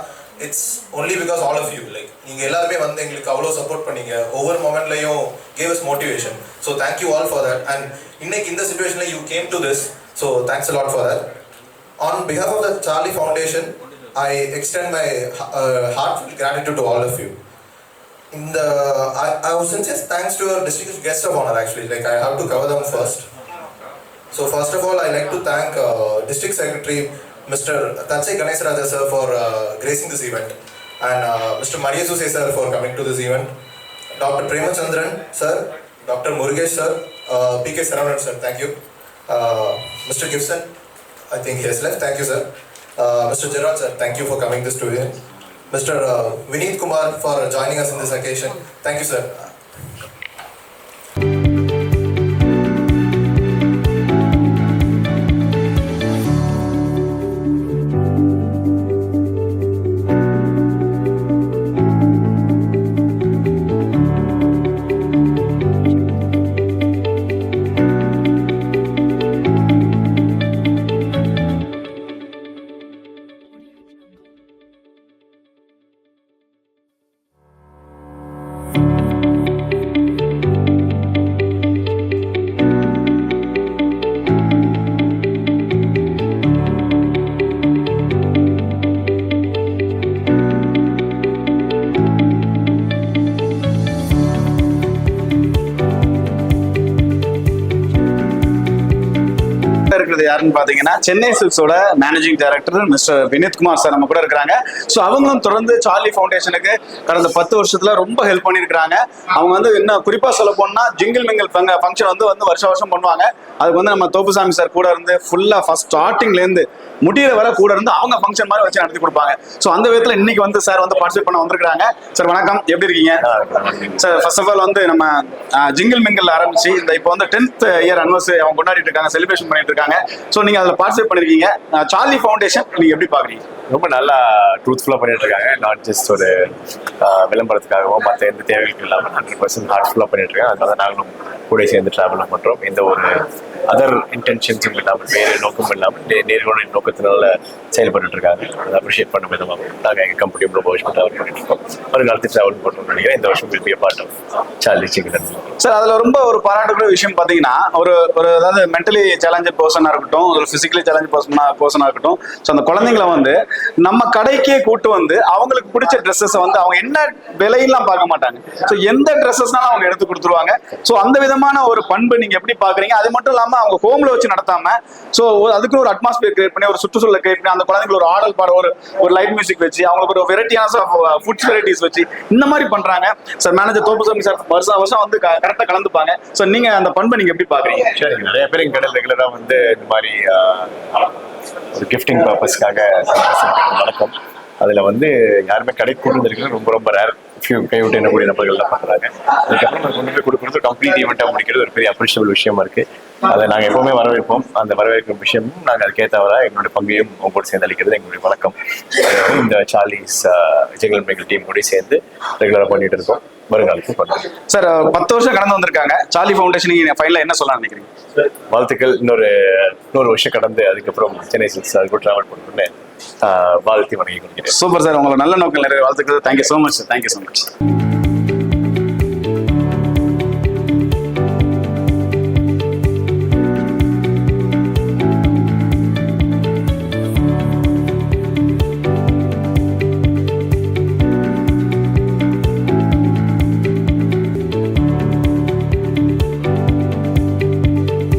it's only because all of you. Like நீங்கள் எல்லாருமே வந்து எங்களுக்கு அவ்வளோ சப்போர்ட் பண்ணீங்க, ஒவ்வொரு மொமெண்ட்லையும் gave us motivation. So thank you all for that. And இன்னைக்கு இந்த சுச்சுவேஷனில் you came to this, so thanks a lot for that. On behalf of the Charlie Foundation, I extend my heartfelt gratitude to all of you. I was sincere thanks to our district guest of honor actually. Like I have to cover them first. So first of all, I like to thank District Secretary Mr. Tachai Ganesaraja sir for gracing this event, and Mr. Mariyasuse sir for coming to this event. Dr. Premachandran sir, Dr. Murugesh sir, PK Saravanan sir, thank you. Mr. Gibson, I think he has left. Thank you, sir. Mr. Gerard, sir, thank you for coming to the studio. Mr. Vineet Kumar for joining us in this occasion. Thank you, sir. இருக்கிறது யாருன்னு பாத்தீங்கன்னா சென்னை சில்க்ஸோட managing director mister Vineeth Kumar sir நம்ம கூட இருக்கிறாங்க. So அவங்களும் தொடர்ந்து Charlie ஃபவுண்டேஷனுக்கு கடந்த 10 வருஷத்துல ரொம்ப ஹெல்ப் பண்ணியிருக்காங்க. அவங்க வந்து என்ன குறிப்பா சொல்ல போனா ஜிங்கிள் மிங்கிள் ஃபங்க்ஷன் வந்து வருஷம் பண்ணுவாங்க. அதுக்கு வந்து நம்ம தோப்புசாமி சார் கூட இருந்து ஃபுல்லா ஃபர்ஸ்ட் ஸ்டார்டிங்ல இருந்து முடிகிற வரை கூட இருந்து அவங்க ஃபங்க்ஷன் மாதிரி வச்சு நடத்தி கொடுப்பாங்க. ஸோ அந்த விதத்துல இன்னைக்கு வந்து சார் வந்து பார்ட்டிசிபேட் பண்ண வந்திருக்காங்க. சார் வணக்கம், எப்படி இருக்கீங்க சார்? ஃபர்ஸ்ட் ஆஃப் ஆல் வந்து நம்ம ஜிங்கிள் மிங்கிள் ஆரம்பிச்சு இந்த இப்போ வந்து 10th இயர் அனிவர்சரி அவங்க கொண்டாடிட்டு இருக்காங்க, செலிப்ரேஷன் பண்ணிட்டு இருக்காங்க. ஸோ நீங்க அதில் பார்ட்டிசிபேட் பண்ணிருக்கீங்க. சார்லி ஃபவுண்டேஷன் நீங்க எப்படி பாக்குறீங்க? ரொம்ப நல்லா ட்ரூத்ஃபுல்லாக பண்ணிட்டு இருக்காங்க. நாட் ஜஸ்ட் ஒரு விளம்பரத்துக்காகவோ மற்ற எந்த தேவைகளுக்கும் இல்லாமல் 100% ஹார்ட்ஃபுல்லாக பண்ணிட்டு இருக்காங்க. அதனால நாங்களும் கூட சேர்ந்து ட்ராவலும் பண்ணுறோம். எந்த ஒரு அதர் இன்டென்ஷன்ஸும் இல்லாமல், வேறு நோக்கம் இல்லாமல் நேர்கொண்ட நோக்கத்தினால செயல்பட்டு இருக்காங்க. அதை அப்ரிஷியேட் பண்ண விதமாக நாங்கள் எங்கள் கம்பெனி ரொம்ப வருஷம் ட்ராவல் பண்ணிட்டு இருக்கோம். வருங்காலத்தில் ட்ராவல் பண்ணணும்னு நினைக்கிறேன். இந்த வருஷம் will be part of Charlie single. Sir அதில் ரொம்ப ஒரு பாராட்டுக்குரிய விஷயம் பார்த்தீங்கன்னா ஒரு அதாவது மென்டலி சேலஞ்சர் பர்சனாக இருக்கட்டும், ஒரு ஃபிசிக்கலி சேலஞ்ச் பர்சனாக இருக்கட்டும், ஸோ அந்த குழந்தைங்களை வந்து நம்ம கடைக்கே கூட்டு வந்து அவங்களுக்கு பிடிச்ச ட்ரெஸ்ஸஸை வந்து அவங்க என்ன விலையெல்லாம் பார்க்க மாட்டாங்க. ஸோ எந்த ட்ரெஸ்ஸஸ்னாலும் அவங்க எடுத்து கொடுத்துருவாங்க. ஸோ அந்த விதமான ஒரு பண்பு நீங்க எப்படி பாக்குறீங்க? அது மட்டும் இல்லாம அவங்க ஹோம்ல வச்சு நடத்தாம ஸோ அதுக்கு ஒரு அட்மாஸ்பியர் கிரியேட் பண்ணி, ஒரு சுற்றுச்சூழலை கிரியேட் பண்ணி, அந்த குழந்தைங்களுக்கு ஒரு ஆடல் பாட ஒரு லைட் மியூசிக் வச்சு, அவங்களுக்கு ஒரு வெரைட்டியான ஃபுட்ஸ் வெரைட்டிஸ் வச்சு இந்த மாதிரி பண்றாங்க. சார் மேனேஜர் தோப்புசாமி சார் வருஷம் வந்து கரெக்டாக கலந்துப்பாங்க. ஸோ நீங்க அந்த பண்பை நீங்க எப்படி பாக்குறீங்க? சரி, நிறைய பேர் எங்க கடையில் ரெகுலராக வந்து இந்த மாதிரி ஒரு கிஃப்டிங் பர்பஸ்க்காக வழக்கம். அதில் வந்து யாருமே கடை கூட்டு வந்துருக்குன்னு ரொம்ப ரேர் ஃபியூ கைவிட்டு என்னக்கூடிய நபர்கள்லாம் பண்ணுறாங்க. அதுக்கப்புறம் நம்ம கொண்டு போய் கொடுக்குறது கம்ப்ளீட் ஈவெண்ட்டாக முடிக்கிறது ஒரு பெரிய அப்ரிஷியபிள் விஷயமா இருக்குது. அதை நாங்கள் எப்போவுமே வரவேற்போம். அந்த வரவேற்கும் விஷயமும் நாங்கள் அதுக்கேற்றவராக எங்களுடைய பங்கையும் உங்களோடு சேர்ந்து அளிக்கிறது எங்களுடைய வழக்கம். இந்த சார்லிஸ் ஜிங்கிள் மிங்கிள் டீம் கூட சேர்ந்து ரெகுலராக பண்ணிட்டு இருக்கோம். வருங்காலத்துக்கு பண்ணுறோம். சார் 10 வருஷம் கடந்து வந்திருக்காங்க. சார்லி ஃபவுண்டேஷன் ஃபைனலாக என்ன சொல்ல நினைக்கிறீங்க? வாழ்த்துக்கள். இன்னொரு வருஷம் கடந்து அதுக்கப்புறம் சென்னை சில்க்ஸ் அது கூட ட்ராவல் பண்ணணும்னு வாழ்த்தி வணங்கி கொடுக்கிறேன். சூப்பர் சார், உங்களை நல்ல நோக்கம் நிறைய வாழ்த்துக்கள். Thank you so much. Thank you so much.